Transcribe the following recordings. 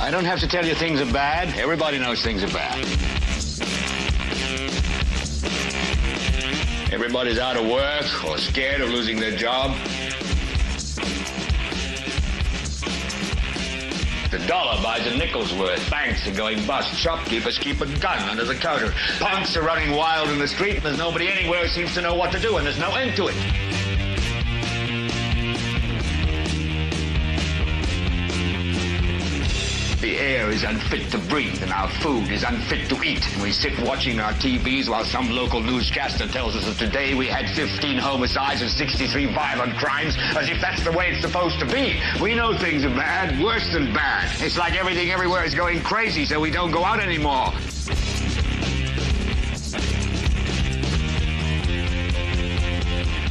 I don't have to tell you things are bad. Everybody knows things are bad. Everybody's out of work or scared of losing their job. The dollar buys a nickel's worth. Banks are going bust. Shopkeepers keep a gun under the counter. Punks are running wild in the street, and there's nobody anywhere who seems to know what to do, and there's no end to it. The air is unfit to breathe, and our food is unfit to eat. And we sit watching our TVs while some local newscaster tells us that today we had 15 homicides and 63 violent crimes, as if that's the way it's supposed to be. We know things are bad, worse than bad. It's like everything everywhere is going crazy, so we don't go out anymore.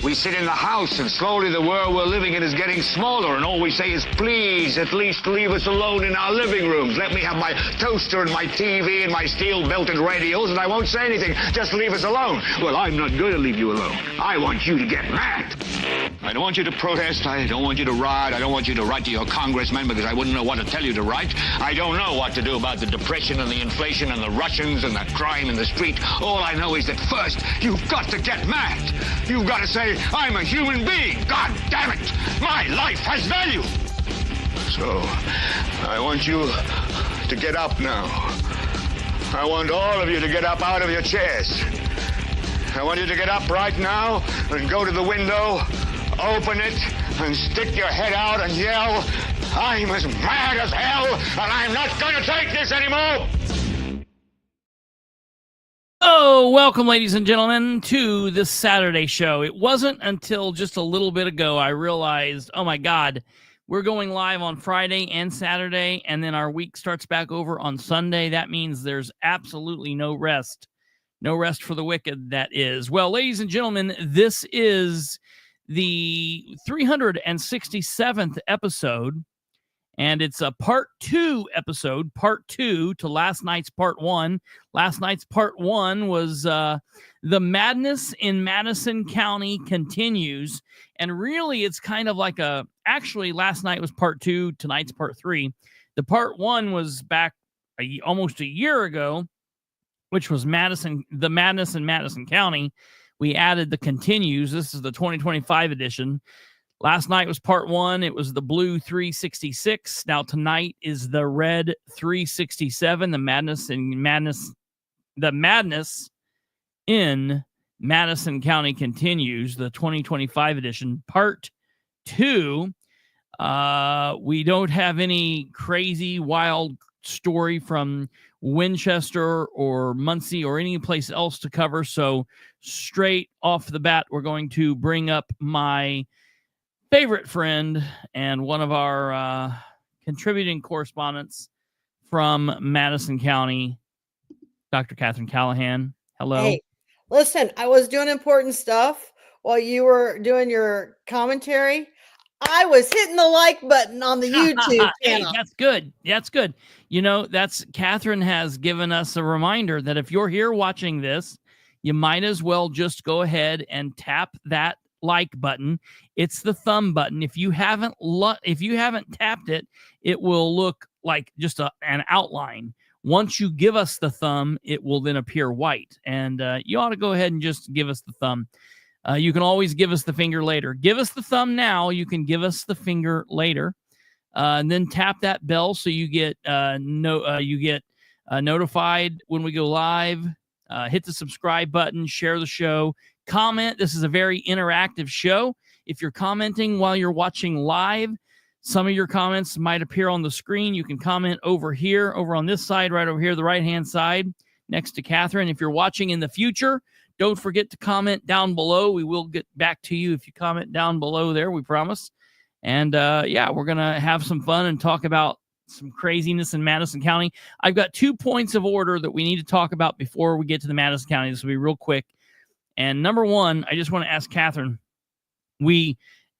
We sit in the house, and slowly the world we're living in is getting smaller, and all we say is, please, at least leave us alone in our living rooms. Let me have my toaster and my TV and my steel-belted radios, and I won't say anything. Just leave us alone. Well, I'm not going to leave you alone. I want you to get mad. I don't want you to protest. I don't want you to riot. I don't want you to write to your congressman because I wouldn't know what to tell you to write. I don't know what to do about the depression and the inflation and the Russians and the crime in the street. All I know is that first, you've got to get mad. You've got to say, I'm a human being. God damn it. My life has value. So, I want you to get up now. I want all of you to get up out of your chairs. I want you to get up right now and go to the window, open it, and stick your head out and yell, I'm as mad as hell, and I'm not going to take this anymore. Oh, welcome, ladies and gentlemen, to this Saturday show. It wasn't until just a little bit ago I realized, oh my God, we're going live on Friday and Saturday, and then our week starts back over on Sunday. That means there's absolutely no rest. No rest for the wicked, that is. Well, ladies and gentlemen, this is the 367th episode, and it's a part 2 episode, part 2 to last night's part 1. Last night's part 1 was the madness in Madison County continues, and really it's kind of like actually last night was part 2, tonight's part 3. The part 1 was back almost a year ago, which was the madness in Madison County. We added the continues. This is the 2025 edition. Last night was part 1. It was the blue 366. Now tonight is the red 367. The madness in Madison County continues. The 2025 edition, part 2. We don't have any crazy, wild story from Winchester or Muncie or any place else to cover. So straight off the bat, we're going to bring up my favorite friend and one of our contributing correspondents from Madison County, Dr. Katherine Callahan. Hello. Hey, listen, I was doing important stuff while you were doing your commentary. I was hitting the like button on the YouTube channel. Hey, that's good. That's good. You know, Katherine has given us a reminder that if you're here watching this, you might as well just go ahead and tap that like button. It's the thumb button. If you haven't tapped it, it will look like just an outline. Once you give us the thumb, it will then appear white. And you ought to go ahead and just give us the thumb. You can always give us the finger later. Give us the thumb now. You can give us the finger later, and then tap that bell so you get notified when we go live. Hit the subscribe button. Share the show. Comment. This is a very interactive show. If you're commenting while you're watching live, some of your comments might appear on the screen. You can comment over here, over on this side, right over here, the right-hand side, next to Katherine. If you're watching in the future, don't forget to comment down below. We will get back to you if you comment down below there, we promise. And yeah, we're going to have some fun and talk about some craziness in Madison County. I've got 2 points of order that we need to talk about before we get to the Madison County. This will be real quick. And number one, I just want to ask Katherine,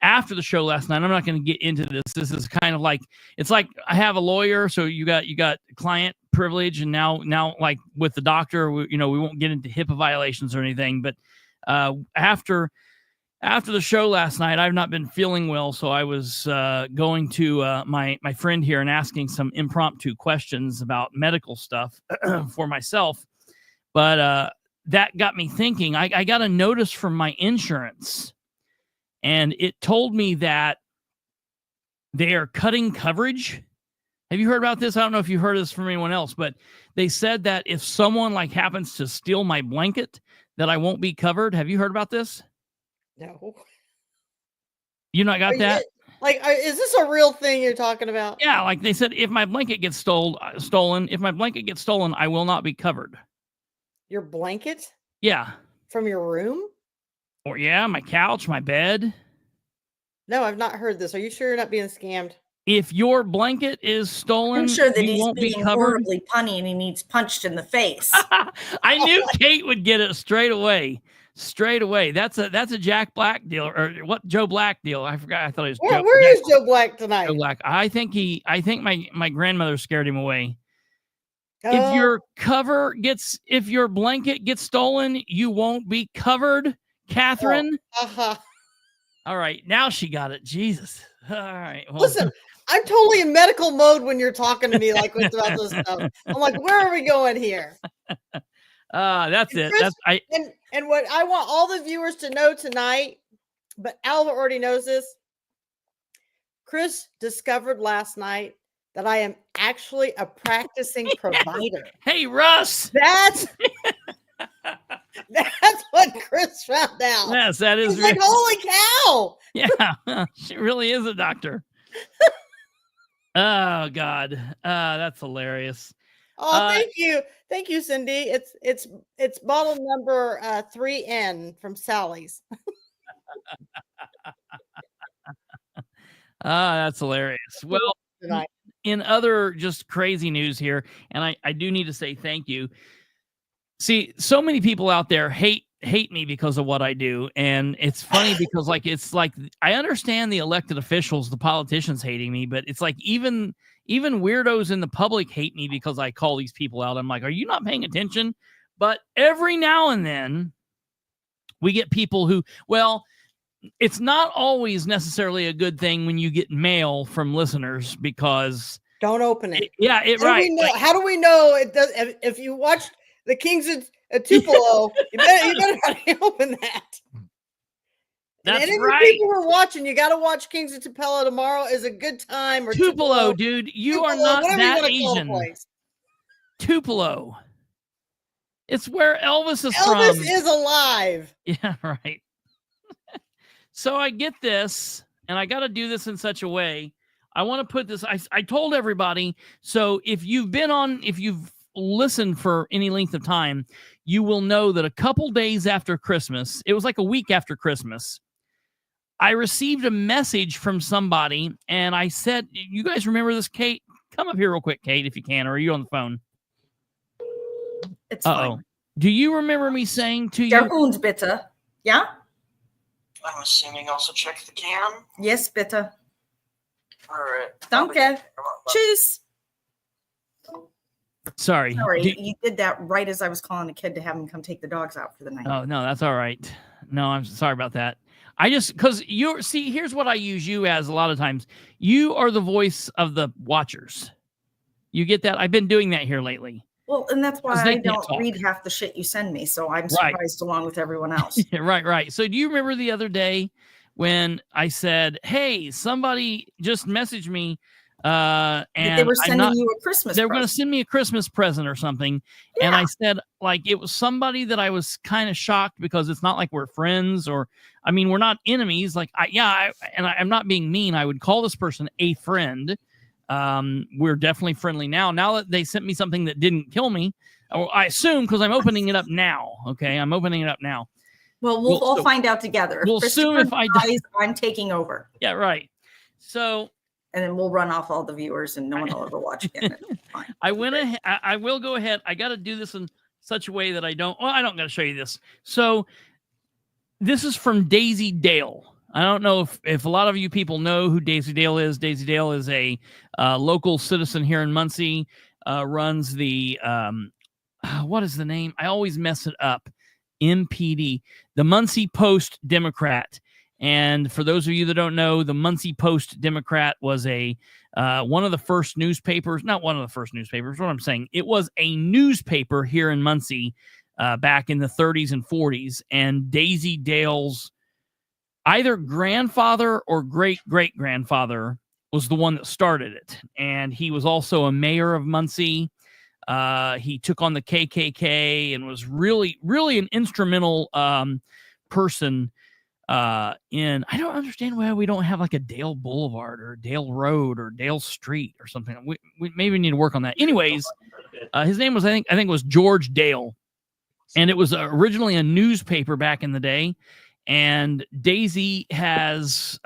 after the show last night, I'm not going to get into this. This is kind of like, it's like I have a lawyer, so you got client privilege, and now like with the doctor, we won't get into HIPAA violations or anything. But after After the show last night, I've not been feeling well, so I was going to my friend here and asking some impromptu questions about medical stuff for myself. But that got me thinking. I got a notice from my insurance, and it told me that they are cutting coverage. Have you heard about this? I don't know if you heard this from anyone else, but they said that if someone like happens to steal my blanket, that I won't be covered. Have you heard about this? No. You not got that? Is this a real thing you're talking about? Yeah, like they said, if my blanket gets stolen, I will not be covered. Your blanket? Yeah. From your room? Or my couch, my bed. No, I've not heard this. Are you sure you're not being scammed? If your blanket is stolen, I'm sure that you he's won't be being covered. horribly punny and he needs punched in the face. I knew Kate would get it straight away. That's a Jack Black deal, or what? Joe Black deal. I forgot. I thought it was Joe. Where is Joe Black tonight? Joe Black. I think my grandmother scared him away. Oh. If your blanket gets stolen, you won't be covered, Catherine. All right, now she got it. Jesus. All right. Well, listen, I'm totally in medical mode when you're talking to me like about this stuff. I'm like, where are we going here? That's it. Chris, and what I want all the viewers to know tonight, but Alva already knows this. Chris discovered last night that I am actually a practicing provider. Hey, Russ. That's what Chris found out. Yes, that is. He's like, holy cow. Yeah, she really is a doctor. Oh God, that's hilarious. Oh, thank you, Cindy. It's bottle number 3N from Sally's. That's hilarious. Well, in other just crazy news here, and I do need to say thank you. See, so many people out there hate me because of what I do, and it's funny because it's like I understand the elected officials, the politicians hating me, but it's like even weirdos in the public hate me because I call these people out. I'm like, are you not paying attention? But every now and then we get people who, well, it's not always necessarily a good thing when you get mail from listeners because don't open it. How do we know it does? If you watch the Kings of Tupelo, you better not open that. That's and any right. People who are watching, you got to watch Kings of Tupelo tomorrow. Is a good time. Or Tupelo, dude, you are not that Asian. Tupelo. It's where Elvis is from. Elvis is alive. Yeah, right. So I get this, and I got to do this in such a way. I want to put this. I told everybody. So if you've listened for any length of time, you will know that a couple days after Christmas, it was like a week after Christmas, I received a message from somebody, and I said, you guys remember this, Kate? Come up here real quick, Kate, if you can, or are you on the phone? It's fine. Do you remember me saying to you? Der Hund, bitte. Yeah? I'm assuming also check the cam. Yes, bitte. All right. Danke. Tschüss. Sorry. You did that right as I was calling the kid to have him come take the dogs out for the night. Oh, no, that's all right. No, I'm sorry about that. Because here's what I use you as a lot of times. You are the voice of the watchers. You get that? I've been doing that here lately. Well, and that's why I don't read half the shit you send me. So I'm surprised along with everyone else. Right. So do you remember the other day when I said, hey, somebody just messaged me and they were sending you a Christmas present. They were going to send me a Christmas present or something. Yeah. And I said, like, it was somebody that I was kind of shocked because it's not like we're friends or, I mean, we're not enemies. Like, I'm not being mean. I would call this person a friend. We're definitely friendly now. Now that they sent me something that didn't kill me, I assume because I'm opening it up now. Okay, I'm opening it up now. Well, we'll all find out together. We'll soon if I die, I'm taking over. Yeah, right. So, and then we'll run off all the viewers, and no one will ever watch again. Fine. I went ahead. I will go ahead. I got to do this in such a way that I don't got to show you this. So, this is from Daisy Dale. I don't know if a lot of you people know who Daisy Dale is. Daisy Dale is a local citizen here in Muncie, runs the, what is the name? I always mess it up. MPD, the Muncie Post Democrat. And for those of you that don't know, the Muncie Post Democrat was one of the first newspapers, not one of the first newspapers, what I'm saying, it was a newspaper here in Muncie back in the 30s and 40s. And Daisy Dale's either grandfather or great-great-grandfather was the one that started it. And he was also a mayor of Muncie. He took on the KKK and was really, really an instrumental person I don't understand why we don't have like a Dale Boulevard or Dale Road or Dale Street or something. We maybe need to work on that. Anyways, his name was, I think it was George Dale. And it was originally a newspaper back in the day. And Daisy has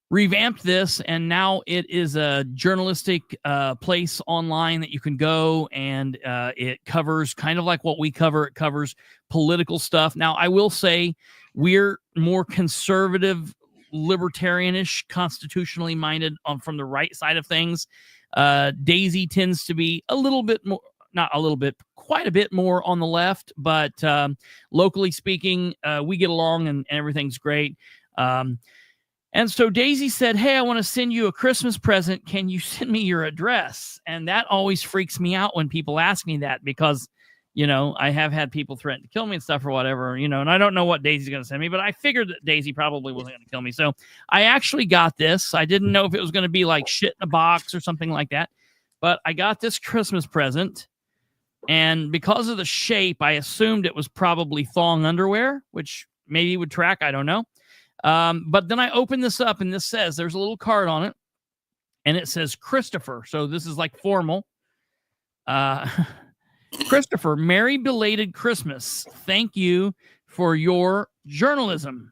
revamped this, and now it is a journalistic place online that you can go, and it covers kind of like what we cover. It covers political stuff. Now, I will say we're more conservative, libertarianish, constitutionally minded from the right side of things. Daisy tends to be a little bit more, not a little bit, quite a bit more on the left, but locally speaking, we get along and everything's great. And so Daisy said, hey, I want to send you a Christmas present. Can you send me your address? And that always freaks me out when people ask me that because, you know, I have had people threaten to kill me and stuff or whatever, you know, and I don't know what Daisy's going to send me, but I figured that Daisy probably wasn't going to kill me. So I actually got this. I didn't know if it was going to be like shit in a box or something like that, but I got this Christmas present. And because of the shape, I assumed it was probably thong underwear, which maybe would track. I don't know. But then I opened this up and this says, there's a little card on it and it says Kristopher. So this is like formal. Kristopher, merry belated Christmas. Thank you for your journalism.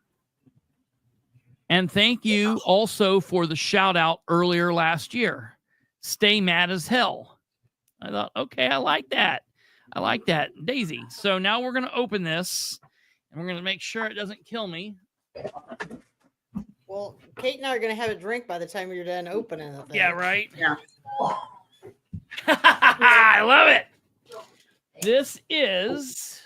And thank you also for the shout out earlier last year. Stay mad as hell. I thought, okay, I like that. I like that. Daisy. So now we're going to open this and we're going to make sure it doesn't kill me. Well, Kate and I are going to have a drink by the time you're done opening it. Yeah, right? Yeah. I love it. This is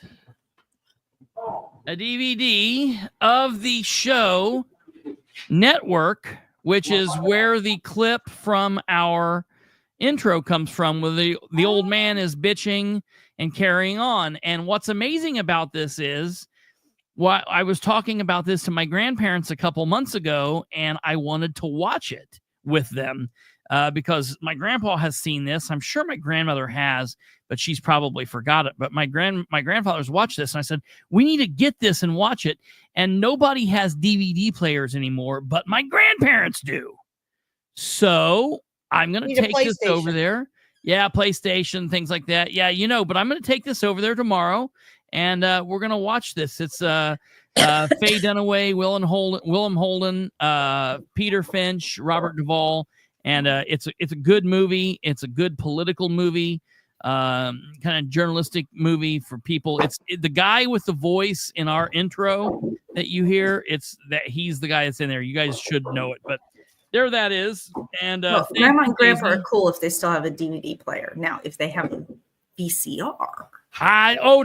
a DVD of the show Network, which is where the clip from our intro comes from, where the old man is bitching and carrying on. And what's amazing about this is, I was talking about this to my grandparents a couple months ago, and I wanted to watch it with them because my grandpa has seen this. I'm sure my grandmother has, but she's probably forgot it. But my grandfather's watched this, and I said, we need to get this and watch it. And nobody has DVD players anymore, but my grandparents do. So I'm going to take this over there. Yeah, PlayStation, things like that. Yeah, you know, but I'm going to take this over there tomorrow, and we're going to watch this. It's Faye Dunaway, Willem Holden, Peter Finch, Robert Duvall, and it's a good movie. It's a good political movie, kind of journalistic movie for people. It's the guy with the voice in our intro that you hear. He's the guy that's in there. You guys should know it, but there that is. And Grandma and Grandpa are cool if they still have a DVD player. Now, if they have a VCR.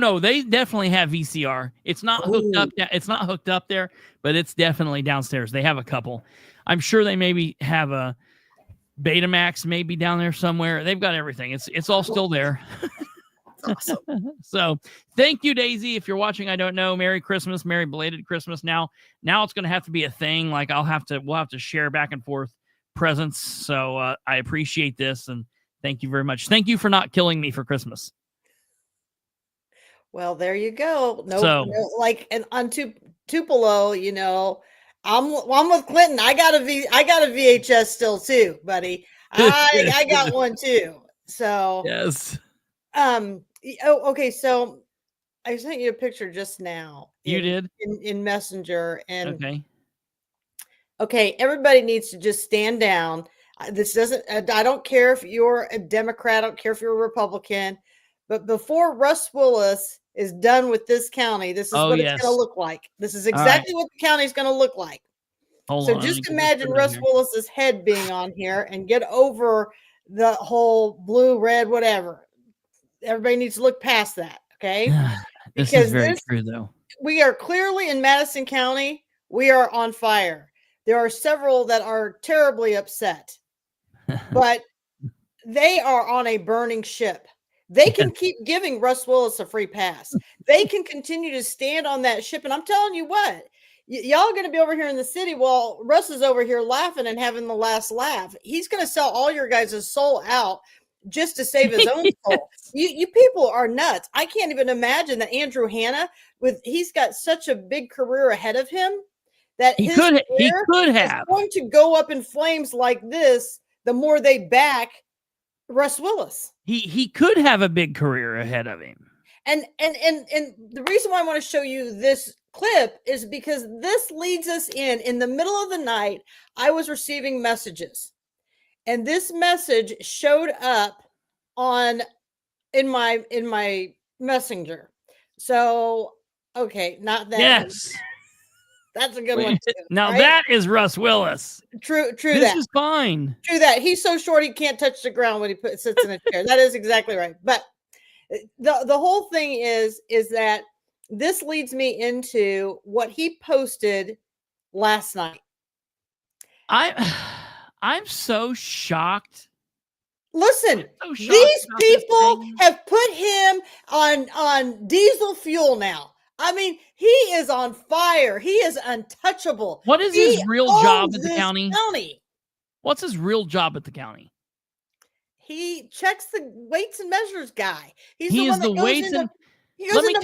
No, they definitely have VCR. It's not hooked up. It's not hooked up there, but it's definitely downstairs. They have a couple. I'm sure they maybe have a Betamax maybe down there somewhere. They've got everything. It's all still there. Awesome. So thank you, Daisy. If you're watching, I don't know. Merry Christmas, merry belated Christmas. Now it's going to have to be a thing. Like we'll have to share back and forth presents. So I appreciate this and thank you very much. Thank you for not killing me for Christmas. Well, there you go. No, like and on Tupelo, you know, I'm with Clinton. I got a VHS still too, buddy. I got one too. So yes. Okay. So I sent you a picture just now. You did in Messenger, and okay. Everybody needs to just stand down. This doesn't. I don't care if you're a Democrat. I don't care if you're a Republican. But before Russ Willis is done with this county, this is what it's going to look like. This is exactly what the county is going to look like. So just imagine Russ Willis's head being on here and get over the whole blue, red, whatever. Everybody needs to look past that. Okay. This is very true, though. We are clearly in Madison County we are on fire. There are several that are terribly upset, but they are on a burning ship. They can keep giving Russ Willis a free pass. They can continue to stand on that ship. And I'm telling you what, y'all are going to be over here in the city while Russ is over here laughing and having the last laugh. He's going to sell all your guys' soul out just to save his own soul. You people are nuts. I can't even imagine that Andrew Hanna, he's got such a big career ahead of him that he could have is going to go up in flames like this the more they back Russ Willis. He could have a big career ahead of him. And the reason why I want to show you this clip is because this leads us in the middle of the night. I was receiving messages, and this message showed up in my messenger. So, okay, not that. Yes. That's a good one too. Now right? That is Russ Willis. True. This is fine. True that. He's so short he can't touch the ground when he sits in a chair. That is exactly right. But the whole thing is that this leads me into what he posted last night. I'm so shocked. Listen, these people have put him on diesel fuel now. I mean, he is on fire. He is untouchable. What is his real job at the county? county? What's his real job at the county? He checks the weights and measures guy. He goes into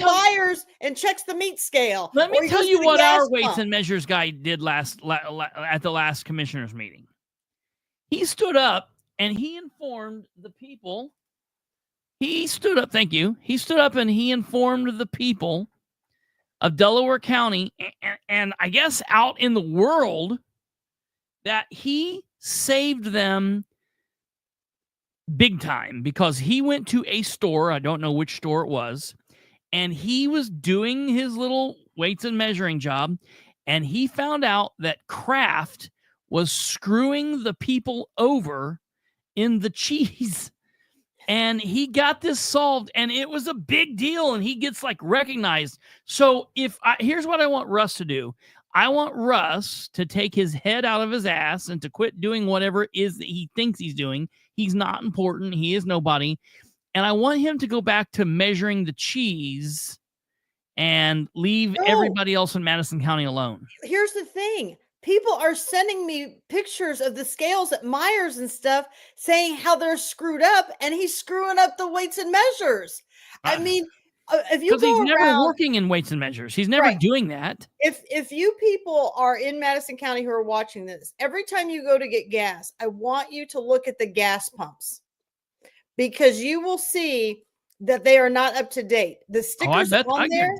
Myers and checks the meat scale. Let me tell you what our weights and measures guy did at the last commissioners meeting. He stood up and he informed the people. Thank you. He stood up and he informed the people of Delaware County and I guess out in the world that he saved them big time because he went to a store. I don't know which store it was. And he was doing his little weights and measuring job. And he found out that Kraft was screwing the people over in the cheese. And he got this solved, and it was a big deal, and he gets recognized. So here's what I want Russ to do. I want Russ to take his head out of his ass and to quit doing whatever it is that he thinks he's doing. He's not important. He is nobody. And I want him to go back to measuring the cheese and leave everybody else in Madison County alone. Here's the thing. People are sending me pictures of the scales at Myers and stuff saying how they're screwed up, and he's screwing up the weights and measures. I mean, if you go he's never working in weights and measures. He's never doing that. If you people are in Madison County who are watching this, every time you go to get gas, I want you to look at the gas pumps because you will see that they are not up to date. The stickers on there,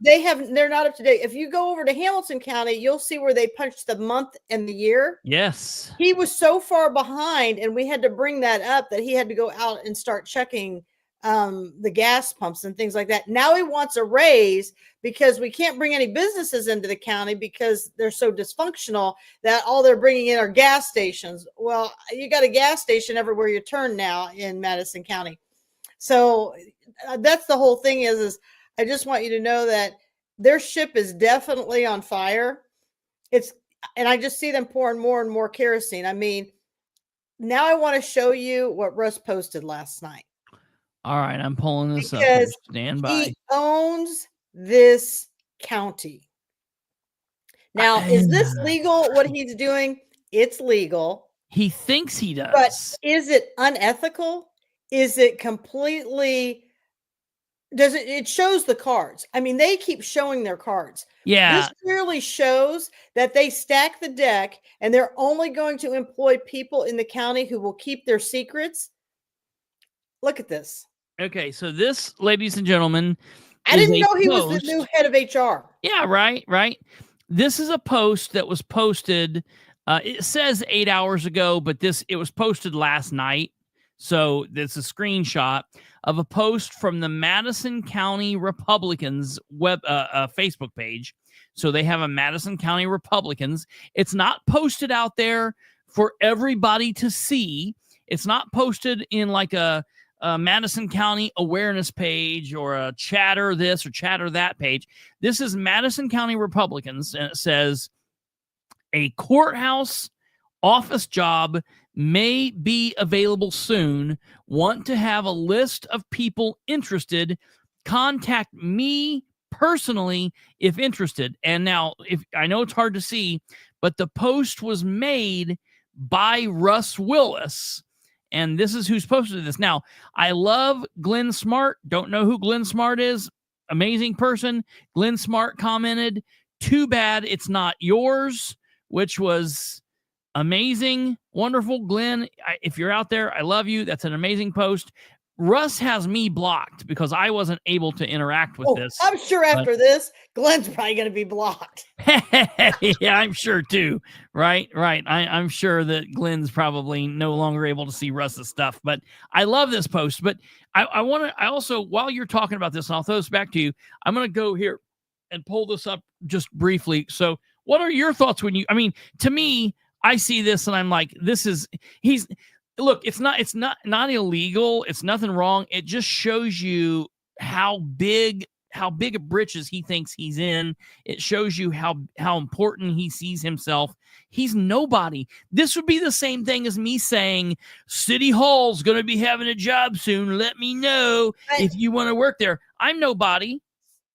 they're not up to date. If you go over to Hamilton County, you'll see where they punched the month and the year. Yes. He was so far behind, and we had to bring that up that he had to go out and start checking the gas pumps and things like that. Now he wants a raise because we can't bring any businesses into the county because they're so dysfunctional that all they're bringing in are gas stations. Well, you got a gas station everywhere you turn now in Madison County. So that's the whole thing is I just want you to know that their ship is definitely on fire. And I just see them pouring more and more kerosene. I mean, now I want to show you what Russ posted last night. All right, I'm pulling this up. Stand by. He owns this county. Now, is this legal what he's doing? It's legal. He thinks he does. But is it unethical? Is it completely it shows the cards. I mean, they keep showing their cards. Yeah. This clearly shows that they stack the deck and they're only going to employ people in the county who will keep their secrets. Look at this. Okay, so this, ladies and gentlemen, I didn't know he was the new head of HR. Yeah, right. This is a post that was posted. It says 8 hours ago, but it was posted last night. So it's a screenshot of a post from the Madison County Republicans Facebook page. So they have a Madison County Republicans. It's not posted out there for everybody to see. It's not posted in like a Madison County awareness page or a chatter this or chatter that page. This is Madison County Republicans, and it says a courthouse office job may be available soon. Want to have a list of people interested? Contact me personally if interested. And now, if I know it's hard to see, but the post was made by Russ Willis, and this is who's posted this. Now, I love Glenn Smart. Don't know who Glenn Smart is. Amazing person. Glenn Smart commented, "Too bad it's not yours," which was amazing. Wonderful. Glenn, if you're out there, I love you. That's an amazing post. Russ has me blocked because I wasn't able to interact with this. I'm sure after this, Glenn's probably going to be blocked. Yeah, I'm sure too. Right. I'm sure that Glenn's probably no longer able to see Russ's stuff, but I love this post. But I also, while you're talking about this, and I'll throw this back to you, I'm going to go here and pull this up just briefly. So what are your thoughts when to me, I see this and I'm like, look, it's not illegal. It's nothing wrong. It just shows you how big of britches he thinks he's in. It shows you how important he sees himself. He's nobody. This would be the same thing as me saying City Hall's going to be having a job soon. Let me know if you want to work there. I'm nobody.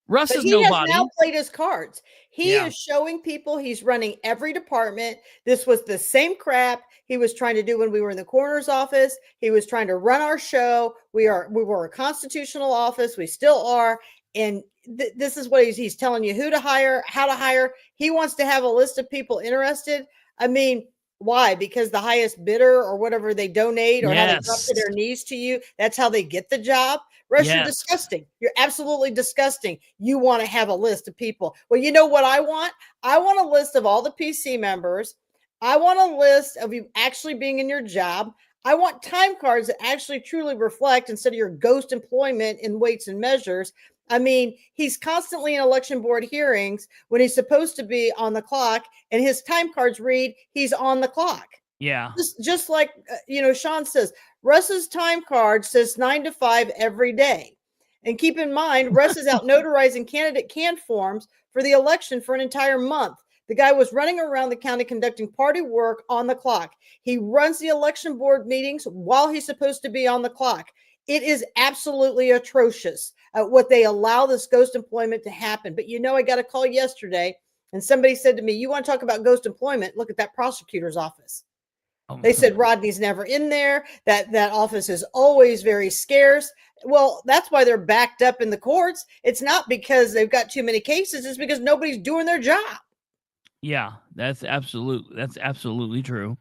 Russ is nobody. He has now played his cards. He is showing people he's running every department. This was the same crap he was trying to do when we were in the coroner's office. He was trying to run our show. We were a constitutional office. We still are. And this is what he's telling you: who to hire, how to hire. He wants to have a list of people interested. I mean, why? Because the highest bidder or whatever they donate or how they drop to their knees to you, that's how they get the job. Russ, you're disgusting. You're absolutely disgusting. You want to have a list of people. Well, you know what I want? I want a list of all the PC members. I want a list of you actually being in your job. I want time cards that actually truly reflect instead of your ghost employment in weights and measures. I mean, he's constantly in election board hearings when he's supposed to be on the clock, and his time cards read he's on the clock. Yeah. Just like, Sean says, Russ's time card says 9 to 5 every day. And keep in mind, Russ is out notarizing candidate can forms for the election for an entire month. The guy was running around the county conducting party work on the clock. He runs the election board meetings while he's supposed to be on the clock. It is absolutely atrocious what they allow this ghost employment to happen. But I got a call yesterday and somebody said to me, "You want to talk about ghost employment? Look at that prosecutor's office." They said Rodney's never in there. That office is always very scarce. Well, that's why they're backed up in the courts. It's not because they've got too many cases. It's because nobody's doing their job. Yeah, that's absolutely true.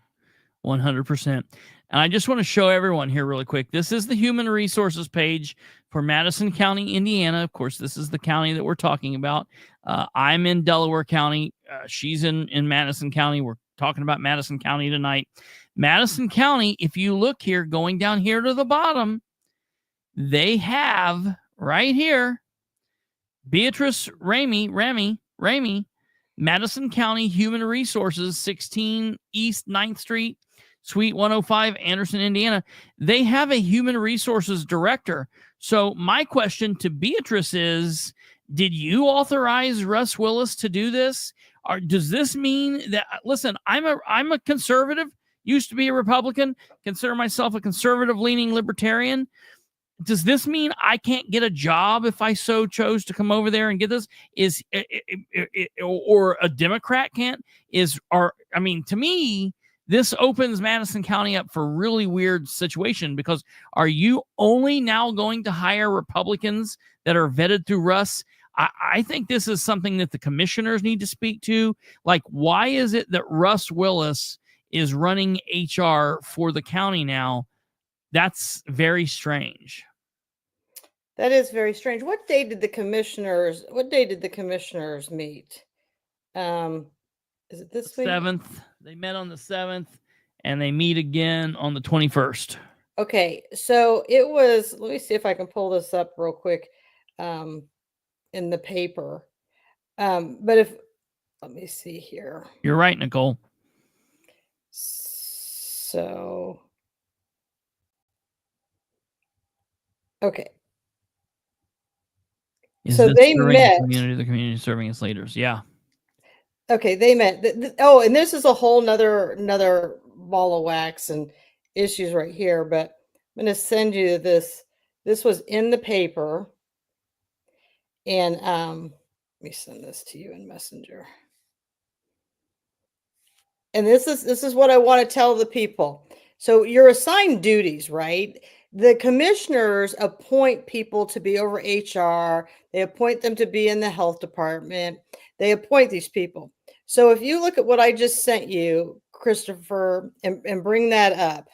100%. And I just want to show everyone here really quick. This is the human resources page for Madison County, Indiana. Of course, this is the county that we're talking about. I'm in Delaware County. She's in Madison County. We're talking about Madison County tonight. Madison County, if you look here, going down here to the bottom, they have right here, Beatrice Ramey, Madison County Human Resources, 16 East 9th Street, Suite 105, Anderson, Indiana. They have a human resources director. So my question to Beatrice is, did you authorize Russ Willis to do this? Or does this mean that, listen, I'm a conservative, used to be a Republican, consider myself a conservative leaning libertarian. Does this mean I can't get a job if I so chose to come over there and get this? Or a Democrat can't? To me, this opens Madison County up for a really weird situation, because are you only now going to hire Republicans that are vetted through Russ? I think this is something that the commissioners need to speak to. Like, why is it that Russ Willis is running HR for the county now? That's very strange. That is very strange. What day did the commissioners meet? Is it this week? 7th. They met on the 7th, and they meet again on the 21st. Okay, so it was, let me see if I can pull this up real quick in the paper. Let me see here. You're right, Nicole. So Okay. Is So this they serving met. the community serving its leaders? Yeah. Okay, they met. And this is a whole another ball of wax and issues right here. But I'm going to send you this. This was in the paper, and let me send this to you in Messenger. And this is what I want to tell the people. So you're assigned duties, right? The commissioners appoint people to be over HR. They appoint them to be in the health department. They appoint these people. So if you look at what I just sent you, Kristopher, and bring that up.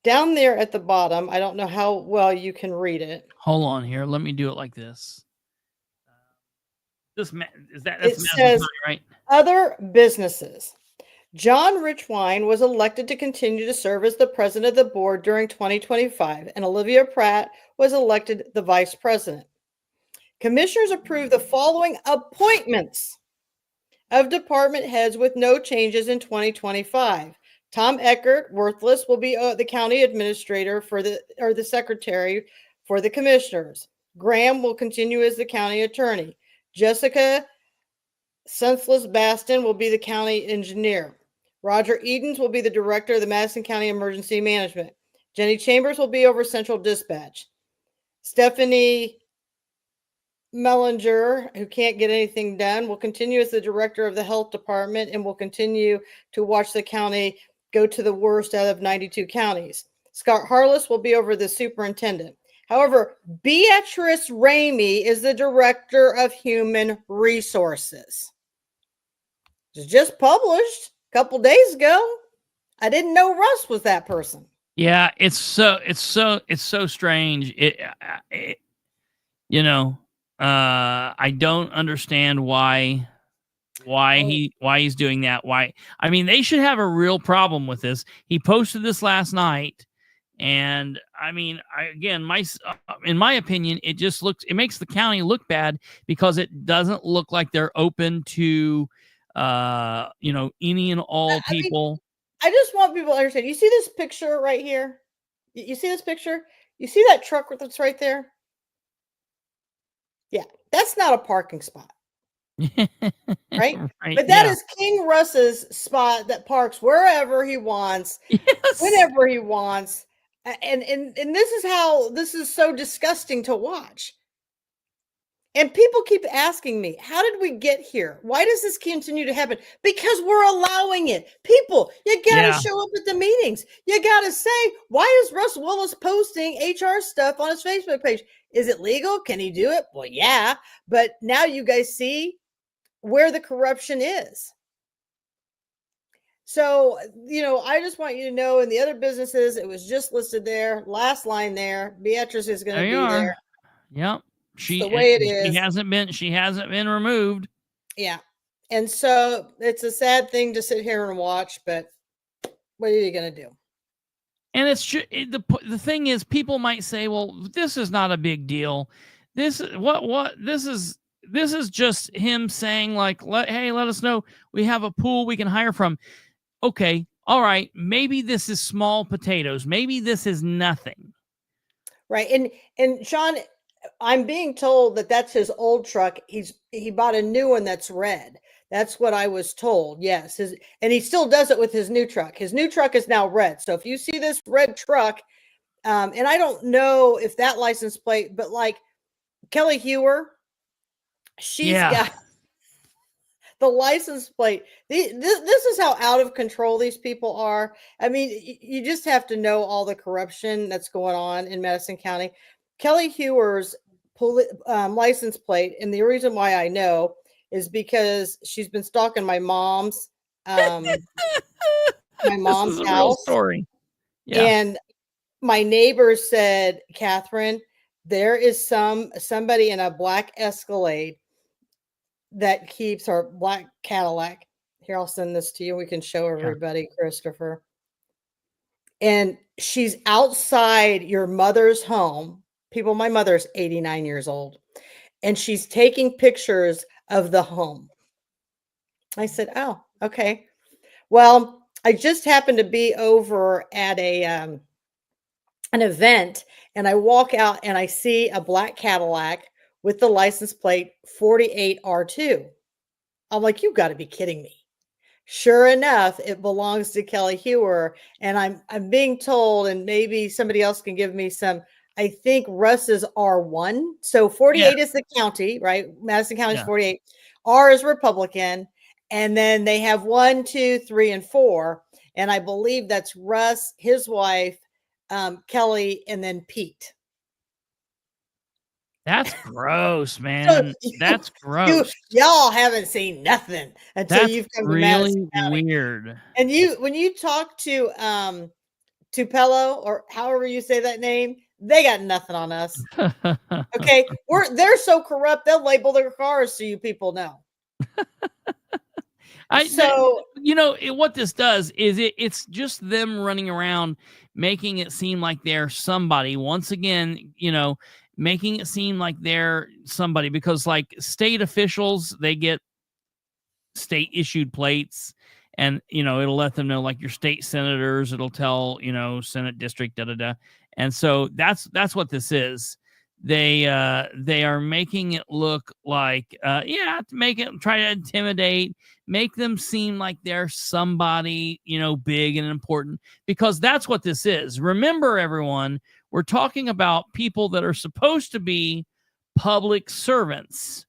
Down there at the bottom, I don't know how well you can read it. Hold on here. Let me do it like this. That's it says, right? Other businesses. John Richwine was elected to continue to serve as the president of the board during 2025, and Olivia Pratt was elected the vice president. Commissioners approved the following appointments of department heads with no changes in 2025. Tom Eckert, worthless, will be the county administrator or the secretary for the commissioners. Graham will continue as the county attorney. Jessica Senseless Baston will be the county engineer. Roger Edens will be the director of the Madison County Emergency Management. Jenny Chambers will be over Central Dispatch. Stephanie Mellinger, who can't get anything done, will continue as the director of the health department and will continue to watch the county go to the worst out of 92 counties. Scott Harless will be over the superintendent. However, Beatrice Ramey is the director of human resources. It was just published a couple days ago. I didn't know Russ was that person. Yeah, it's so strange. I don't understand why he's doing that. Why? I mean, they should have a real problem with this. He posted this last night, and I mean, in my opinion, it makes the county look bad because it doesn't look like they're open to any and all people. I just want people to understand. You see this picture right here? You see this picture? You see that truck that's right there? Yeah, that's not a parking spot. Right? But that is King Russ's spot that parks wherever he wants, whenever he wants. And this is so disgusting to watch. And people keep asking me, how did we get here? Why does this continue to happen? Because we're allowing it. People, you got to show up at the meetings. You got to say, why is Russ Willis posting HR stuff on his Facebook page? Is it legal? Can he do it? Well, yeah. But now you guys see where the corruption is. So, I just want you to know in the other businesses, it was just listed there. Last line there. Beatrice is going to be there. Yep. The way it is. She hasn't been removed. Yeah. And so it's a sad thing to sit here and watch, but what are you going to do? And the thing is, people might say, well, this is not a big deal. This is just him saying like, hey, let us know. We have a pool we can hire from. Okay. All right. Maybe this is small potatoes. Maybe this is nothing. Right. And Sean, I'm being told that that's his old truck. He bought a new one that's red. That's what I was told. Yes. And he still does it with his new truck. His new truck is now red. So if you see this red truck, and I don't know if that license plate, but like Kelly Hewer, she's got the license plate. This is how out of control these people are. I mean, you just have to know all the corruption that's going on in Madison County. Kelly Hewer's license plate, and the reason why I know is because she's been stalking my mom's house. Real story. Yeah. And my neighbor said, Katherine, there is somebody in a black Escalade that keeps our black Cadillac. Here, I'll send this to you. We can show everybody, Kristopher. And she's outside your mother's home. People, my mother's 89 years old, and she's taking pictures of the home. I said, oh, okay. Well, I just happened to be over at a an event, and I walk out and I see a black Cadillac with the license plate 48R2. I'm like, you got to be kidding me. Sure enough, it belongs to Kelly Hewer, and I'm being told, and maybe somebody else can give me some. I think Russ is R1, so 48 is the county, right? Madison County is 48. R is Republican, and then they have 1, 2, 3, and 4, and I believe that's Russ, his wife, Kelly, and then Pete. That's gross, man. That's gross. Y'all haven't seen nothing until you've come to Madison County. Weird. And when you talk to Tupelo, or however you say that name, they got nothing on us. Okay, they're so corrupt they'll label their cars so you people know. What this does is it's just them running around making it seem like they're somebody. Once again, making it seem like they're somebody, because like state officials, they get state issued plates, and it'll let them know, like your state senators, it'll tell Senate district and so that's what this is. They are making it look like try to intimidate, make them seem like they're somebody big and important, because that's what this is. Remember, everyone, we're talking about people that are supposed to be public servants,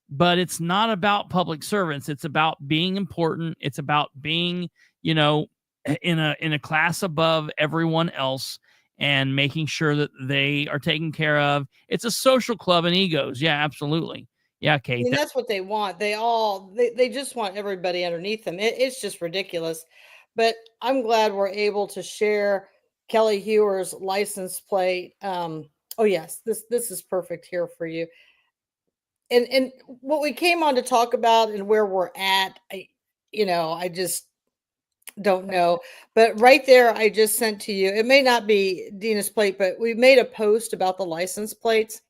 but it's not about public servants. It's about being important. It's about being, in a class above everyone else and making sure that they are taken care of. It's a social club and egos. Yeah, absolutely. Yeah, Kate. That's what they want. They just want everybody underneath them. It's just ridiculous. But I'm glad we're able to share Kelly Hewer's license plate. Oh yes, this is perfect here for you. And what we came on to talk about and where we're at, I just don't know. But right there, I just sent to you. It may not be Dina's plate, but we made a post about the license plates.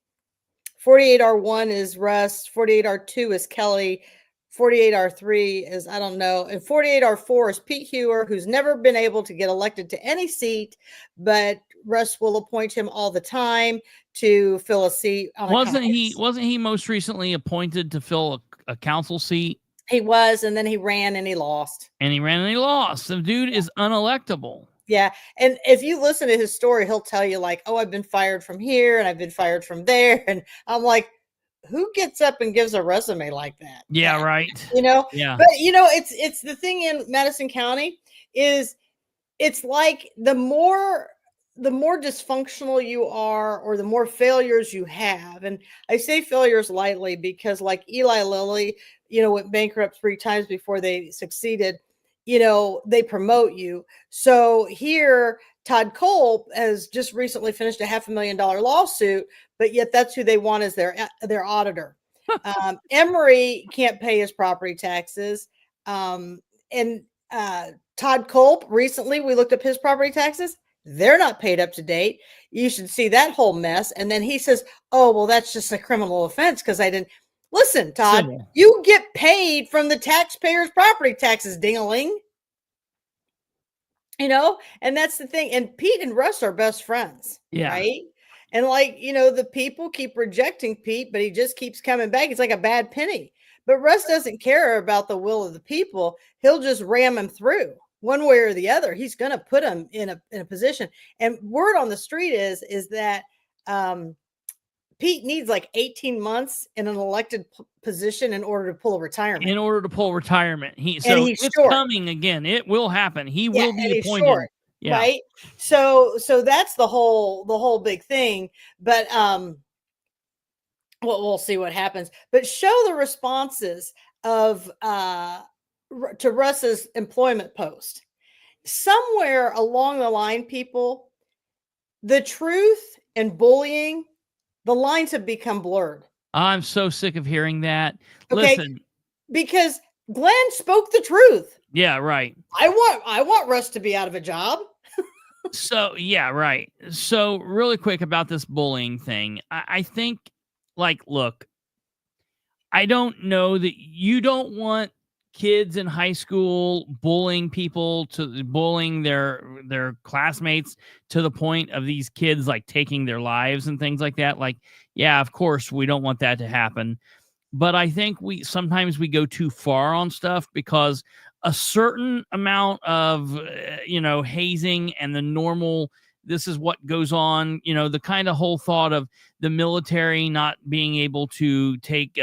48R1 is Russ, 48R2 is Kelly, 48R3 is I don't know, and 48R4 is Pete Hewer, who's never been able to get elected to any seat, but Russ will appoint him all the time to fill a seat. Wasn't he most recently appointed to fill a council seat? He was, and then he ran and he lost. The dude is unelectable. Yeah. And if you listen to his story, he'll tell you like, oh, I've been fired from here and I've been fired from there. And I'm like, who gets up and gives a resume like that? Yeah, right. Yeah. But it's the thing in Madison County is it's like the more dysfunctional you are, or the more failures you have. And I say failures lightly because like Eli Lilly, went bankrupt 3 times before they succeeded. They promote you. So here, Todd Culp has just recently finished a $500,000 lawsuit, but yet that's who they want as their auditor. Emory can't pay his property taxes. And Todd Culp, recently we looked up his property taxes. They're not paid up to date. You should see that whole mess. And then he says, oh, well, that's just a criminal offense because I didn't. Listen, Todd, you get paid from the taxpayers' property taxes, ding-a-ling. And that's the thing. And Pete and Russ are best friends, right? And the people keep rejecting Pete, but he just keeps coming back. It's like a bad penny. But Russ doesn't care about the will of the people. He'll just ram him through one way or the other. He's going to put him in a position. And word on the street is that Pete needs like 18 months in an elected position in order to pull a retirement. It's coming again. It will happen. He will be appointed. Short, right? So that's the whole big thing. But we'll see what happens. But show the responses of to Russ's employment post. Somewhere along the line, people, the truth and bullying, the lines have become blurred. I'm so sick of hearing that. Okay, listen, because Glenn spoke the truth. Yeah, right. I want Russ to be out of a job. So, yeah, right. So, really quick about this bullying thing. I think, look, I don't know that you don't want kids in high school bullying their classmates to the point of these kids like taking their lives and things like that. Like, yeah, of course we don't want that to happen. But I think sometimes we go too far on stuff because a certain amount of, hazing and the normal, this is what goes on, the kind of whole thought of the military not being able to take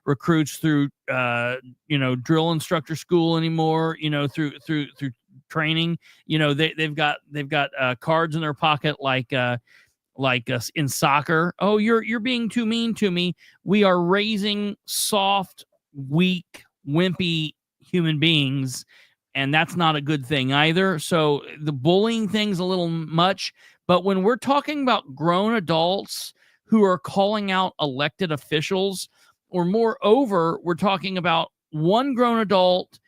recruits through, drill instructor school anymore, through training, they've got cards in their pocket like us in soccer. Oh, you're being too mean to me. We are raising soft, weak, wimpy human beings, and that's not a good thing either. So the bullying thing's a little much, but when we're talking about grown adults who are calling out elected officials, or moreover, we're talking about one grown adult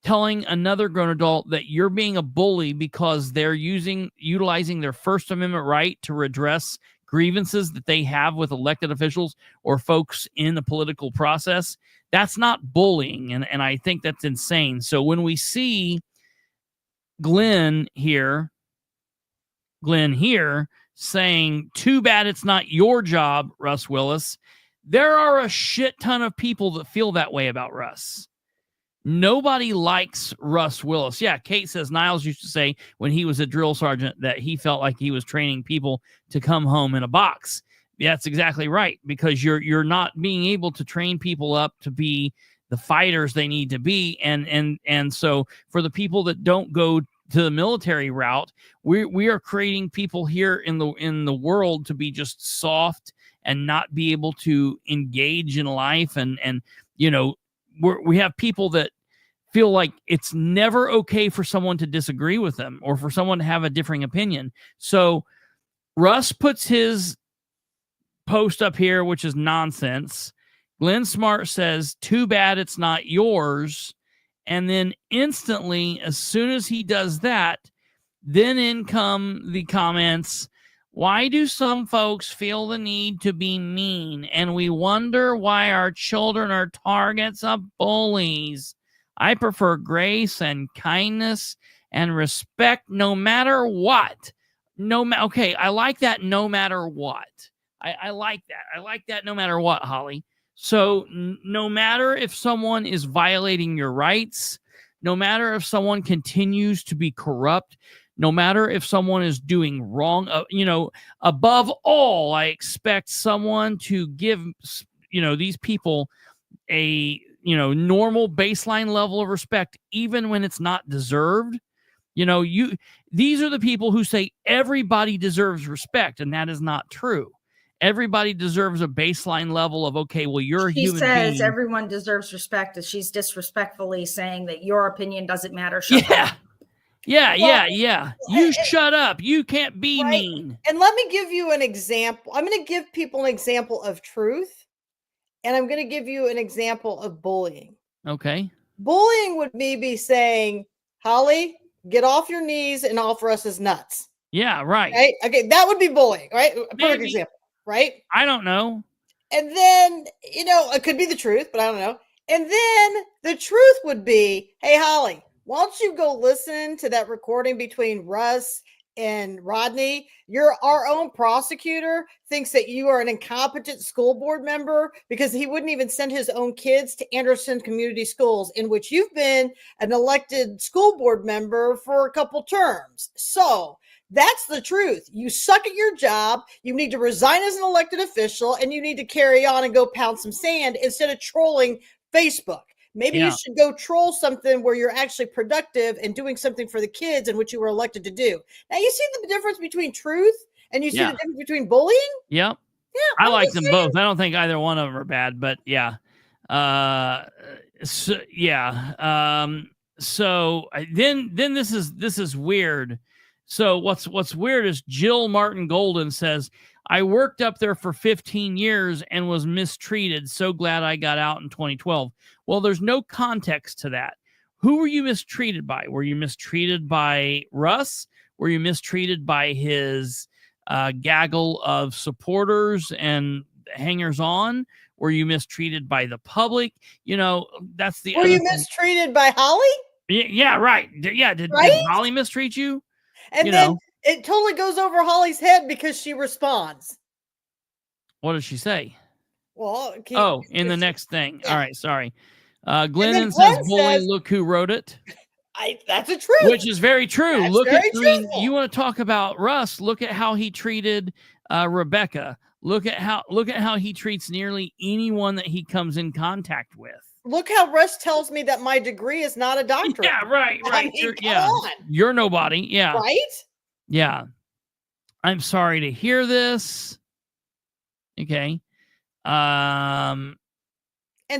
telling another grown adult that you're being a bully because they're utilizing their First Amendment right to redress grievances that they have with elected officials or folks in the political process. That's not bullying, and I think that's insane. So when we see Glenn here saying, too bad it's not your job, Russ Willis, there are a shit ton of people that feel that way about Russ. Nobody likes Russ Willis. Yeah, Kate says Niles used to say when he was a drill sergeant that he felt like he was training people to come home in a box. Yeah, that's exactly right, because you're not being able to train people up to be the fighters they need to be, and so for the people that don't go to the military route, we are creating people here in the world to be just soft and not be able to engage in life, and we have people that feel like it's never okay for someone to disagree with them or for someone to have a differing opinion. So Russ puts his post up here, which is nonsense. Glenn Smart says, too bad it's not yours. And then instantly, as soon as he does that, then in come the comments, why do some folks feel the need to be mean? And we wonder why our children are targets of bullies. I prefer grace and kindness and respect no matter what. Okay, I like that no matter what. I like that. I like that no matter what, Holly. So no matter if someone is violating your rights, no matter if someone continues to be corrupt, no matter if someone is doing wrong, above all, I expect someone to give, these people a, normal baseline level of respect, even when it's not deserved. These are the people who say everybody deserves respect, and that is not true. Everybody deserves a baseline level of, okay, well, you're a human being. She says everyone deserves respect, as she's disrespectfully saying that your opinion doesn't matter. Yeah. You shut up. You can't be mean. And let me give you an example. I'm going to give people an example of truth, and I'm going to give you an example of bullying. Okay. Bullying would be saying, Holly, get off your knees and offer us his nuts. Yeah, right. Right? Okay, that would be bullying, right? A perfect example, right? I don't know. And then, it could be the truth, but I don't know. And then the truth would be, hey, Holly, why don't you go listen to that recording between Russ and Rodney? Our own prosecutor thinks that you are an incompetent school board member because he wouldn't even send his own kids to Anderson Community Schools, in which you've been an elected school board member for a couple terms. So that's the truth. You suck at your job. You need to resign as an elected official, and you need to carry on and go pound some sand instead of trolling Facebook. Maybe you should go troll something where you're actually productive and doing something for the kids in which you were elected to do. Now, you see the difference between truth and you see the difference between bullying? Yep. Yeah. I like them both. I don't think either one of them are bad, but yeah. So then this is weird. So what's weird is Jill Martin Golden says, I worked up there for 15 years and was mistreated. So glad I got out in 2012. Well, there's no context to that. Who were you mistreated by? Were you mistreated by Russ? Were you mistreated by his gaggle of supporters and hangers on? Were you mistreated by the public? That's the Were other you thing. mistreated by Holly? Yeah, right. Yeah, did Holly mistreat you? And then it totally goes over Holly's head because she responds. What did she say? Well, in the next thing. Yeah. All right, sorry. Glennon Glenn says, "Bully, look who wrote it." That's a truth. Which is very true. That's Look very at, I mean, truthful. you want to talk about Russ? Look at how he treated Rebecca. Look at how he treats nearly anyone that he comes in contact with. Look how Russ tells me that my degree is not a doctorate. Yeah, right. I mean, come on. You're nobody. Yeah. Right? Yeah. I'm sorry to hear this. Okay. And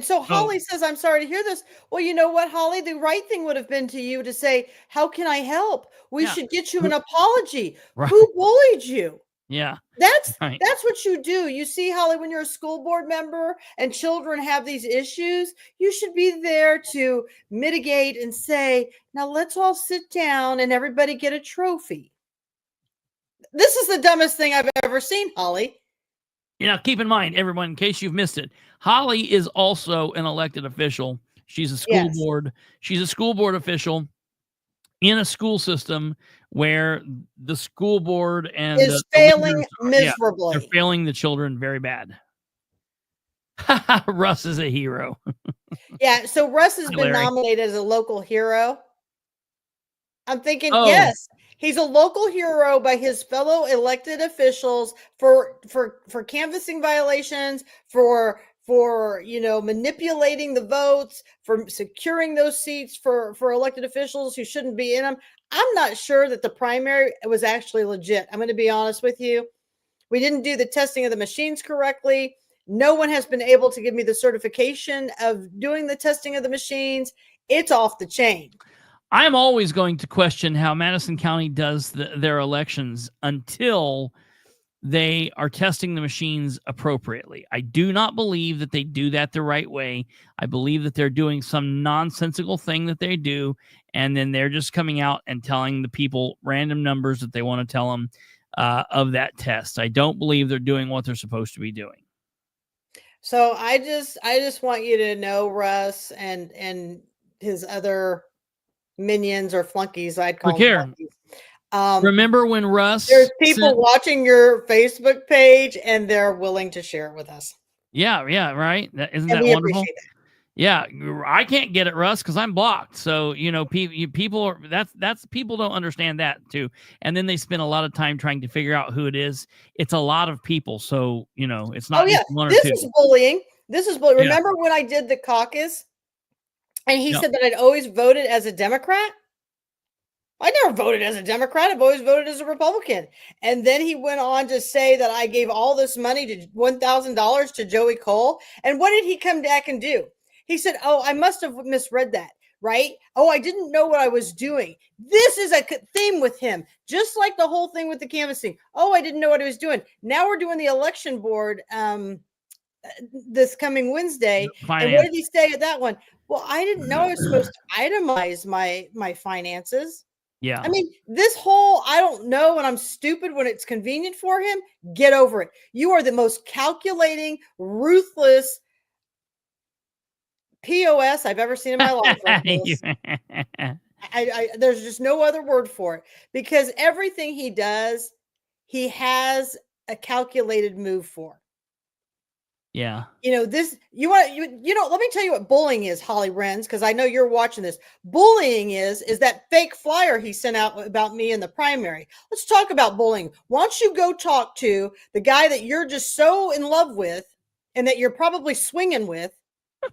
so Holly says, I'm sorry to hear this. Well, you know what, Holly? The right thing would have been to you to say, how can I help? We should get you an apology. Right. Who bullied you? Yeah. That's what you do. You see, Holly, when you're a school board member and children have these issues, you should be there to mitigate and say, now let's all sit down and everybody get a trophy. This is the dumbest thing I've ever seen, Holly. Keep in mind, everyone, in case you've missed it, Holly is also an elected official. She's a school board. She's a school board official in a school system where the school board and is failing miserably. They're failing the children very bad. Russ is a hero. Yeah, so Russ has been nominated as a local hero. I'm thinking, yes, he's a local hero by his fellow elected officials for canvassing violations, for manipulating the votes, for securing those seats for elected officials who shouldn't be in them. I'm not sure that the primary was actually legit. I'm going to be honest with you. We didn't do the testing of the machines correctly. No one has been able to give me the certification of doing the testing of the machines. It's off the chain. I'm always going to question how Madison County does their elections until they are testing the machines appropriately. I do not believe that they do that the right way. I believe that they're doing some nonsensical thing that they do, and then they're just coming out and telling the people random numbers that they want to tell them of that test. I don't believe they're doing what they're supposed to be doing. So I just want you to know, Russ and his other minions or flunkies, I'd call them flunkies. Remember when Russ... There's people watching your Facebook page, and they're willing to share it with us. Yeah, right? Isn't that wonderful? Yeah, I can't get it, Russ, because I'm blocked. So, people are... That's people don't understand that, too. And then they spend a lot of time trying to figure out who it is. It's a lot of people, so, it's not just one or two. This is bullying. Yeah. Remember when I did the caucus? And he said that I'd always voted as a Democrat. I never voted as a Democrat. I've always voted as a Republican. And then he went on to say that I gave all this money to $1,000 to Joey Cole. And what did he come back and do? He said, I must have misread that, right? I didn't know what I was doing. This is a theme with him, just like the whole thing with the canvassing. I didn't know what I was doing. Now we're doing the election board this coming Wednesday. And what did he say at that one? Well, I didn't know I was supposed to itemize my finances. Yeah. I mean, this whole, I don't know, and I'm stupid when it's convenient for him. Get over it. You are the most calculating, ruthless POS I've ever seen in my life. There's just no other word for it, because everything he does, he has a calculated move for. Yeah. Let me tell you what bullying is, Holly Renz, because I know you're watching this. Bullying is that fake flyer he sent out about me in the primary. Let's talk about bullying. Why don't you go talk to the guy that you're just so in love with and that you're probably swinging with?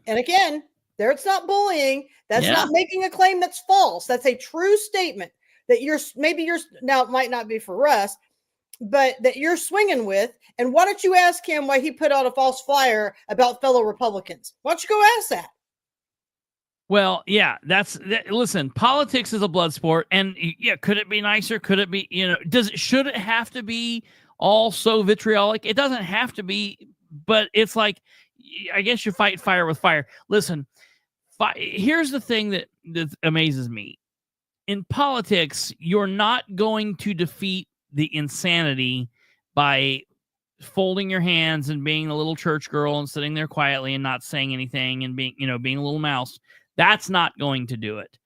And again, it's not bullying. That's not making a claim that's false. That's a true statement that now it might not be for Russ, but that you're swinging with. And why don't you ask him why he put out a false flyer about fellow Republicans? Why don't you go ask that? Well, yeah, listen, politics is a blood sport. And could it be nicer? Could it be, should it have to be all so vitriolic? It doesn't have to be, but it's like, I guess you fight fire with fire. Listen, here's the thing that amazes me. In politics, you're not going to defeat the insanity by folding your hands and being a little church girl and sitting there quietly and not saying anything and being a little mouse. That's not going to do it.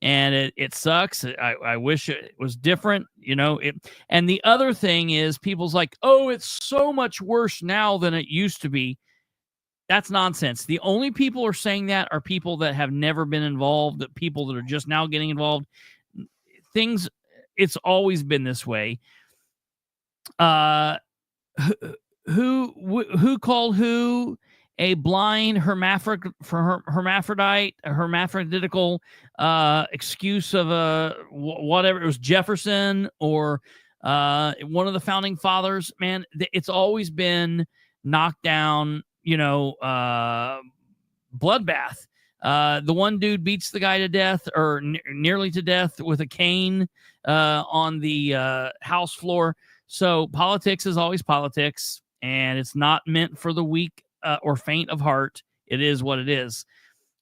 And it sucks. I wish it was different, and the other thing is people's like, oh, it's so much worse now than it used to be. That's nonsense. The only people who are saying that are people that have never been involved, people that are just now getting involved. It's always been this way. Who called who a blind hermaphroditical excuse of whatever? It was Jefferson or one of the founding fathers. Man, it's always been knockdown, bloodbath. The one dude beats the guy to death or nearly to death with a cane on the House floor. So politics is always politics, and it's not meant for the weak or faint of heart. It is what it is.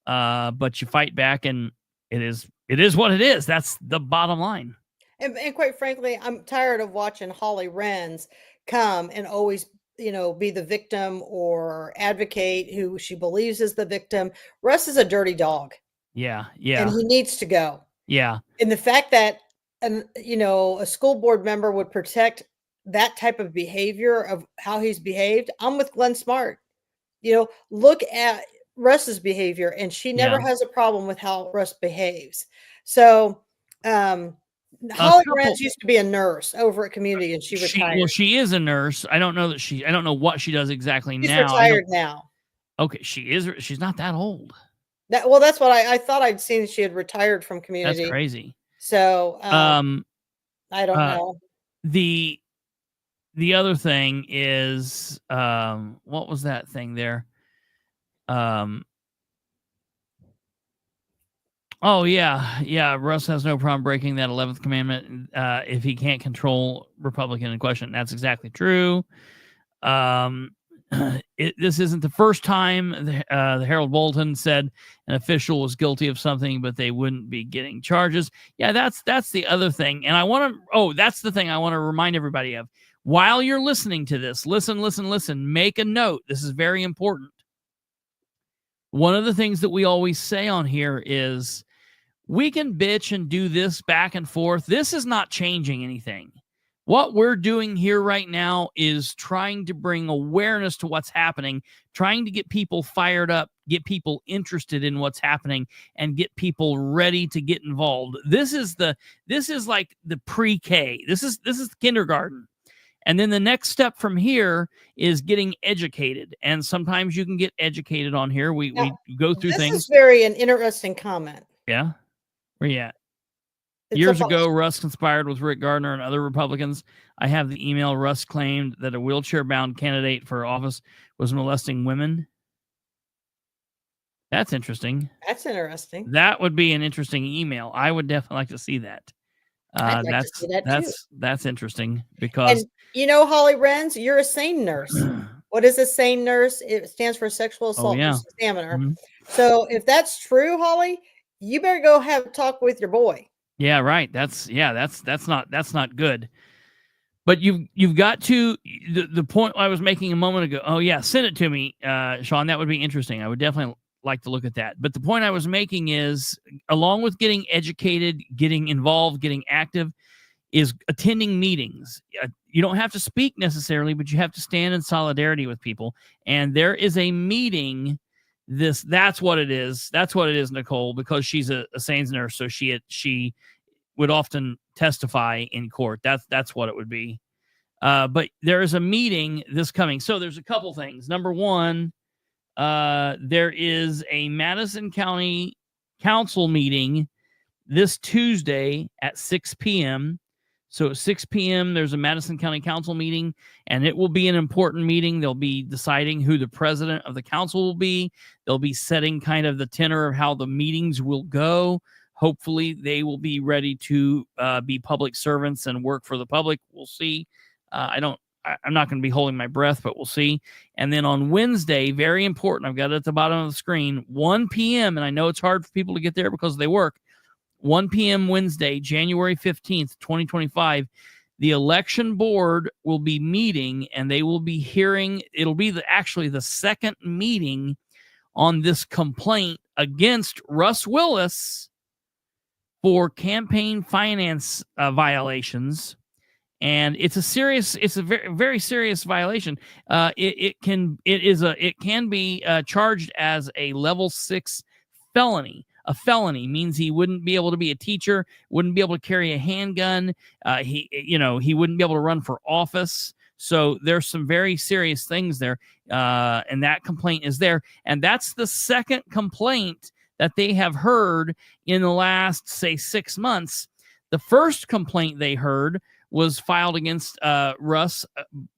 But you fight back, and it is what it is. That's the bottom line. And quite frankly, I'm tired of watching Holly Renz come and always, be the victim or advocate who she believes is the victim. Russ is a dirty dog. Yeah. And he needs to go. Yeah. And the fact that, a school board member would protect that type of behavior of how he's behaved. I'm with Glenn Smart. Look at Russ's behavior, and she never has a problem with how Russ behaves. So, Holly Renz used to be a nurse over at Community, and she retired. She is a nurse. I don't know what she does exactly She's now. Retired now. Okay, she is. She's not that old. That's what I thought I'd seen. She had retired from Community. That's crazy. So, I don't know. The other thing is, what was that thing there? Oh yeah. Russ has no problem breaking that 11th commandment if he can't control Republican in question. That's exactly true. This isn't the first time the Herald Bulletin said an official was guilty of something, but they wouldn't be getting charges. Yeah, that's the other thing. And that's the thing I want to remind everybody of. While you're listening to this, listen, make a note. This is very important. One of the things that we always say on here is we can bitch and do this back and forth. This is not changing anything. What we're doing here right now is trying to bring awareness to what's happening, trying to get people fired up, get people interested in what's happening, and get people ready to get involved. This is like the pre-K. This is kindergarten. And then the next step from here is getting educated. And sometimes you can get educated on here. We go through things. This is an interesting comment. Yeah. Where you at? Years ago, Russ conspired with Rick Gardner and other Republicans. I have the email. Russ claimed that a wheelchair-bound candidate for office was molesting women. That's interesting. That's interesting. That would be an interesting email. I would definitely like to see that. I'd like to see that too. That's interesting because Holly Renz, you're a SANE nurse. What is a SANE nurse? It stands for Sexual Assault Examiner. Mm-hmm. So if that's true, Holly, you better go have a talk with your boy. Yeah, right. That's not good. But you've got to the point I was making a moment ago. Oh yeah, send it to me, Sean. That would be interesting. I would definitely like to look at that. But the point I was making is, along with getting educated, getting involved, getting active, is attending meetings. You don't have to speak necessarily, but you have to stand in solidarity with people. And there is a meeting. That's what it is. That's what it is, Nicole, because she's a SANES nurse, so she would often testify in court. That's what it would be. But there is a meeting this coming. So there's a couple things. Number one, there is a Madison County Council meeting this Tuesday at 6 p.m. So at 6 p.m., there's a Madison County Council meeting, and it will be an important meeting. They'll be deciding who the president of the council will be. They'll be setting kind of the tenor of how the meetings will go. Hopefully, they will be ready to be public servants and work for the public. We'll see. I'm not going to be holding my breath, but we'll see. And then on Wednesday, very important, I've got it at the bottom of the screen, 1 p.m., and I know it's hard for people to get there because they work. 1 p.m. Wednesday, January 15th, 2025, the election board will be meeting, and they will be hearing. It'll be actually the second meeting on this complaint against Russ Willis for campaign finance violations. And it's a very, very serious violation. It can be charged as a level 6 felony. A felony means he wouldn't be able to be a teacher, wouldn't be able to carry a handgun. He wouldn't be able to run for office. So there's some very serious things there. And that complaint is there. And that's the second complaint that they have heard in the last, say, 6 months. The first complaint they heard was filed against Russ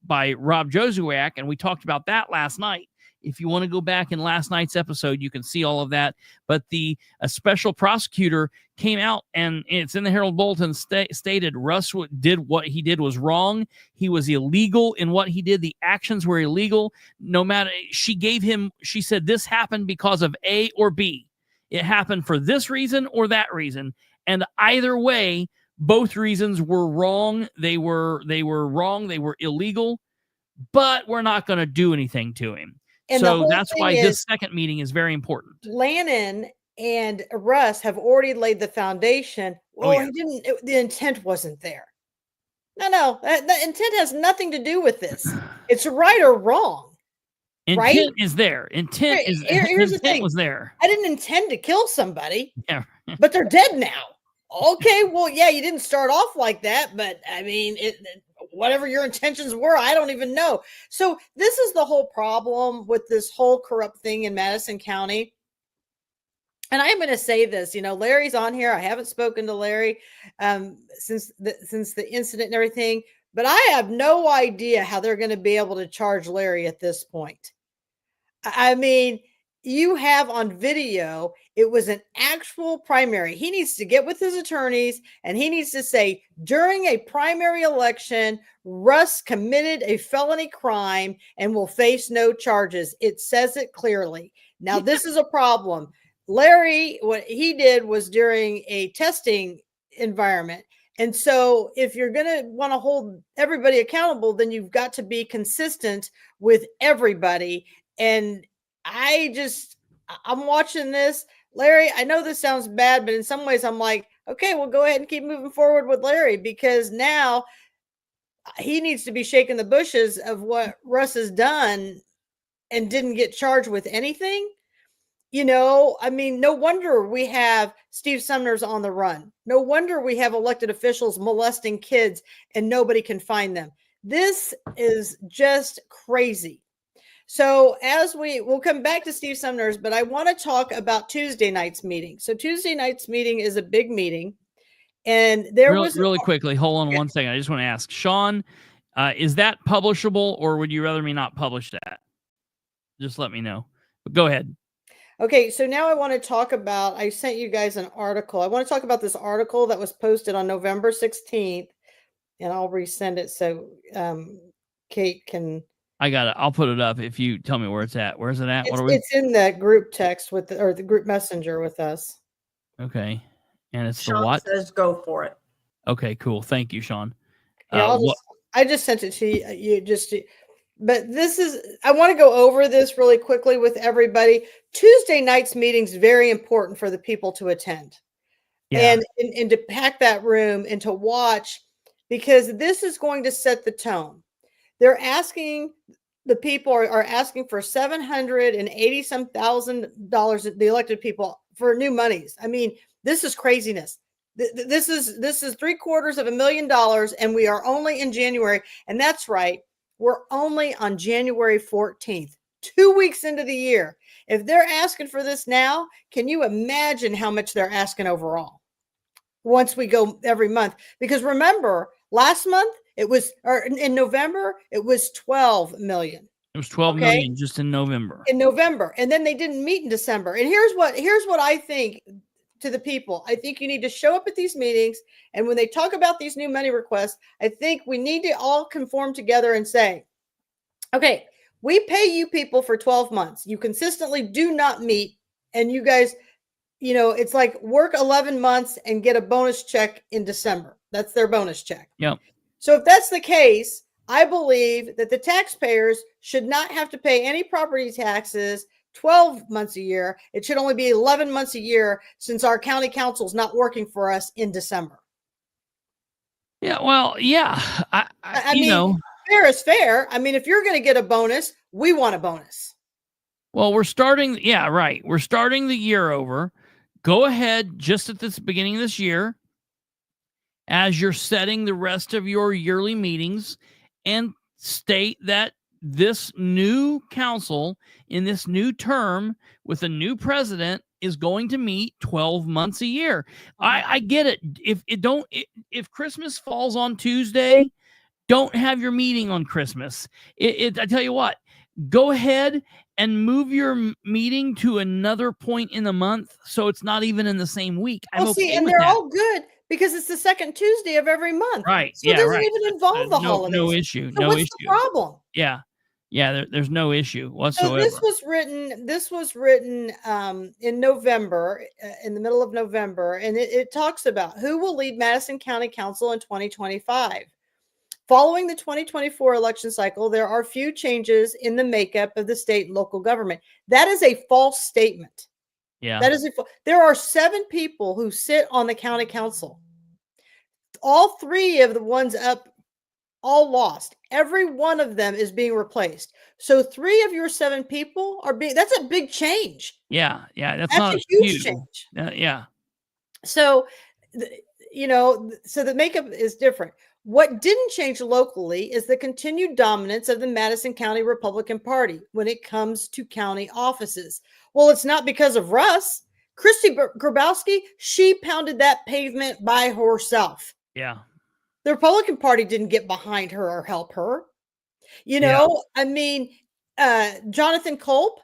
by Rob Jozuak, and we talked about that last night. If you want to go back in last night's episode, you can see all of that. But a special prosecutor came out, and it's in the Herald Bulletin, stated Russ did what he did was wrong. He was illegal in what he did. The actions were illegal. No matter, she said this happened because of A or B. It happened for this reason or that reason. And either way, both reasons were wrong. They were wrong. They were illegal, but we're not going to do anything to him. And so that's why this second meeting is very important. Lannon and Russ have already laid the foundation. Well, the intent wasn't there. No, the intent has nothing to do with this. It's right or wrong. Intent is there. Intent is here's the thing. Was there. I didn't intend to kill somebody, but they're dead now. Okay, well, yeah, you didn't start off like that, but I mean, whatever your intentions were, I don't even know. So this is the whole problem with this whole corrupt thing in Madison County. And I'm going to say this, Larry's on here. I haven't spoken to Larry since the incident and everything, but I have no idea how they're going to be able to charge Larry at this point. I mean, you have on video, it was an actual primary. He needs to get with his attorneys and he needs to say, during a primary election, Russ committed a felony crime and will face no charges. It says it clearly. Now, this is a problem. Larry, what he did was during a testing environment. And so if you're going to want to hold everybody accountable, then you've got to be consistent with everybody. And I'm watching this. Larry, I know this sounds bad, but in some ways I'm like, okay, well, go ahead and keep moving forward with Larry, because now he needs to be shaking the bushes of what Russ has done and didn't get charged with anything. I mean, no wonder we have Steve Sumner's on the run. No wonder we have elected officials molesting kids and nobody can find them. This is just crazy. So we'll come back to Steve Sumner's, but I want to talk about Tuesday night's meeting. So Tuesday night's meeting is a big meeting. And there was really quickly, hold on one second. I just want to ask Sean, is that publishable, or would you rather me not publish that? Just let me know. But go ahead. Okay, so now I want to talk about, I sent you guys an article. I want to talk about this article that was posted on November 16th, and I'll resend it so Kate can. I got it. I'll put it up if you tell me where it's at. Where is it at? It's in the group text or the group messenger with us. Okay. And it's Sean the what? Says go for it. Okay, cool. Thank you, Sean. Yeah, I just sent it to you. But I want to go over this really quickly with everybody. Tuesday night's meeting is very important for the people to attend. Yeah. And to pack that room and to watch, because this is going to set the tone. They're asking, the people are asking for $780 thousand, the elected people, for new monies. I mean, this is craziness. This is $750,000, and we are only in January. And that's right. We're only on January 14th, 2 weeks into the year. If they're asking for this now, can you imagine how much they're asking overall once we go every month? Because remember, last month in November, it was 12 million. It was 12 million just in November. And then they didn't meet in December. And here's what I think to the people. I think you need to show up at these meetings. And when they talk about these new money requests, I think we need to all conform together and say, okay, we pay you people for 12 months. You consistently do not meet. And you guys, it's like work 11 months and get a bonus check in December. That's their bonus check. Yep. So if that's the case, I believe that the taxpayers should not have to pay any property taxes 12 months a year. It should only be 11 months a year since our county council is not working for us in December. Yeah, well, yeah. I mean, fair is fair. I mean, if you're going to get a bonus, we want a bonus. Well, we're starting. Yeah, right. We're starting the year over. Go ahead just at this beginning of this year, as you're setting the rest of your yearly meetings, and state that this new council in this new term with a new president is going to meet 12 months a year. I get it. If Christmas falls on Tuesday, don't have your meeting on Christmas. I tell you what, go ahead and move your meeting to another point in the month so it's not even in the same week. Well, see, and they're all good because it's the second Tuesday of every month. Right. So it doesn't even involve the holidays. No issue. So what's the problem? Yeah. Yeah. There's no issue whatsoever. So this was written in November, in the middle of November, and it talks about who will lead Madison County Council in 2025. Following the 2024 election cycle, there are few changes in the makeup of the state and local government. That is a false statement. Yeah. There are 7 people who sit on the county council. All 3 of the ones up all lost. Every one of them is being replaced. So 3 of your 7 people are being, that's a big change. Yeah. Yeah. That's not a huge change. Yeah. So, so the makeup is different. What didn't change locally is the continued dominance of the Madison County Republican Party when it comes to county offices. Well, it's not because of Russ. Christy Grabowski, she pounded that pavement by herself. Yeah. The Republican Party didn't get behind her or help her. I mean, Jonathan Culp,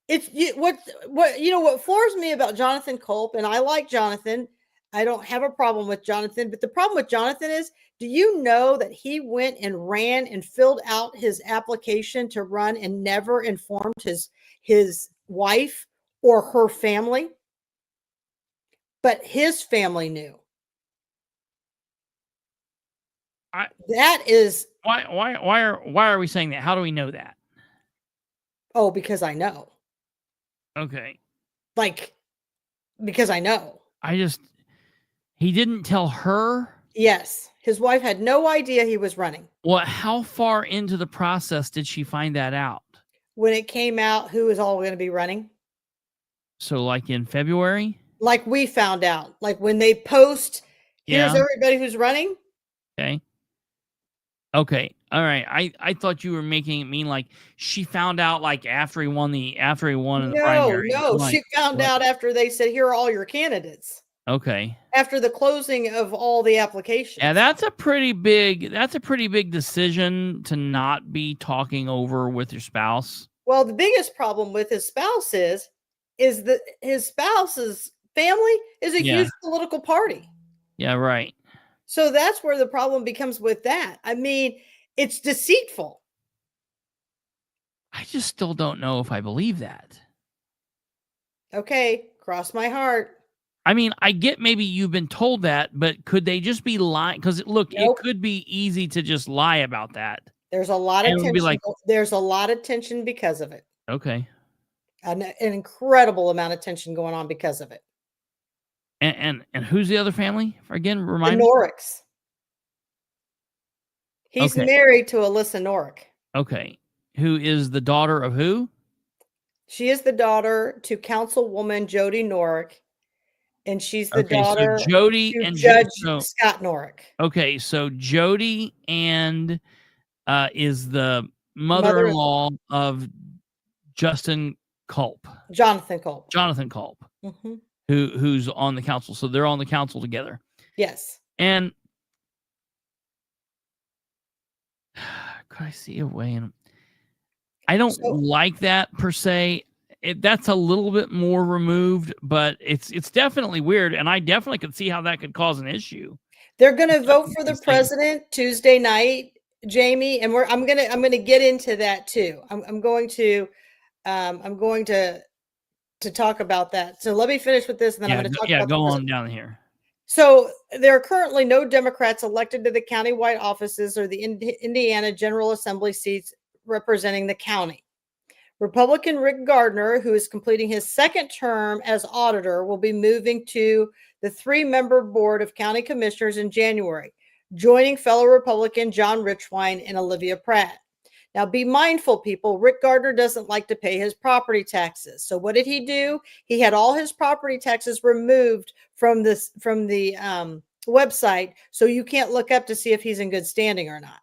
what floors me about Jonathan Culp, and I like Jonathan. I don't have a problem with Jonathan, but the problem with Jonathan is, do you know that he went and ran and filled out his application to run and never informed his wife or her family? But his family knew. Why are we saying that? How do we know that? Oh, because I know. Okay. Because I know. He didn't tell her? Yes. His wife had no idea he was running. Well, how far into the process did she find that out? When it came out who was all going to be running. So like in February? Like we found out. Like when they post, here's everybody who's running. Okay. All right. I thought you were making it mean like she found out like after he won in the primary. No, she found out after they said, here are all your candidates. Okay. After the closing of all the applications. Yeah, that's a pretty big decision to not be talking over with your spouse. Well, the biggest problem with his spouse is that his spouse's family is a huge political party. Yeah, right. So that's where the problem becomes with that. I mean, it's deceitful. I just still don't know if I believe that. Okay, cross my heart. I mean, I get maybe you've been told that, but could they just be lying? Because look, It could be easy to just lie about that. There's a lot of tension. There's a lot of tension because of it. Okay. An incredible amount of tension going on because of it. And who's the other family? Again, remind me. Norricks. He's married to Alyssa Norrick. Okay. Who is the daughter of who? She is the daughter to Councilwoman Jody Norrick. And she's the daughter so Jody to and Judge Scott Norrick. Okay, so Jody and is the mother-in-law of Jonathan Culp. Mm-hmm. Who's on the council. So they're on the council together. Yes. And could I see a way? And I don't like that per se. That's a little bit more removed, but it's definitely weird, and I definitely could see how that could cause an issue. They're going to vote for the president Tuesday night, Jamie, and I'm gonna get into that too. I'm going to talk about that. So let me finish with this, and then I'm going to talk about go on down here. So there are currently no Democrats elected to the countywide offices or the Indiana General Assembly seats representing the county. Republican Rick Gardner, who is completing his second term as auditor, will be moving to the 3-member board of county commissioners in January, joining fellow Republican John Richwine and Olivia Pratt. Now, be mindful, people. Rick Gardner doesn't like to pay his property taxes. So what did he do? He had all his property taxes removed from the website, so you can't look up to see if he's in good standing or not.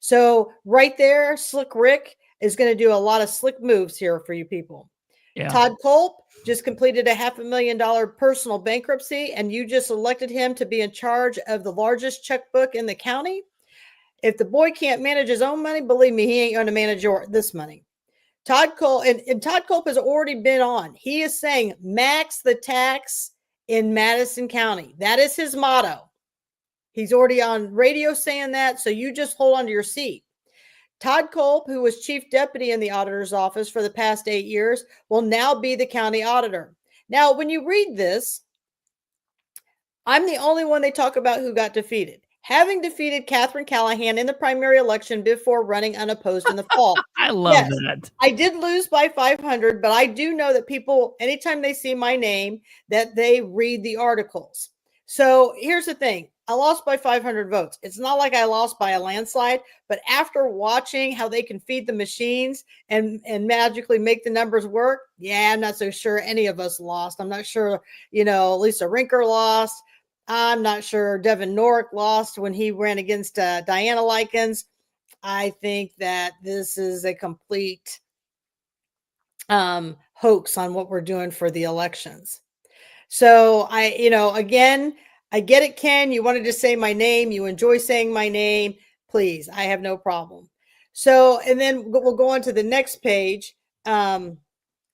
So right there, Slick Rick is going to do a lot of slick moves here for you people. Yeah. Todd Culp just completed a $500,000 personal bankruptcy, and you just elected him to be in charge of the largest checkbook in the county. If the boy can't manage his own money, believe me, he ain't going to manage this money. Todd Culp, and Todd Culp has already been on. He is saying max the tax in Madison County. That is his motto. He's already on radio saying that, so you just hold on to your seat. Todd Culp, who was chief deputy in the auditor's office for the past 8 years, will now be the county auditor. Now, when you read this, I'm the only one they talk about who got defeated, having defeated Katherine Callahan in the primary election before running unopposed in the fall. I love that. I did lose by 500, but I do know that people, anytime they see my name, that they read the articles. So here's the thing. I lost by 500 votes. It's not like I lost by a landslide, but after watching how they can feed the machines and magically make the numbers work, yeah, I'm not so sure any of us lost. I'm not sure, Lisa Rinker lost. I'm not sure Devin Norrick lost when he ran against Diana Likens. I think that this is a complete hoax on what we're doing for the elections. So again, I get it, Ken. You wanted to say my name. You enjoy saying my name. Please, I have no problem. So, and then we'll go on to the next page. So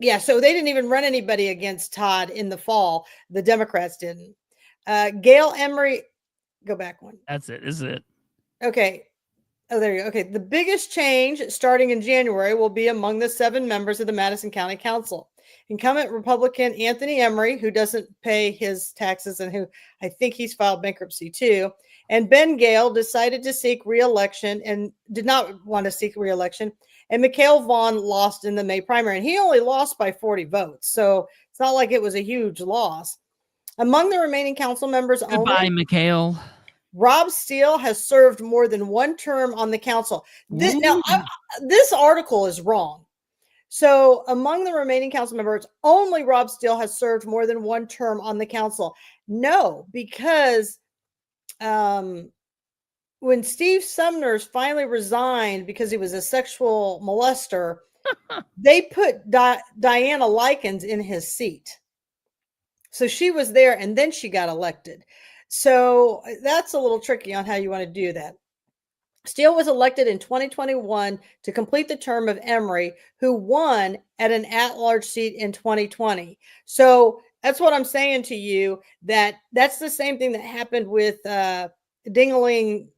they didn't even run anybody against Todd in the fall. The Democrats didn't. Gail Emery, go back one. That's it. Is it? Okay. Oh, there you go. Okay. The biggest change starting in January will be among the 7 members of the Madison County Council. Incumbent Republican Anthony Emery, who doesn't pay his taxes and who I think he's filed bankruptcy too, and Ben Gale decided to seek re-election and did not want to seek re-election. And Mikhail Vaughn lost in the May primary, and he only lost by 40 votes. So it's not like it was a huge loss. Among the remaining council members, goodbye, Mikhail. Rob Steele has served more than 1 term on the council. This article is wrong. So among the remaining council members, only Rob Steele has served more than 1 term on the council. No, because when Steve Sumner finally resigned because he was a sexual molester, they put Diana Likens in his seat. So she was there and then she got elected. So that's a little tricky on how you want to do that. Steele was elected in 2021 to complete the term of Emery, who won at an at-large seat in 2020. So that's what I'm saying to you, that's the same thing that happened with Dingling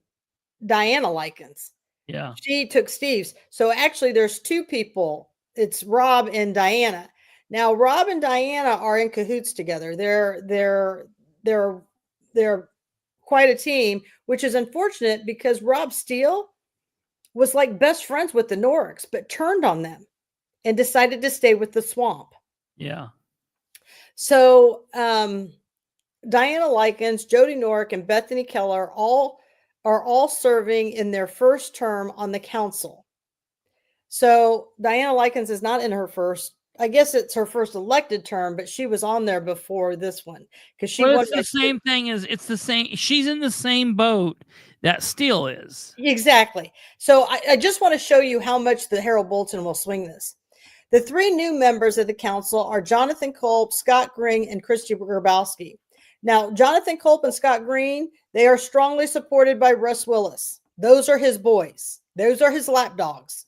Diana Likens. Yeah. She took Steve's. So actually there's 2 people. It's Rob and Diana. Now, Rob and Diana are in cahoots together. They're quite a team, which is unfortunate because Rob Steele was like best friends with the Norricks, but turned on them and decided to stay with the swamp. Yeah. So Diana Likens, Jody Norrick, and Bethany Keller are all serving in their first term on the council. So Diana Likens is not in her first. I guess it's her first elected term, but she was on there before this one because she was the same thing as it's the same. She's in the same boat that Steele is. Exactly. So I just want to show you how much the Herald Bulletin will swing this. The 3 new members of the council are Jonathan Culp, Scott Green, and Kristopher Grabowski. Now, Jonathan Culp and Scott Green, they are strongly supported by Russ Willis. Those are his boys. Those are his lapdogs.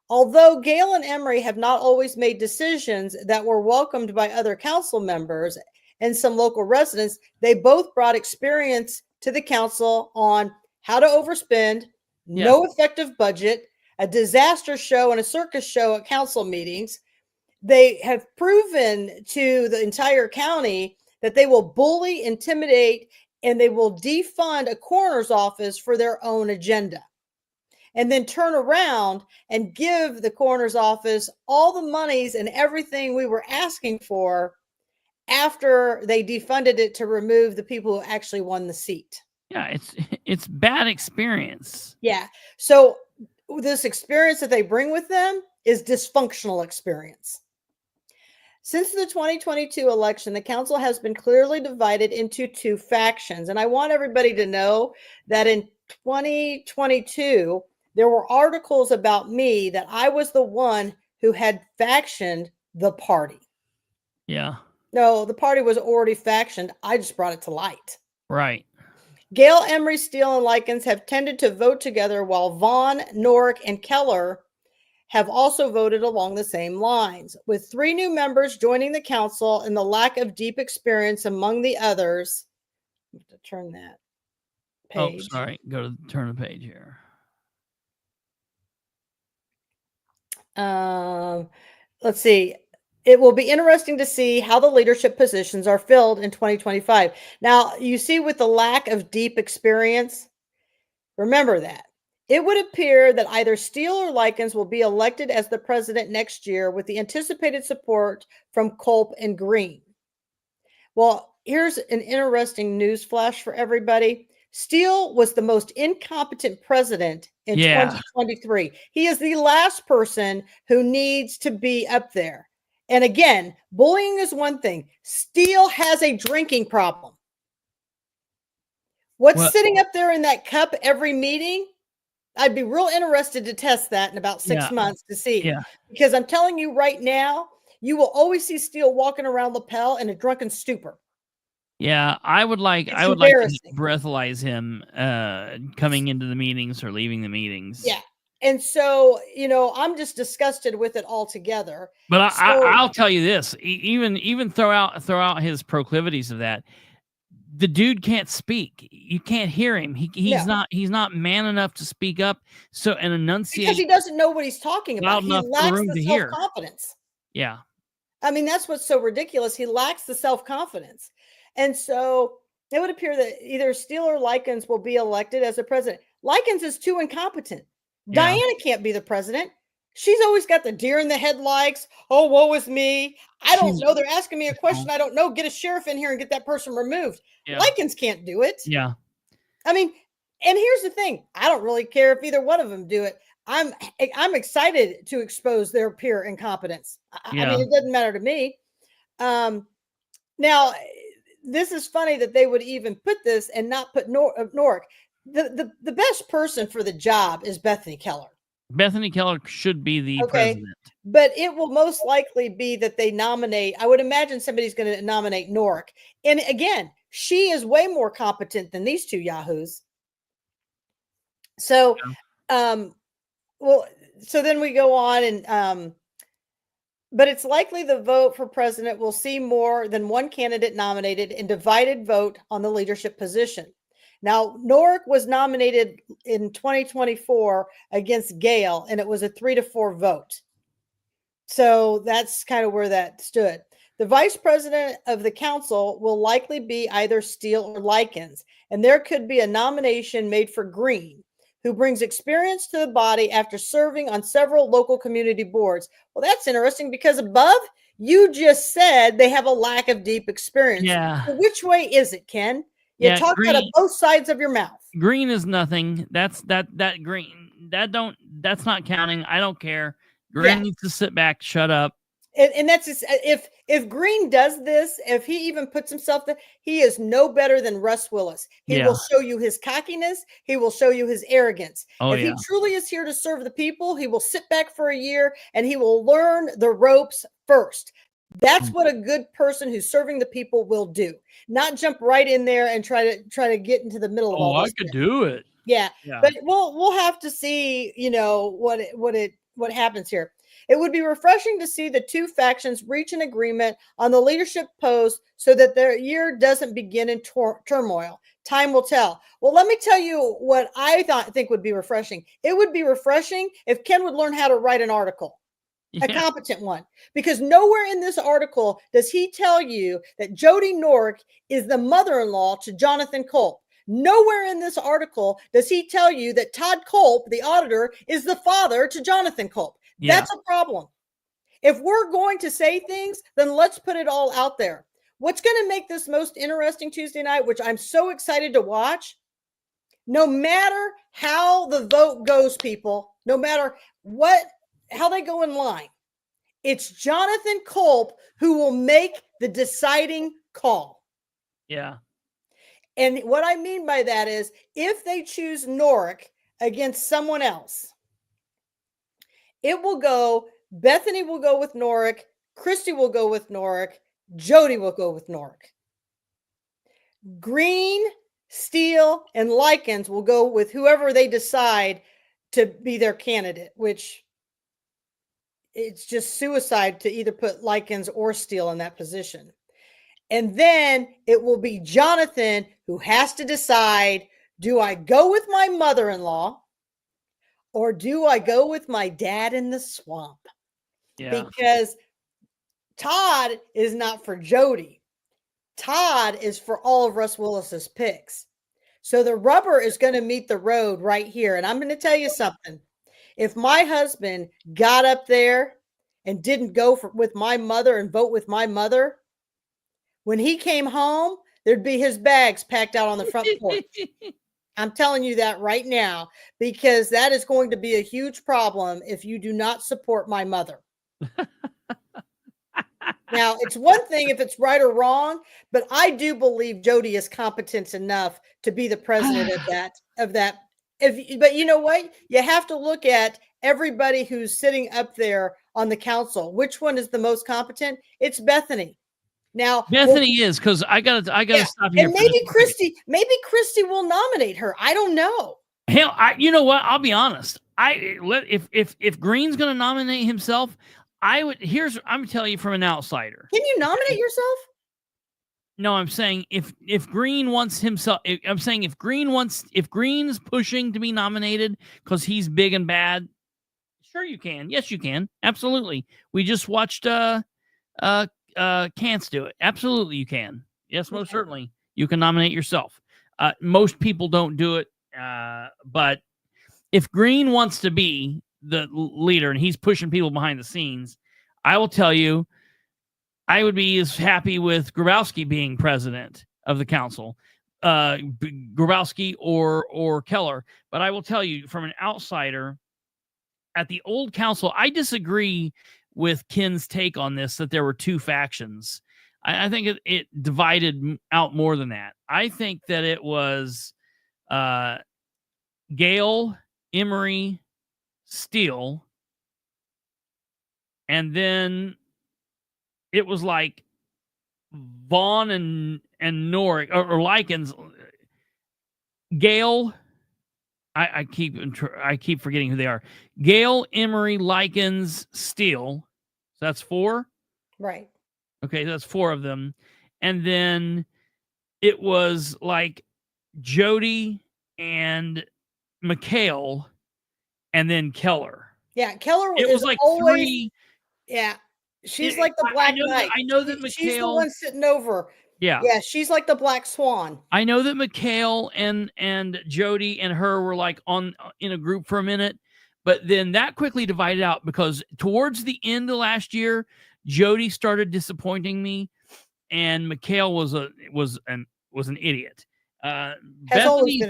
Although Gale and Emery have not always made decisions that were welcomed by other council members and some local residents, they both brought experience to the council on how to overspend, no effective budget, a disaster show and a circus show at council meetings. They have proven to the entire county that they will bully, intimidate, and they will defund a coroner's office for their own agenda, and then turn around and give the coroner's office all the monies and everything we were asking for after they defunded it to remove the people who actually won the seat. Yeah, it's bad experience. Yeah. So this experience that they bring with them is dysfunctional experience. Since the 2022 election, the council has been clearly divided into two factions. And I want everybody to know that in 2022, there were articles about me that I was the one who had factioned the party. Yeah. No, the party was already factioned. I just brought it to light. Right. Gale, Emery, Steele, and Likens have tended to vote together, while Vaughn, Norick, and Keller have also voted along the same lines. With 3 new members joining the council and the lack of deep experience among the others. I have to turn that page. Oh, sorry. Go to turn the page here. Let's see. It will be interesting to see how the leadership positions are filled in 2025. Now, you see, with the lack of deep experience, remember that. It would appear that either Steele or Likens will be elected as the president next year with the anticipated support from Culp and Green. Well, here's an interesting news flash for everybody. Steele was the most incompetent president in 2023. He is the last person who needs to be up there. And again, bullying is one thing. Steele has a drinking problem. What's sitting up there in that cup every meeting? I'd be real interested to test that in about 6 months to see. Yeah. Because I'm telling you right now, you will always see Steele walking around lapel in a drunken stupor. Yeah, I would like to breathalyze him coming into the meetings or leaving the meetings. Yeah. And so, I'm just disgusted with it altogether. But I'll tell you this, even throw out his proclivities of that. The dude can't speak. You can't hear him. He's not man enough to speak up and enunciate. Because he doesn't know what he's talking about. He lacks the self-confidence. Yeah. I mean, that's what's so ridiculous. He lacks the self-confidence. And so it would appear that either Steele or Likens will be elected as the president. Likens is too incompetent. Yeah. Diana can't be the president. She's always got the deer in the headlights. Oh, woe is me. I don't know. They're asking me a question I don't know. Get a sheriff in here and get that person removed. Yeah. Likens can't do it. Yeah. I mean, and here's the thing. I don't really care if either one of them do it. I'm excited to expose their pure incompetence. Yeah. I mean, it doesn't matter to me. Now, this is funny that they would even put this and not put Norick. The best person for the job is Bethany Keller. Bethany Keller should be the president. But it will most likely be that they nominate. I would imagine somebody's going to nominate Norick. And again, she is way more competent than these two yahoos. So, so then we go on and, but it's likely the vote for president will see more than one candidate nominated in divided vote on the leadership position. Now, Norick was nominated in 2024 against Gale, and it was a 3-4 vote. So that's kind of where that stood. The vice president of the council will likely be either Steele or Likens, and there could be a nomination made for Green, who brings experience to the body after serving on several local community boards. Well, that's interesting because above, you just said they have a lack of deep experience. Yeah. So which way is it, Ken? You talk out of both sides of your mouth. Green is nothing. That's Green. That's not counting. I don't care. Green needs to sit back, shut up. And that's just, if Green does this, if he even puts himself there, he is no better than Russ Willis. He will show you his cockiness. He will show you his arrogance. If he truly is here to serve the people, he will sit back for a year and he will learn the ropes first. That's what a good person who's serving the people will do. Not jump right in there and try to get into the middle of all this. I could do it. Yeah. But we'll have to see, what happens here. It would be refreshing to see the two factions reach an agreement on the leadership post so that their year doesn't begin in turmoil. Time will tell. Well, let me tell you what I think would be refreshing. It would be refreshing if Ken would learn how to write an article. a competent one, because nowhere in this article does he tell you that Jody Nork is the mother-in-law to Jonathan Culp. Nowhere in this article does he tell you that Todd Culp, the auditor, is the father to Jonathan Culp. That's a problem. If we're going to say things, then let's put it all out there. What's going to make this most interesting Tuesday night, which I'm so excited to watch, no matter how the vote goes, people, no matter how they go in line, it's Jonathan Culp who will make the deciding call. Yeah. And what I mean by that is if they choose Nork against someone else, it will go, Bethany will go with Nork, Christy will go with Nork, Jody will go with Nork. Green, Steele, and Likens will go with whoever they decide to be their candidate, which it's just suicide to either put Likens or Steele in that position. And then it will be Jonathan who has to decide, do I go with my mother-in-law or do I go with my dad in the swamp? Yeah. Because Todd is not for Jody. Todd is for all of Russ Willis's picks. So the rubber is going to meet the road right here. And I'm going to tell you something. If my husband got up there and didn't go with my mother and vote with my mother, when he came home, there'd be his bags packed out on the front porch. I'm telling you that right now, because that is going to be a huge problem if you do not support my mother. Now, it's one thing if it's right or wrong, but I do believe Jody is competent enough to be the president of that. But you know what? You have to look at everybody who's sitting up there on the council. Which one is the most competent? It's Bethany. Now, Bethany is, because I gotta stop here. And maybe Christy will nominate her. I don't know. Hell, you know what? I'll be honest. If Green's gonna nominate himself, I'm telling you from an outsider. Can you nominate yourself? No, I'm saying if Green wants himself, I'm saying if Green's pushing to be nominated because he's big and bad, sure you can. Yes, you can. Absolutely. We just watched Cants do it. Absolutely, you can. Yes, most certainly. You can nominate yourself. Most people don't do it, but if Green wants to be the leader and he's pushing people behind the scenes, I will tell you, I would be as happy with Grabowski being president of the council, Grabowski or Keller. But I will tell you, from an outsider, at the old council, I disagree with Ken's take on this, that there were two factions. I think it divided out more than that. I think that it was Gale, Emery, Steele, and then it was like Vaughn and Nork or Likens. Gale, I keep forgetting who they are. Gale, Emery, Likens, Steele. So that's 4, right? Okay, that's 4 of them, and then it was like Jody and McHale, and then Keller. Yeah, Keller. It was like always 3. Yeah, she's like the Black Knight. I know that McHale, she's the one sitting over. Yeah, she's like the Black Swan. I know that McHale and Jody and her were like in a group for a minute, but then that quickly divided out because towards the end of last year, Jody started disappointing me, and McHale was an idiot. Bethany's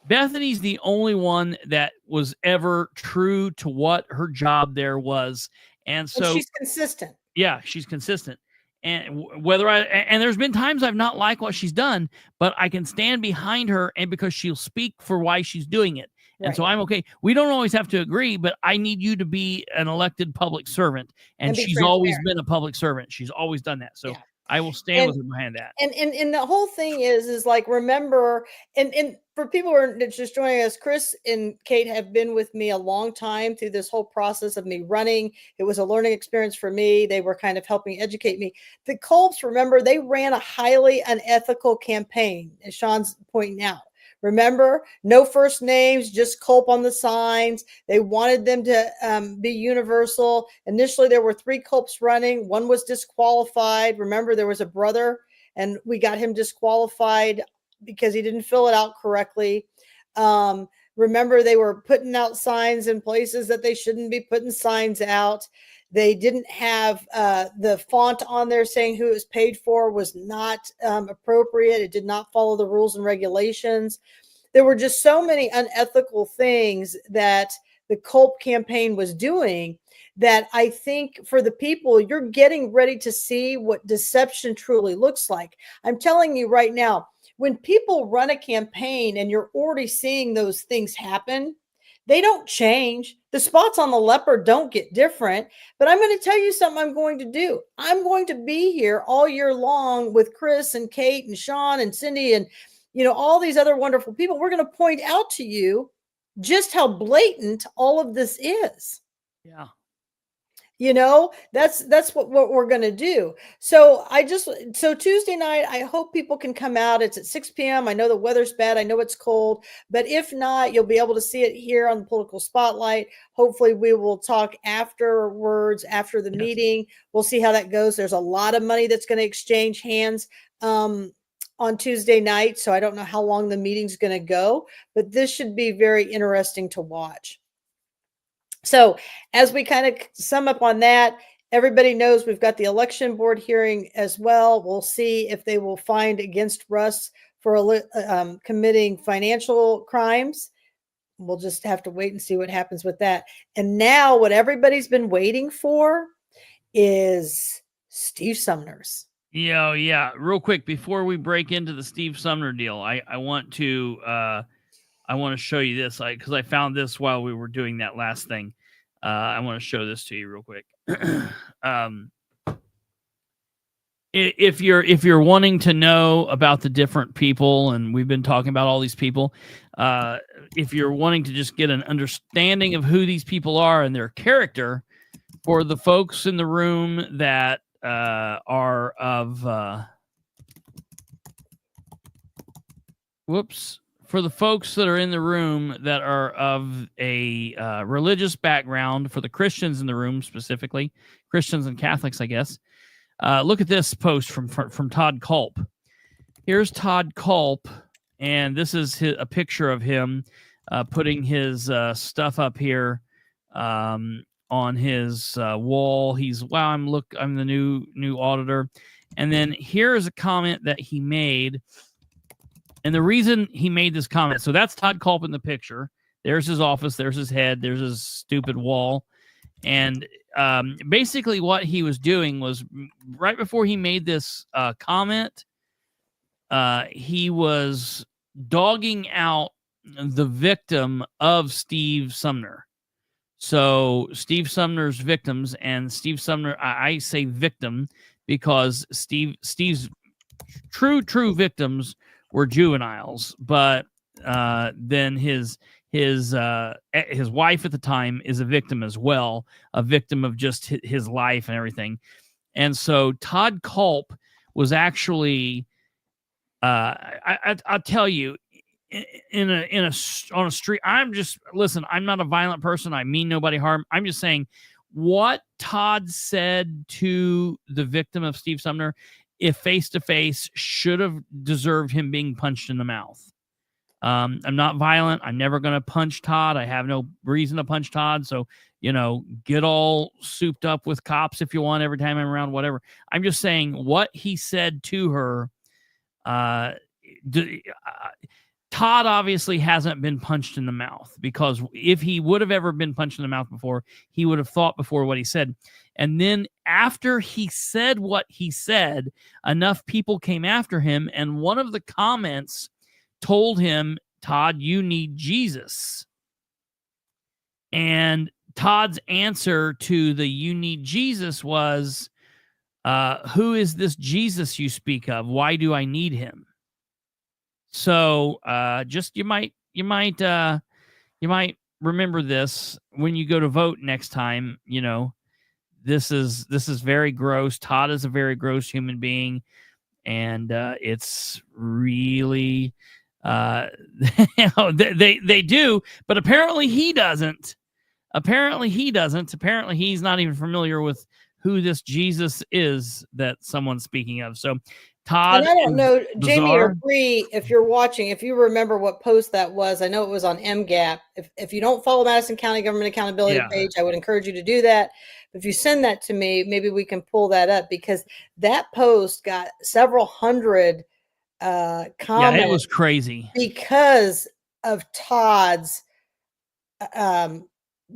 Bethany's the only one that was ever true to what her job there was, and she's consistent. Yeah, she's consistent. And there's been times I've not liked what she's done, but I can stand behind her, and because she'll speak for why she's doing it. Right. And so I'm okay. We don't always have to agree, but I need you to be an elected public servant. And she's always been a public servant. She's always done that. So I will stand with her behind that. And the whole thing is like, remember, and for people who are just joining us, Chris and Kate have been with me a long time through this whole process of me running. It was a learning experience for me. They were kind of helping educate me. The Culps, remember, they ran a highly unethical campaign, as Sean's pointing out. Remember, no first names, just Culp on the signs. They wanted them to be universal. Initially, there were 3 Culps running. One was disqualified. Remember, there was a brother, and we got him disqualified because he didn't fill it out correctly. Remember, they were putting out signs in places that they shouldn't be putting signs out. They didn't have the font on there saying who it was paid for was not appropriate. It did not follow the rules and regulations. There were just so many unethical things that the Culp campaign was doing that I think for the people, you're getting ready to see what deception truly looks like. I'm telling you right now, when people run a campaign and you're already seeing those things happen, they don't change. The spots on the leopard don't get different. But I'm going to tell you something I'm going to do. I'm going to be here all year long with Chris and Kate and Sean and Cindy and, all these other wonderful people. We're going to point out to you just how blatant all of this is. Yeah. That's what we're going to do. So Tuesday night, I hope people can come out. It's at 6 p.m. I know the weather's bad. I know it's cold, but if not, you'll be able to see it here on the Political Spotlight. Hopefully we will talk afterwards, after the meeting. We'll see how that goes. There's a lot of money that's going to exchange hands on Tuesday night. So I don't know how long the meeting's going to go, but this should be very interesting to watch. So as we kind of sum up on that, everybody knows we've got the election board hearing as well. We'll see if they will find against Russ for committing financial crimes. We'll just have to wait and see what happens with that. And now what everybody's been waiting for is Steve Sumner's. Yeah. Real quick, before we break into the Steve Sumner deal, I want to show you this, because I found this while we were doing that last thing. I want to show this to you real quick. If you're wanting to know about the different people, and we've been talking about all these people, if you're wanting to just get an understanding of who these people are and their character, for the folks in the room that are of for the folks that are in the room that are of a religious background, for the Christians in the room specifically, Christians and Catholics, I guess, look at this post from Todd Culp. Here's Todd Culp, and this is a picture of him putting his stuff up here on his wall. I'm the new auditor. And then here's a comment that he made. And the reason he made this comment, so that's Todd Culp in the picture. There's his office. There's his head. There's his stupid wall. And basically what he was doing was, right before he made this comment, he was dogging out the victim of Steve Sumner. So Steve Sumner's victims, and Steve Sumner, I say victim because Steve's true victims were juveniles, but then his wife at the time is a victim as well, a victim of just his life and everything. And so Todd Culp was actually, I'll tell you, on a street. I'm not a violent person. I mean nobody harm. I'm just saying what Todd said to the victim of Steve Sumner, if face to face, should have deserved him being punched in the mouth. I'm not violent. I'm never going to punch Todd. I have no reason to punch Todd. So, get all souped up with cops if you want every time I'm around, whatever. I'm just saying what he said to her. Todd obviously hasn't been punched in the mouth, because if he would have ever been punched in the mouth before, he would have thought before what he said. And then after he said what he said, enough people came after him. And one of the comments told him, Todd, you need Jesus. And Todd's answer to the "you need Jesus" was, who is this Jesus you speak of? Why do I need him? So just you might remember this when you go to vote next time. This is very gross. Todd is a very gross human being, and it's really They do, but apparently he doesn't. Apparently he's not even familiar with who this Jesus is that someone's speaking of. So Todd, and I don't know, Jamie or bizarre. Bree, if you're watching, if you remember what post that was. I know it was on MGAP. If you don't follow Madison County Government Accountability page, I would encourage you to do that. If you send that to me, maybe we can pull that up, because that post got several hundred comments. Yeah, it was crazy because of Todd's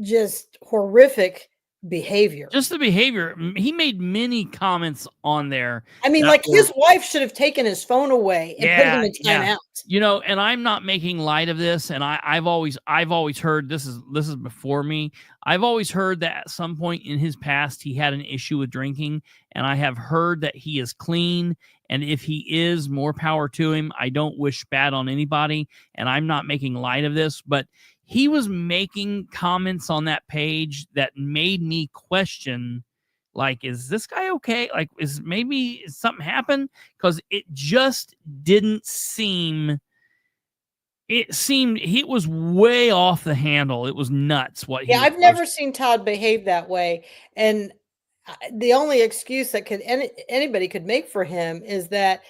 just horrific behavior. Just the behavior. He made many comments on there. I mean, like his wife should have taken his phone away and put him in timeout. You know, and I'm not making light of this. And I've always heard this is before me. I've always heard that at some point in his past he had an issue with drinking, and I have heard that he is clean. And if he is, more power to him. I don't wish bad on anybody, and I'm not making light of this, but he was making comments on that page that made me question, like, is this guy okay? Like, is something happened? Because it just didn't seem. It seemed he was way off the handle. It was nuts. I've never seen Todd behave that way, and the only excuse that anybody could make for him is that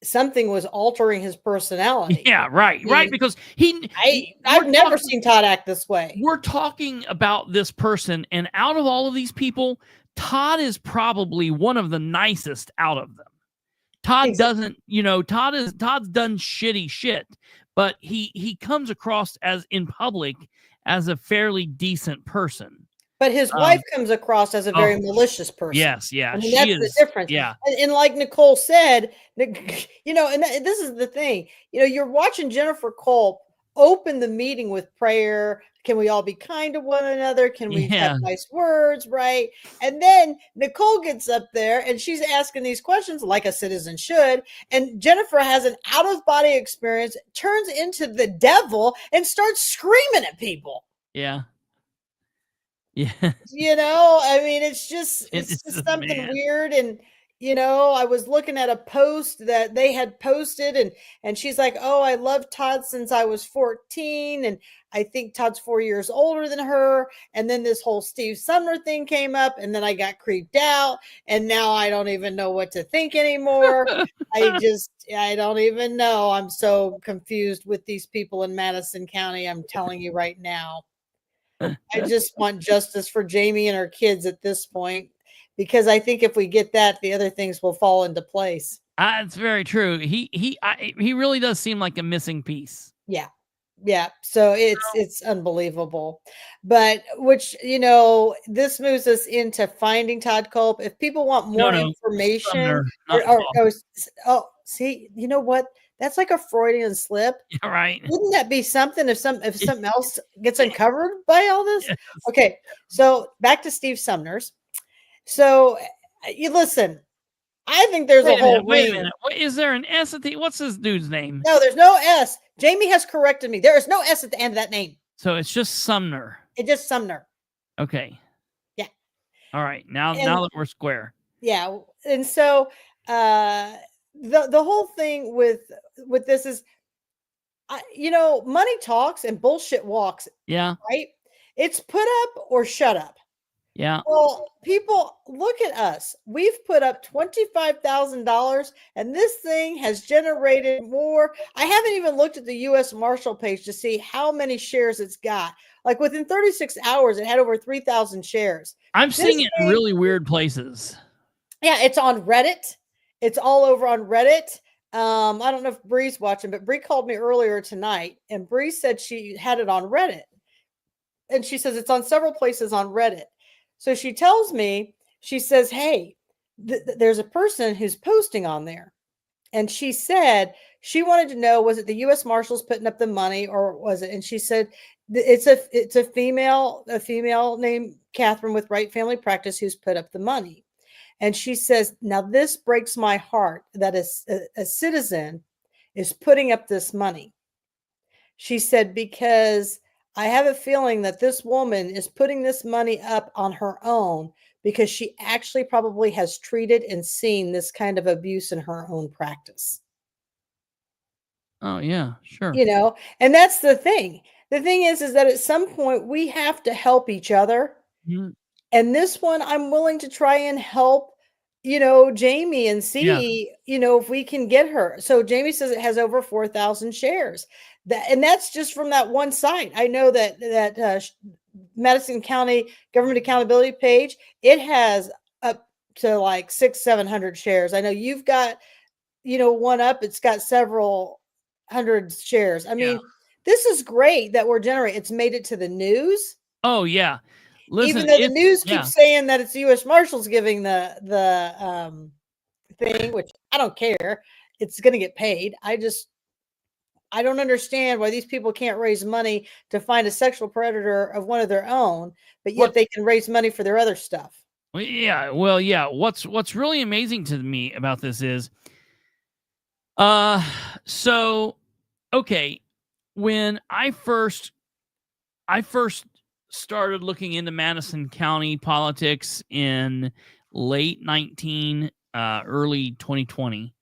something was altering his personality. Yeah, right. Because I've never seen Todd act this way. We're talking about this person, and out of all of these people, Todd is probably one of the nicest out of them. Todd doesn't, Todd's done shitty shit, but he comes across as in public as a fairly decent person. But his wife comes across as a very malicious person. Yes, yeah. I mean, that's the difference. Yeah. And like Nicole said, and this is the thing, you're watching Jennifer Culp open the meeting with prayer. Can we all be kind to one another? Can we have nice words, right? And then Nicole gets up there and she's asking these questions like a citizen should. And Jennifer has an out-of-body experience, turns into the devil, and starts screaming at people. Yeah. Yeah. I mean, it's just something weird. And, I was looking at a post that they had posted, and she's like, oh, I love Todd since I was 14. And I think Todd's 4 years older than her. And then this whole Steve Sumner thing came up, and then I got creeped out. And now I don't even know what to think anymore. I don't even know. I'm so confused with these people in Madison County. I'm telling you right now. I just want justice for Jamie and her kids at this point, because I think if we get that, the other things will fall into place. It's very true. He really does seem like a missing piece. Yeah. So it's unbelievable, but which, this moves us into finding Todd Culp. If people want more information, see, you know what? That's like a Freudian slip. Yeah, right. Wouldn't that be something if something else gets uncovered by all this? Yes. Okay. So back to Steve Sumner's. So you listen, I think there's wait a minute. Is there an S at the, what's this dude's name? No, there's no S. Jamie has corrected me. There is no S at the end of that name. So it's just Sumner. It's just Sumner. Okay. Yeah. All right. Now that we're square. Yeah. And so, the whole thing with this is, money talks and bullshit walks. Yeah. Right. It's put up or shut up. Yeah. Well, people, look at us. We've put up $25,000, and this thing has generated more. I haven't even looked at the U.S. Marshal page to see how many shares it's got. Like within 36 hours, it had over 3,000 shares. I'm seeing it in really weird places. Yeah, it's on Reddit. It's all over on Reddit. I don't know if Bree's watching, but Bree called me earlier tonight, and Bree said she had it on Reddit. And she says it's on several places on Reddit. So she tells me, she says, hey, there's a person who's posting on there. And she said she wanted to know, was it the U.S. Marshals putting up the money, or was it? And she said, it's a female named Katherine with Right Family Practice who's put up the money. And she says, now this breaks my heart that a citizen is putting up this money. She said, because I have a feeling that this woman is putting this money up on her own because she actually probably has treated and seen this kind of abuse in her own practice. Oh yeah, sure. And that's the thing. The thing is that at some point we have to help each other. Mhm. And this one, I'm willing to try and help, Jamie and see, if we can get her. So Jamie says it has over 4,000 shares. And that's just from that one site. I know that Madison County Government Accountability page, it has up to like 600-700 shares. I know you've got, one up. It's got several hundred shares. I mean, this is great that we're generating. It's made it to the news. Oh yeah. Listen, Even though the news keeps saying that it's U.S. Marshals giving the thing, which I don't care. It's going to get paid. I don't understand why these people can't raise money to find a sexual predator of one of their own, but yet they can raise money for their other stuff. Well, yeah. Well, yeah. What's really amazing to me about this is, so, okay, when I first started looking into Madison County politics in late 19, early 2020,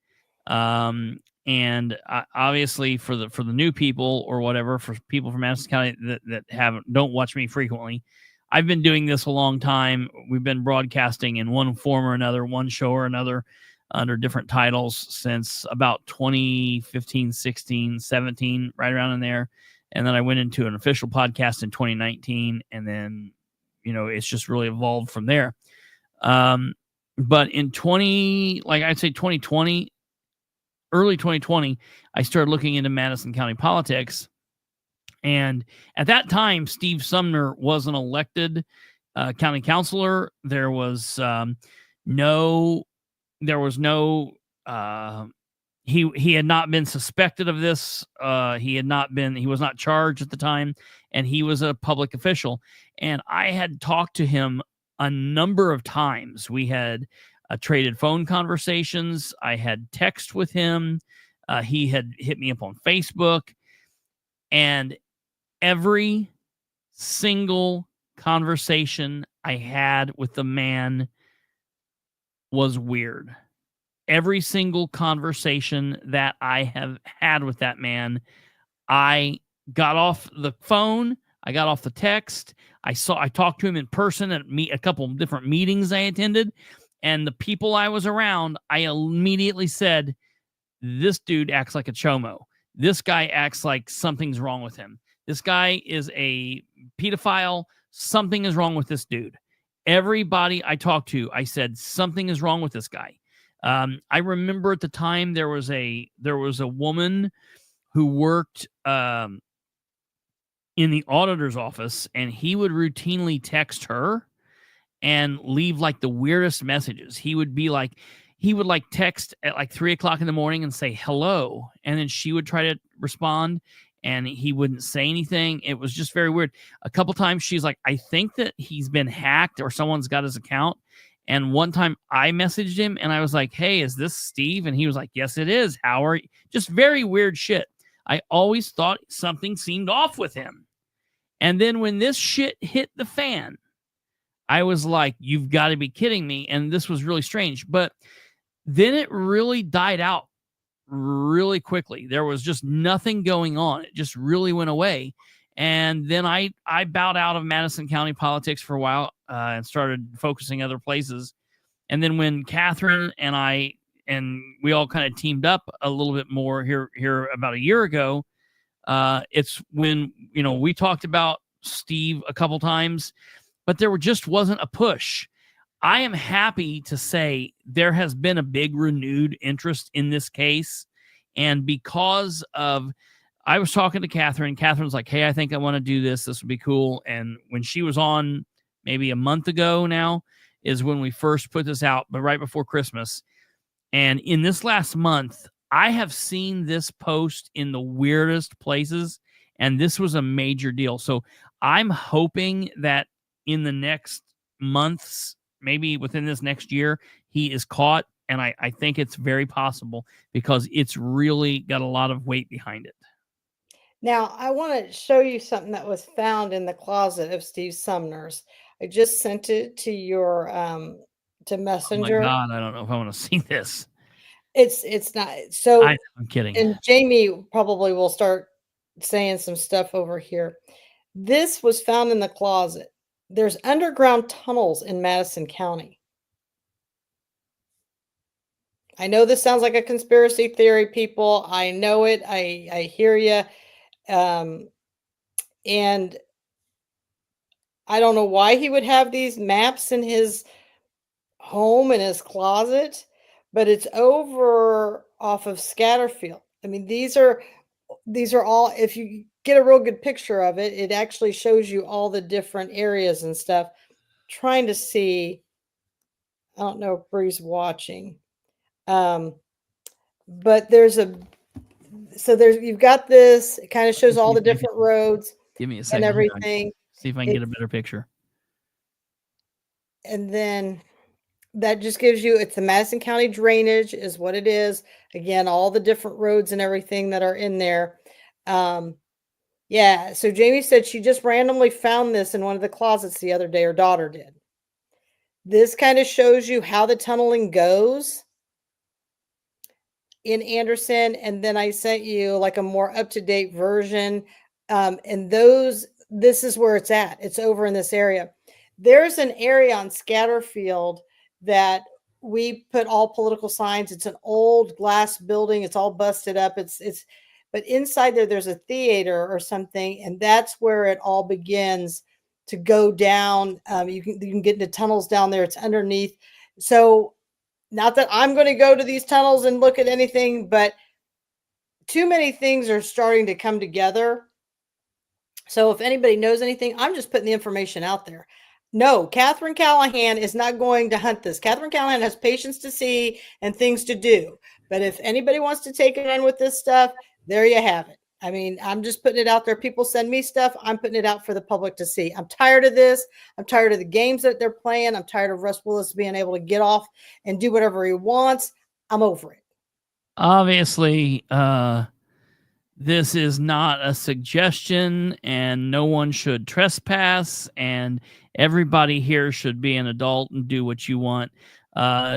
and obviously for the new people or whatever, for people from Madison County that don't watch me frequently, I've been doing this a long time. We've been broadcasting in one form or another, one show or another, under different titles since about 2015, 16, 17, right around in there. And then I went into an official podcast in 2019, and then, it's just really evolved from there. But in 2020, early 2020, I started looking into Madison County politics. And at that time, Steve Sumner wasn't elected county councilor. There was no, he had not been suspected of this. He was not charged at the time, and he was a public official. And I had talked to him a number of times. We had traded phone conversations. I had text with him. He had hit me up on Facebook, and every single conversation I had with the man was weird. Every single conversation that I have had with that man, I got off the phone, I got off the text, I talked to him in person at a couple of different meetings I attended, and the people I was around, I immediately said, this dude acts like a chomo. This guy acts like something's wrong with him. This guy is a pedophile. Something is wrong with this dude. Everybody I talked to, I said, something is wrong with this guy. I remember at the time there was a woman who worked in the auditor's office, and he would routinely text her and leave like the weirdest messages. He would text at like 3:00 in the morning and say hello, and then she would try to respond, and he wouldn't say anything. It was just very weird. A couple times she's like, I think that he's been hacked or someone's got his account. And one time I messaged him and I was like, hey, is this Steve? And he was like, yes, it is. How are you? Just very weird shit. I always thought something seemed off with him. And then when this shit hit the fan, I was like, you've got to be kidding me. And this was really strange. But then it really died out really quickly. There was just nothing going on. It just really went away. And then I bowed out of Madison County politics for a while and started focusing other places. And then when Katherine and we all kind of teamed up a little bit more here about a year ago, it's when, we talked about Steve a couple times, but there just wasn't a push. I am happy to say there has been a big renewed interest in this case. And because of, I was talking to Katherine. Catherine's like, hey, I think I want to do this. This would be cool. And when she was on maybe a month ago now is when we first put this out, but right before Christmas. And in this last month, I have seen this post in the weirdest places, and this was a major deal. So I'm hoping that in the next months, maybe within this next year, he is caught. And I think it's very possible because it's really got a lot of weight behind it. Now, I want to show you something that was found in the closet of Steve Sumner's. I just sent it to your to Messenger. Oh my God, I don't know if I want to see this. It's not. So I'm kidding. And Jamie probably will start saying some stuff over here. This was found in the closet. There's underground tunnels in Madison County. I know this sounds like a conspiracy theory, people. I know it. I hear you. And I don't know why he would have these maps in his home, in his closet, but it's over off of Scatterfield. I mean, these are all, if you get a real good picture of it, it actually shows you all the different areas and stuff. Trying to see, I don't know if Bree's watching. But you've got this, it kind of shows all the different roads. Give me a second. And everything. See if I can get a better picture. And then that just gives you, it's the Madison County drainage is what it is. Again, all the different roads and everything that are in there. Yeah. So Jamie said she just randomly found this in one of the closets the other day. Her daughter did. This kind of shows you how the tunneling goes in Anderson. And then I sent you like a more up-to-date version. And this is where it's at. It's over in this area. There's an area on Scatterfield that we put all political signs. It's an old glass building. It's all busted up. But inside there's a theater or something. And that's where it all begins to go down. You can get into tunnels down there. It's underneath. So not that I'm going to go to these tunnels and look at anything, but too many things are starting to come together. So if anybody knows anything, I'm just putting the information out there. No, Katherine Callahan is not going to hunt this. Katherine Callahan has patience to see and things to do. But if anybody wants to take it in with this stuff, there you have it. I mean, I'm just putting it out there. People send me stuff. I'm putting it out for the public to see. I'm tired of this. I'm tired of the games that they're playing. I'm tired of Russ Willis being able to get off and do whatever he wants. I'm over it. Obviously, this is not a suggestion, and no one should trespass, and everybody here should be an adult and do what you want.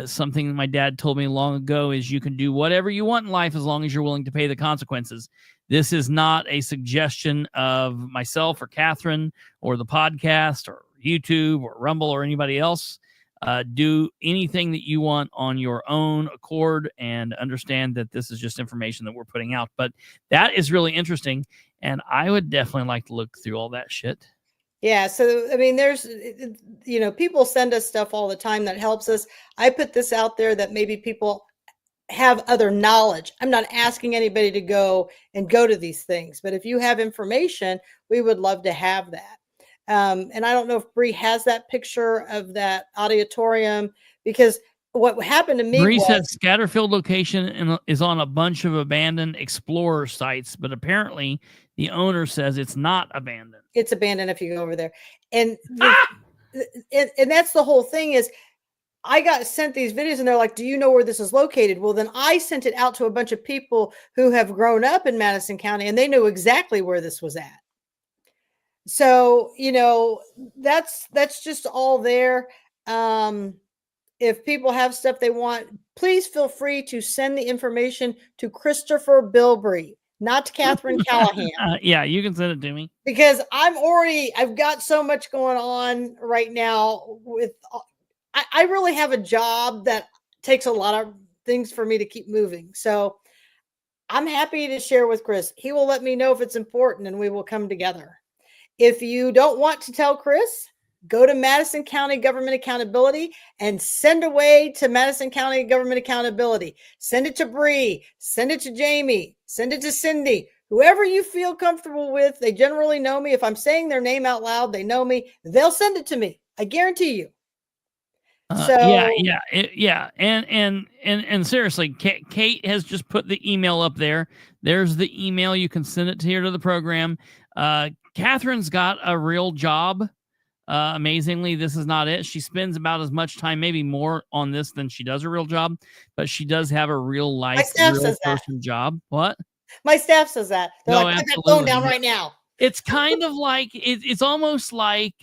Something that my dad told me long ago is you can do whatever you want in life as long as you're willing to pay the consequences. This is not a suggestion of myself or Katherine or the podcast or YouTube or Rumble or anybody else. Do anything that you want on your own accord and understand that this is just information that we're putting out. But that is really interesting, and I would definitely like to look through all that shit. Yeah. So, I mean, there's, people send us stuff all the time that helps us. I put this out there that maybe people have other knowledge. I'm not asking anybody to go to these things, but if you have information, we would love to have that. And I don't know if Bree has that picture of that auditorium, because what happened to me Bree said Scatterfield location is on a bunch of abandoned explorer sites, but apparently the owner says it's not abandoned. It's abandoned if you go over there. And and that's the whole thing is I got sent these videos and they're like, do you know where this is located? Well, then I sent it out to a bunch of people who have grown up in Madison County and they knew exactly where this was at. So, that's just all there. If people have stuff they want, please feel free to send the information to Kristopher Bilbrey, not to Katherine Callahan. Yeah, you can send it to me. Because I've got so much going on right now I really have a job that takes a lot of things for me to keep moving. So I'm happy to share with Chris. He will let me know if it's important and we will come together. If you don't want to tell Chris, go to Madison County Government Accountability and send away to Madison County Government Accountability. Send it to Bree, send it to Jamie, send it to Cindy, whoever you feel comfortable with. They generally know me. If I'm saying their name out loud, they know me. They'll send it to me. I guarantee you. Yeah. And seriously, Kate has just put the email up there. There's the email. You can send it here to the program. Katherine's got a real job. Amazingly, this is not it. She spends about as much time, maybe more on this than she does a real job, but she does have a real life, real person job. What? My staff says that. They're like, put that phone down right now. It's kind of like, it's almost like,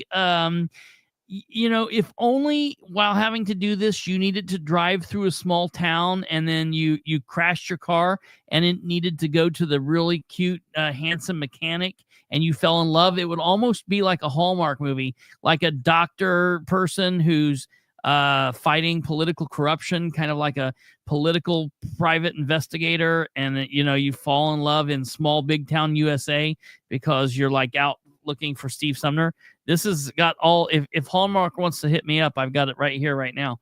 if only while having to do this, you needed to drive through a small town and then you crashed your car and it needed to go to the really cute, handsome mechanic and you fell in love. It would almost be like a Hallmark movie, like a doctor person who's fighting political corruption, kind of like a political private investigator. And, you fall in love in small, big town USA because you're like out looking for Steve Sumner. This has got all, if Hallmark wants to hit me up, I've got it right here, right now.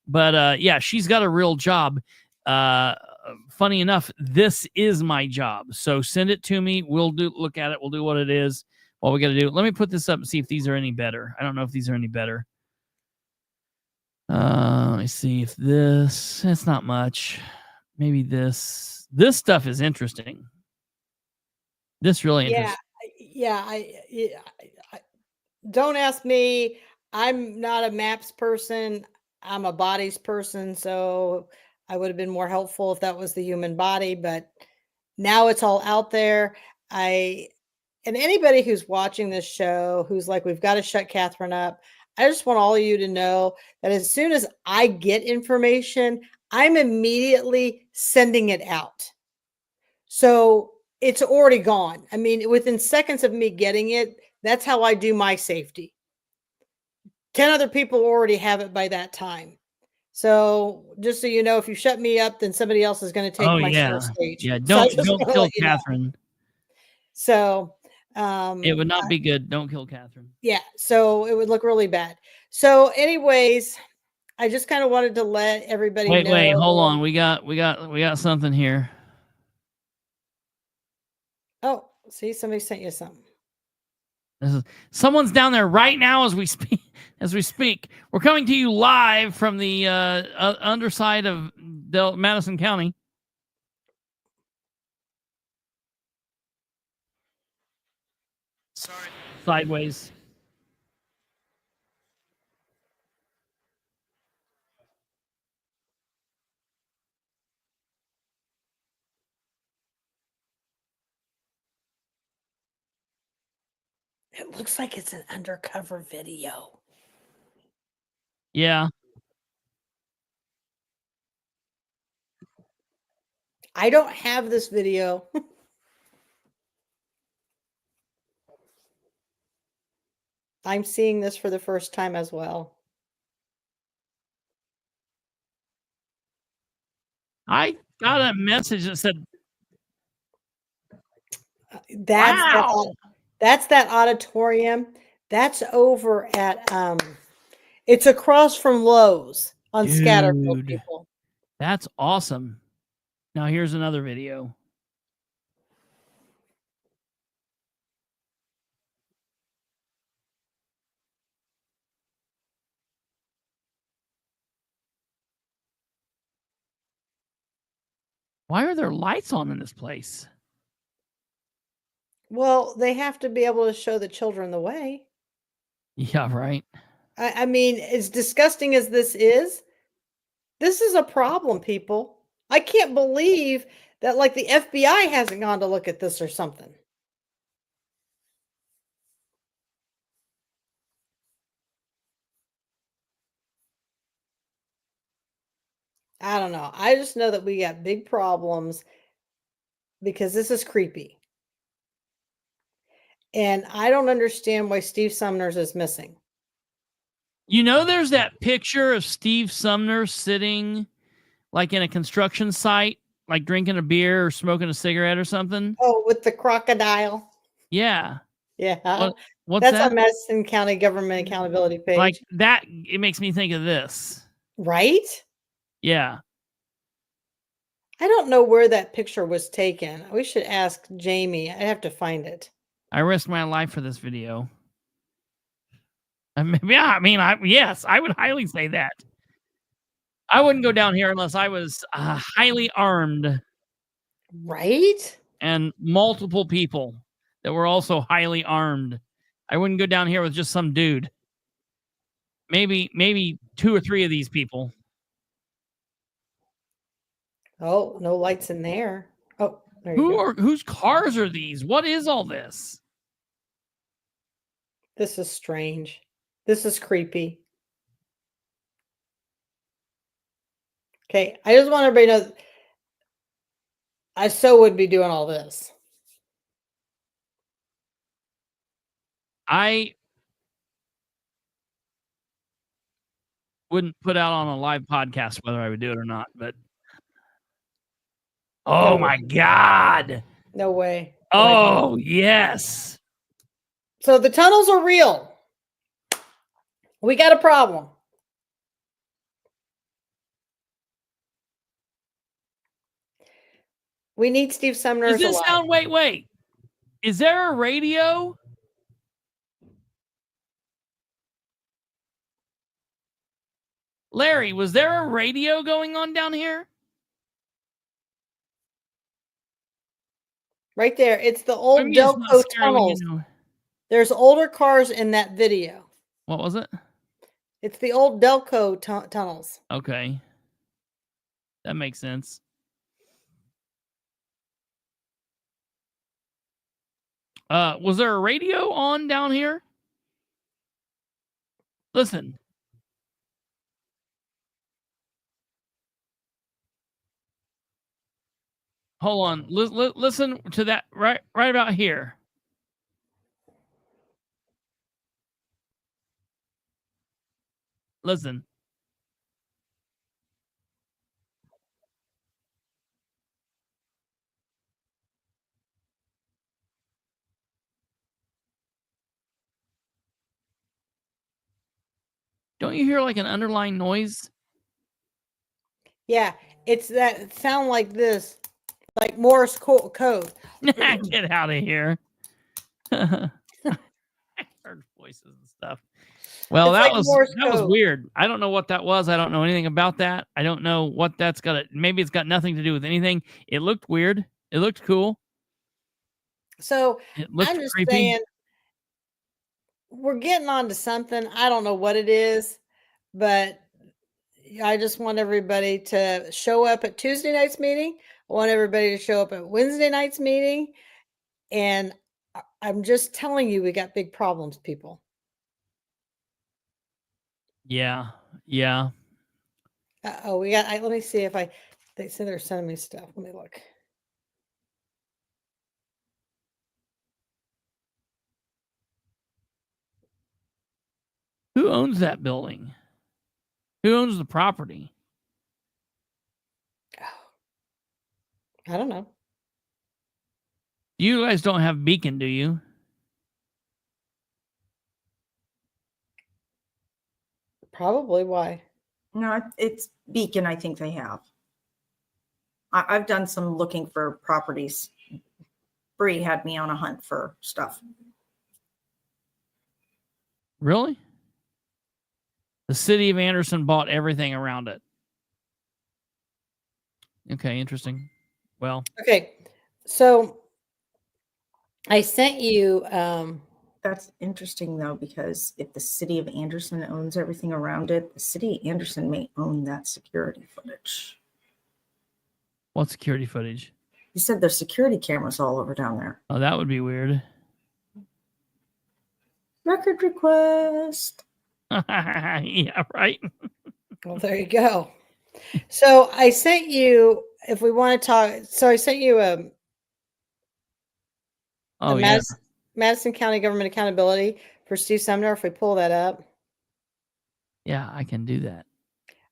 But yeah, she's got a real job. Funny enough, this is my job. So send it to me. We'll look at it. We'll do what it is. What we got to do. Let me put this up and see if these are any better. I don't know if these are any better. Let me see if it's not much. Maybe this stuff is interesting. This really interesting. Yeah. I don't ask me. I'm not a maps person. I'm a bodies person. So I would have been more helpful if that was the human body, but now it's all out there. And anybody who's watching this show, who's like, we've got to shut Katherine up. I just want all of you to know that as soon as I get information, I'm immediately sending it out. So it's already gone. I mean, within seconds of me getting it, that's how I do my safety. 10 other people already have it by that time. So just so you know, if you shut me up, then somebody else is going to take my center stage. Yeah, don't kill Katherine. So it would not be good. Don't kill Katherine. Yeah, so it would look really bad. So anyways, I just kind of wanted to let everybody know. Wait, hold on. We got something here. Oh, see, somebody sent you something. Someone's down there right now as we speak. We're coming to you live from the underside of Madison County. Sorry. Sideways. It looks like it's an undercover video. Yeah. I don't have this video. I'm seeing this for the first time as well. I got a message that said, That's that auditorium. That's over at it's across from Lowe's on Scatterville, people. That's awesome. Now here's another video. Why are there lights on in this place? Well, they have to be able to show the children the way. Yeah, right. I mean, as disgusting as this is a problem, people. I can't believe that, like, the FBI hasn't gone to look at this or something. I don't know. I just know that we got big problems because this is creepy. And I don't understand why Steve Sumner's is missing. There's that picture of Steve Sumner sitting like in a construction site, like drinking a beer or smoking a cigarette or something. Oh, with the crocodile. Yeah. Yeah. What's That's that? on Madison County Government Accountability page. Like that, it makes me think of this. Right? Yeah. I don't know where that picture was taken. We should ask Jamie. I have to find it. I risked my life for this video. Yes, I would highly say that. I wouldn't go down here unless I was highly armed. Right? And multiple people that were also highly armed. I wouldn't go down here with just some dude. Maybe 2 or 3 of these people. Oh, no lights in there. Oh, there you go. Whose cars are these? What is all this? This is strange. This is creepy. Okay, I just want everybody to know I so would be doing all this. I wouldn't put out on a live podcast whether I would do it or not, but oh my God. No way. Oh, yes. So the tunnels are real. We got a problem. We need Steve Sumner. Does this sound, wait. Is there a radio? Larry, was there a radio going on down here? Right there. It's the old Delco tunnels. There's older cars in that video. What was it? It's the old Delco tunnels. Okay. That makes sense. Was there a radio on down here? Listen. Hold on. Listen to that right about here. Listen. Don't you hear like an underlying noise? Yeah, it's that sound like this, like Morse code. Get out of here. I heard voices and stuff. Well, that was weird. I don't know what that was. I don't know anything about that. I don't know what that's got. Maybe it's got nothing to do with anything. It looked weird. It looked cool. So I'm just saying, we're getting on to something. I don't know what it is, but I just want everybody to show up at Tuesday night's meeting. I want everybody to show up at Wednesday night's meeting. And I'm just telling you, we got big problems, people. Yeah. We got. Let me see if they say they're sending me stuff. Let me look. Who owns that building? Who owns the property? I don't know. You guys don't have Beacon, do you? Probably. Why? No, it's Beacon. I think they have. I've done some looking for properties. Bree had me on a hunt for stuff. Really? The city of Anderson bought everything around it. Okay, interesting. Well. Okay, so I sent you. That's interesting, though, because if the city of Anderson owns everything around it, the city of Anderson may own that security footage. What security footage? You said there's security cameras all over down there. Oh, that would be weird. Record request. Yeah, right. Well, there you go. So I sent you, if we want to talk, so I sent you Madison County Government Accountability for Steve Sumner. If we pull that up. Yeah, I can do that.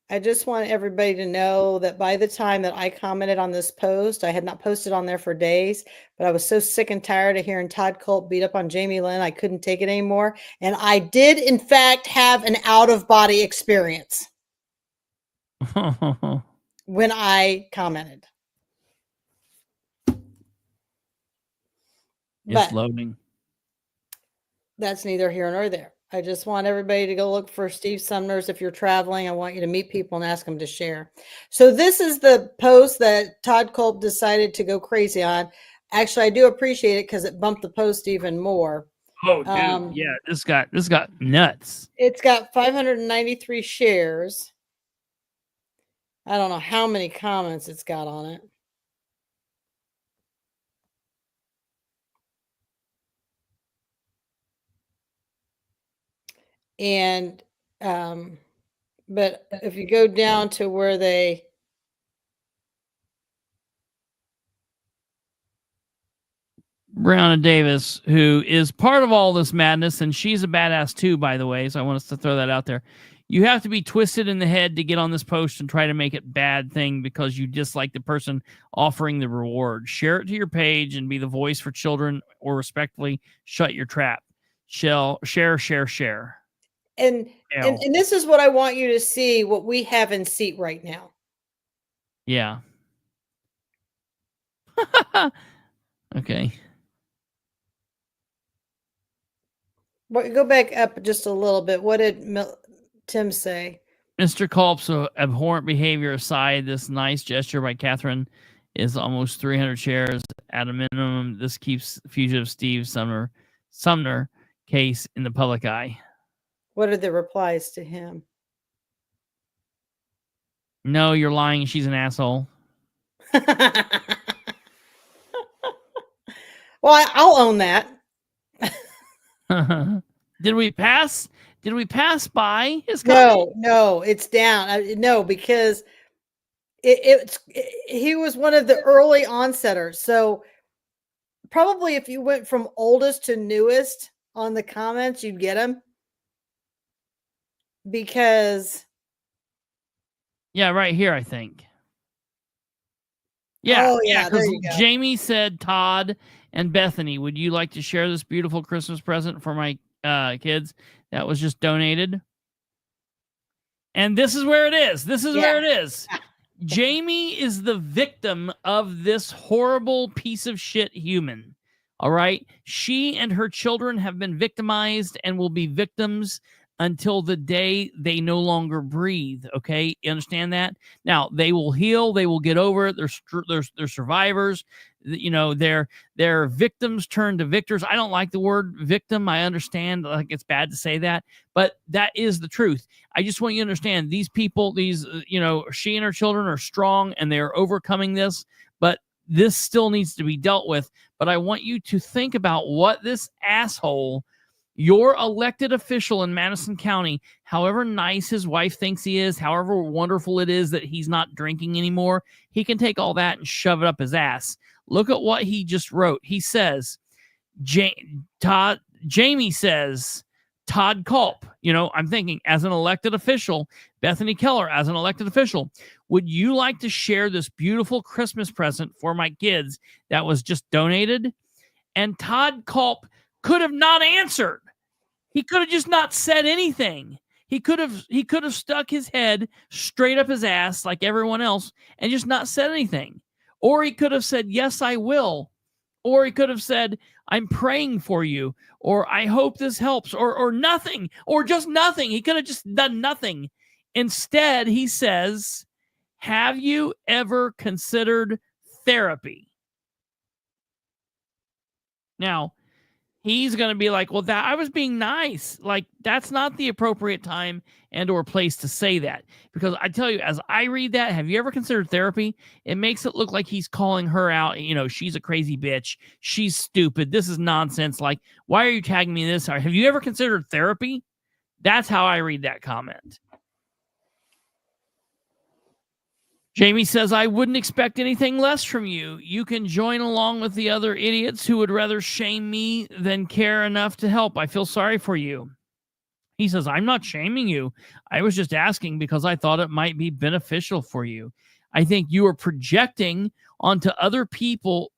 I just want everybody to know that by the time that I commented on this post, I had not posted on there for days, but I was so sick and tired of hearing Todd Culp beat up on Jamie Lynn. I couldn't take it anymore. And I did, in fact, have an out-of-body experience when I commented. It's loading. That's neither here nor there. I just want everybody to go look for Steve Sumner's. If you're traveling, I want you to meet people and ask them to share. So this is the post that Todd Culp decided to go crazy on. Actually, I do appreciate it because it bumped the post even more. Oh, dude. Yeah, this got nuts. It's got 593 shares. I don't know how many comments it's got on it. And but if you go down to where they Brianna Davis, who is part of all this madness, and she's a badass too, by the way, so I want us to throw that out there. You have to be twisted in the head to get on this post and try to make it bad thing because you dislike the person offering the reward. Share it to your page and be the voice for children, or respectfully shut your trap. Share. and this is what I want you to see, what we have in seat right now. Yeah. Okay. But go back up just a little bit. What did Tim say? Mr. Culp's abhorrent behavior aside, this nice gesture by Katherine is almost 300 shares at a minimum. This keeps fugitive Steve Sumner case in the public eye. What are the replies to him? No, you're lying. She's an asshole. Well, I'll own that. Did we pass by his comment? No, it's down. No, because he was one of the early onsetters. So probably if you went from oldest to newest on the comments, you'd get him. Because yeah, right here, I think. Yeah, because Jamie said, Todd and Bethany, would you like to share this beautiful Christmas present for my kids that was just donated? And this is where it is. Where it is. Jamie is the victim of this horrible piece of shit human. All right. She and her children have been victimized and will be victims until the day they no longer breathe. Okay. You understand that? Now they will heal. They will get over it. They're survivors. You know, they're victims turned to victors. I don't like the word victim. I understand like it's bad to say that, but that is the truth. I just want you to understand these people, she and her children are strong and they're overcoming this, but this still needs to be dealt with. But I want you to think about what this asshole, your elected official in Madison County, however nice his wife thinks he is, however wonderful it is that he's not drinking anymore, he can take all that and shove it up his ass. Look at what he just wrote. He says, Jamie says, Todd Culp, I'm thinking as an elected official, Bethany Keller as an elected official, would you like to share this beautiful Christmas present for my kids that was just donated? And Todd Culp could have not answered. He could have just not said anything. He could have stuck his head straight up his ass like everyone else and just not said anything. Or he could have said, yes, I will. Or he could have said, I'm praying for you. Or I hope this helps. Or nothing. Or just nothing. He could have just done nothing. Instead, he says, have you ever considered therapy? Now, he's going to be like, well, that I was being nice. Like, that's not the appropriate time and or place to say that. Because I tell you, as I read that, have you ever considered therapy? It makes it look like he's calling her out. She's a crazy bitch. She's stupid. This is nonsense. Like, why are you tagging me in this? Have you ever considered therapy? That's how I read that comment. Jamie says, I wouldn't expect anything less from you. You can join along with the other idiots who would rather shame me than care enough to help. I feel sorry for you. He says, I'm not shaming you. I was just asking because I thought it might be beneficial for you. I think you are projecting onto other people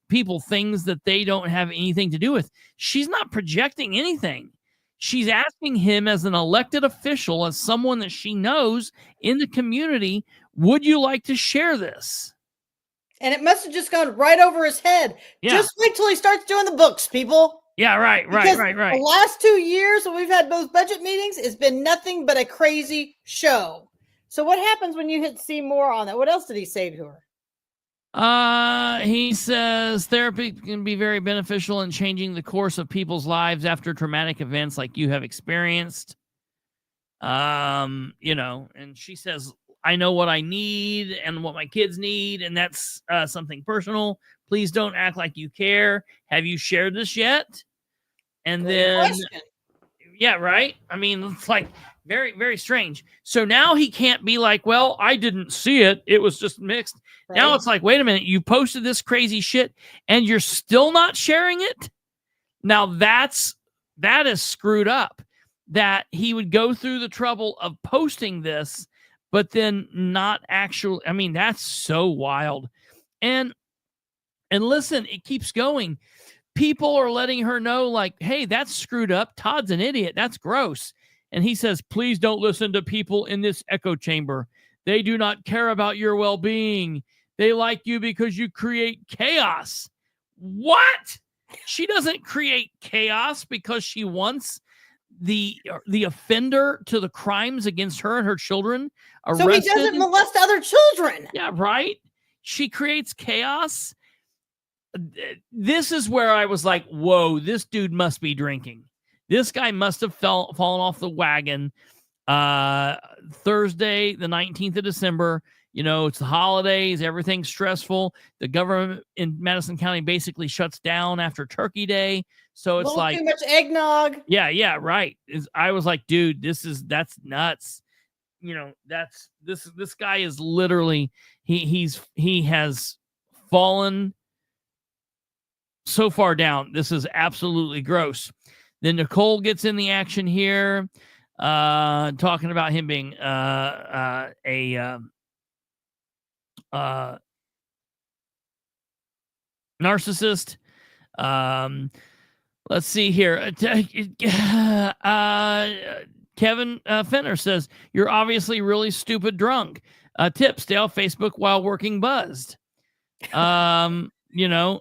things that they don't have anything to do with. She's not projecting anything. She's asking him as an elected official, as someone that she knows in the community, would you like to share this? And it must have just gone right over his head. Yeah. Just wait till he starts doing the books, people. Yeah, right. The last 2 years when we've had those budget meetings, it's been nothing but a crazy show. So what happens when you hit see more on that? What else did he say to her? He says therapy can be very beneficial in changing the course of people's lives after traumatic events like you have experienced. And she says, I know what I need and what my kids need, and that's something personal. Please don't act like you care. Have you shared this yet? And then, Yeah, right. I mean, it's like very, very strange. So now he can't be like, well, I didn't see it. It was just mixed. Right. Now it's like, wait a minute, you posted this crazy shit and you're still not sharing it. Now that is screwed up, that he would go through the trouble of posting this, but then not actually. I mean, that's so wild. And listen, it keeps going. People are letting her know, like, hey, that's screwed up. Todd's an idiot. That's gross. And he says, please don't listen to people in this echo chamber. They do not care about your well-being. They like you because you create chaos. What? She doesn't create chaos because she wants the offender to the crimes against her and her children arrested. So he doesn't molest other children. Yeah, right? She creates chaos. This is where I was like, whoa, this dude must be drinking. This guy must have fallen off the wagon Thursday, the 19th of December. You know, it's the holidays. Everything's stressful. The government in Madison County basically shuts down after Turkey Day. So it's like too much eggnog. Yeah, right. I was like, dude, that's nuts. You know, this guy is literally, he has fallen so far down. This is absolutely gross. Then Nicole gets in the action here, talking about him being a narcissist. Let's see here. Kevin Fenner says, you're obviously really stupid drunk. Tip, stay off Facebook while working buzzed. You know,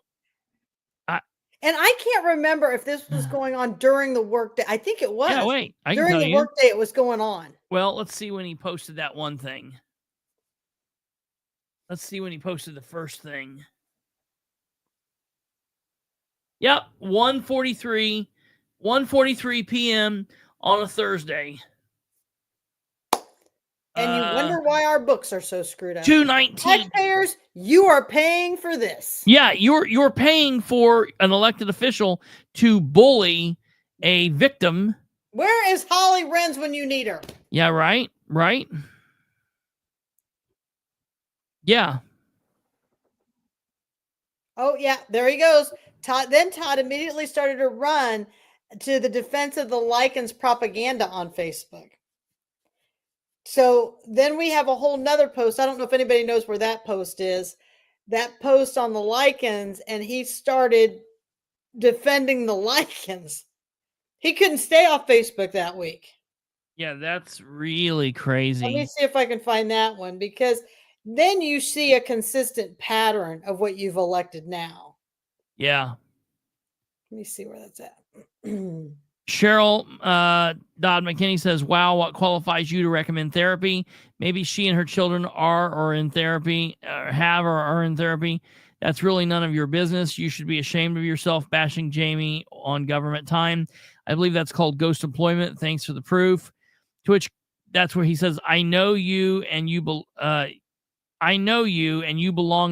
and I can't remember if this was going on during the workday. I think it was. Yeah, wait. During the workday, it was going on. Well, let's see when he posted that one thing. Let's see when he posted the first thing. Yep, 1:43 p.m. on a Thursday. And you wonder why our books are so screwed up. 2:19. Taxpayers, you are paying for this. Yeah, you're paying for an elected official to bully a victim. Where is Holly Renz when you need her? Yeah, right. Yeah. Oh, yeah, there he goes. Todd immediately started to run to the defense of the Lycans propaganda on Facebook. So then we have a whole nother post. I don't know if anybody knows where that post is. That post on the Lycans, and he started defending the Lycans. He couldn't stay off Facebook that week. Yeah, that's really crazy. Let me see if I can find that one, because then you see a consistent pattern of what you've elected now. Yeah. Let me see where that's at. Cheryl Dodd McKinney says, wow, what qualifies you to recommend therapy? Maybe she and her children are in therapy, or are in therapy. That's really none of your business. You should be ashamed of yourself bashing Jamie on government time. I believe that's called ghost employment. Thanks for the proof. To which that's where he says, I know you and you belong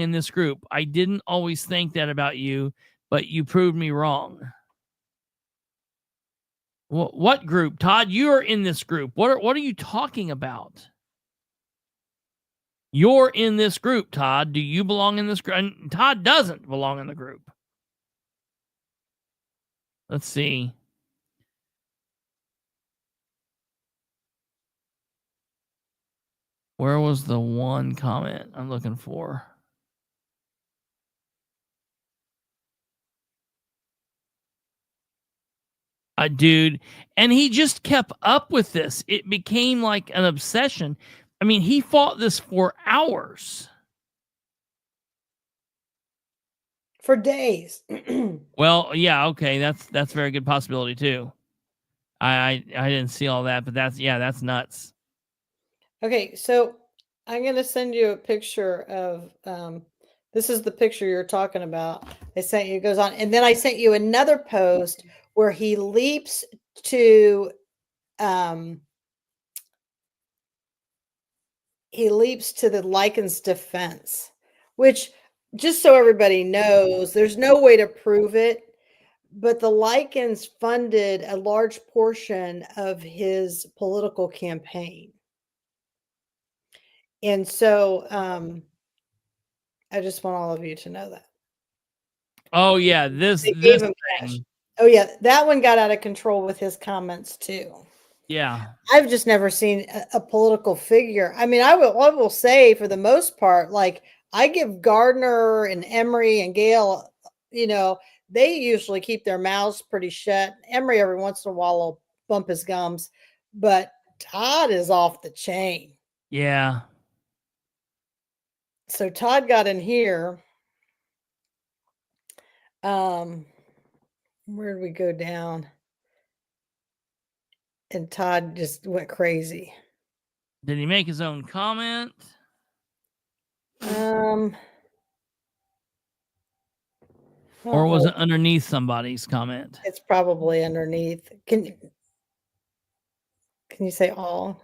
in this group. I didn't always think that about you, but you proved me wrong. What group? Todd, you're in this group. What are you talking about? You're in this group, Todd. Do you belong in this group? And Todd doesn't belong in the group. Let's see. Where was the one comment I'm looking for? Dude, and he just kept up with this. It became like an obsession. I mean, he fought this for hours. For days. Well, yeah, okay, that's a very good possibility too. I didn't see all that, but that's nuts. Okay, so I'm going to send you a picture of this is the picture you're talking about. I sent you, it goes on, and then I sent you another post where he leaps to the Lycans defense, which, just so everybody knows, there's no way to prove it, but the Lycans funded a large portion of his political campaign. And so I just want all of you to know that. Oh yeah, this gave him cash. Oh yeah, that one got out of control with his comments too. Yeah. I've just never seen a political figure. I mean, I will say for the most part, like I give Gardner and Emery and Gale, you know, they usually keep their mouths pretty shut. Emery every once in a while will bump his gums, but Todd is off the chain. Yeah. So Todd got in here. Where did we go down? And Todd just went crazy. Did he make his own comment? Or was it underneath somebody's comment? It's probably underneath. Can you say all?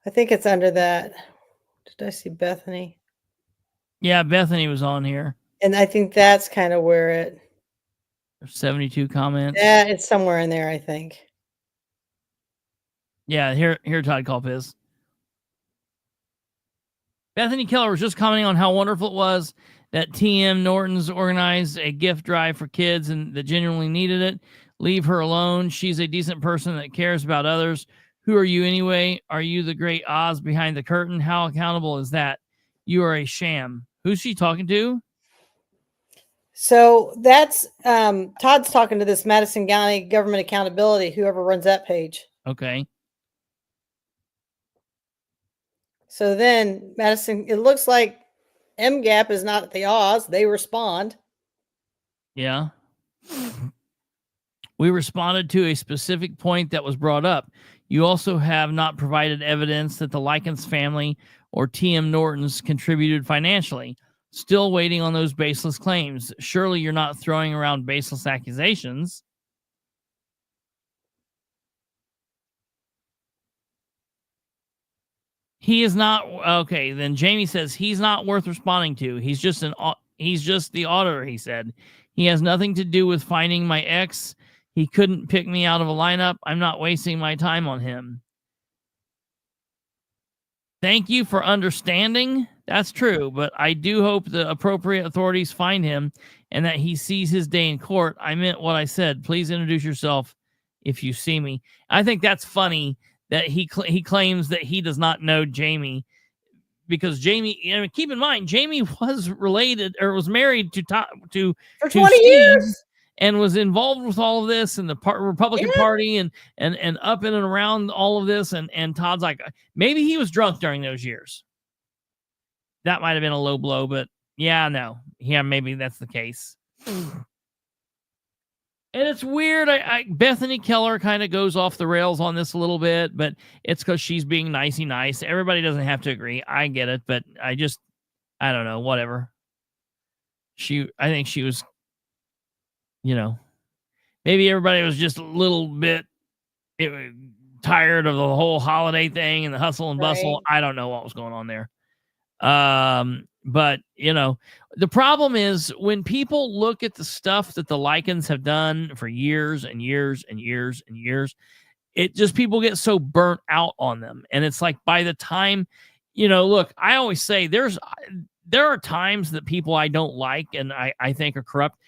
I think it's under that. Did I see Bethany? Yeah, Bethany was on here. And I think that's kind of where it... There's 72 comments. Yeah, it's somewhere in there, I think. Yeah, here Todd Culp is. Bethany Keller was just commenting on how wonderful it was that TM Norton's organized a gift drive for kids and that genuinely needed it. Leave her alone. She's a decent person that cares about others. Who are you anyway? Are you the great Oz behind the curtain? How accountable is that? You are a sham. Who's she talking to? So that's Todd's talking to this Madison County Government Accountability, whoever runs that page. Okay. So then Madison, it looks like MGAP is not at the Oz. They respond. Yeah. We responded to a specific point that was brought up. You also have not provided evidence that the Likens family or TM Norton's contributed financially. Still waiting on those baseless claims. Surely you're not throwing around baseless accusations. He is not. Okay, then Jamie says he's not worth responding to. He's just the auditor, he said. He has nothing to do with finding my ex. He couldn't pick me out of a lineup. I'm not wasting my time on him. Thank you for understanding. That's true, but I do hope the appropriate authorities find him and that he sees his day in court. I meant what I said. Please introduce yourself if you see me. I think that's funny that he claims that he does not know Jamie, because Jamie, you know, keep in mind, Jamie was related or was married to for 20 years and was involved with all of this and the Republican Party and up in and around all of this. And Todd's like, maybe he was drunk during those years. That might have been a low blow, but no. Yeah, maybe that's the case. And it's weird. Bethany Keller kind of goes off the rails on this a little bit, but it's because she's being nicey nice. Everybody doesn't have to agree. I get it, but I don't know, whatever. I think she was, maybe everybody was just a little bit tired of the whole holiday thing and the hustle and bustle. Right. I don't know what was going on there. But the problem is when people look at the stuff that the Likens have done for years and years and years and years, it just, people get so burnt out on them. And it's like, by the time, look, I always say there are times that people I don't like and I think are corrupt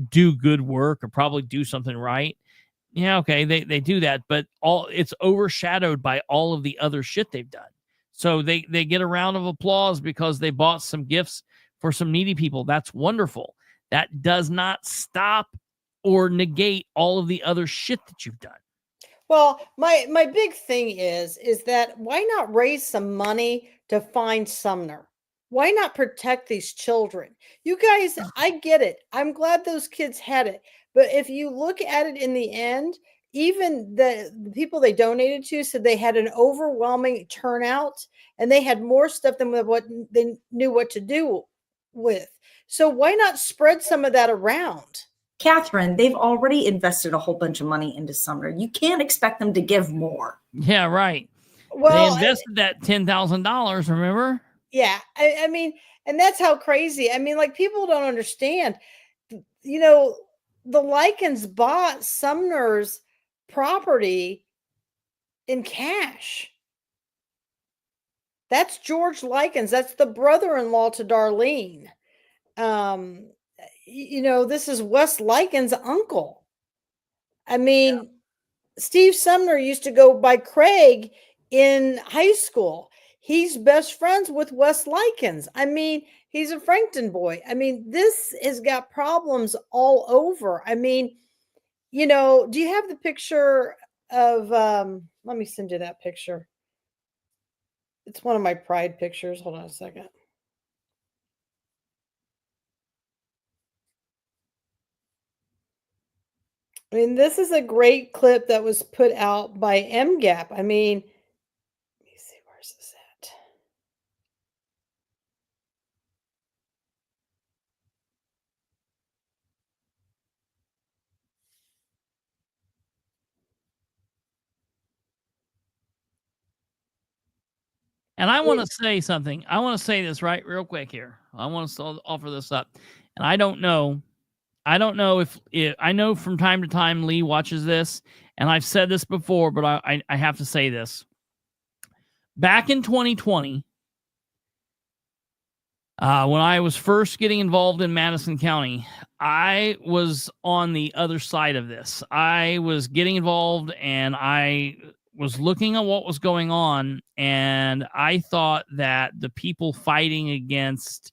do good work or probably do something right. Yeah. Okay. They do that, but it's overshadowed by all of the other shit they've done. So they get a round of applause because they bought some gifts for some needy people. That's wonderful. That does not stop or negate all of the other shit that you've done. Well, my big thing is that why not raise some money to find Sumner? Why not protect these children? You guys, I get it. I'm glad those kids had it. But if you look at it in the end, even the people they donated to said they had an overwhelming turnout and they had more stuff than what they knew what to do with. So why not spread some of that around? Katherine, they've already invested a whole bunch of money into Sumner. You can't expect them to give more. Yeah, right. They invested that $10,000, remember? Yeah. I mean, and that's how crazy. I mean, like, people don't understand. You know, the Likens bought Sumner's property in cash. That's George Likens. That's the brother-in-law to Darlene. You know, this is Wes Likens' uncle. I mean, Steve Sumner used to go by Craig in high school. He's best friends with Wes Likens. I mean, he's a Frankton boy. I mean, this has got problems all over. I mean, you know, do you have the picture of, let me send you that picture. It's one of my pride pictures. Hold on a second. I mean, this is a great clip that was put out by MGAP. I mean, let me see, where's this at? And I want to say something. I want to say this right real quick here. I want to offer this up. And I don't know if I know from time to time Lee watches this, and I've said this before, but I have to say this. Back in 2020, when I was first getting involved in Madison County, I was on the other side of this. I was getting involved, and I was looking at what was going on, and I thought that the people fighting against,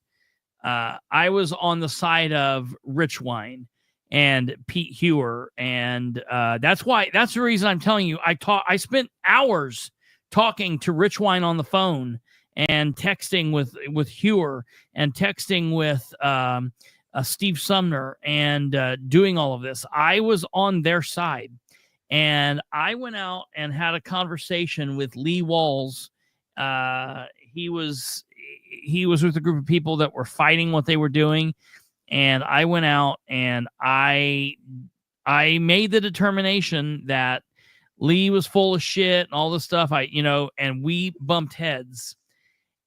I was on the side of Richwine and Pete Hewer, and that's the reason I'm telling you. I spent hours talking to Richwine on the phone and texting with Hewer and texting with Steve Sumner and doing all of this. I was on their side. And I went out and had a conversation with Lee Walls. He was with a group of people that were fighting what they were doing. And I went out and I made the determination that Lee was full of shit and all this stuff. And we bumped heads.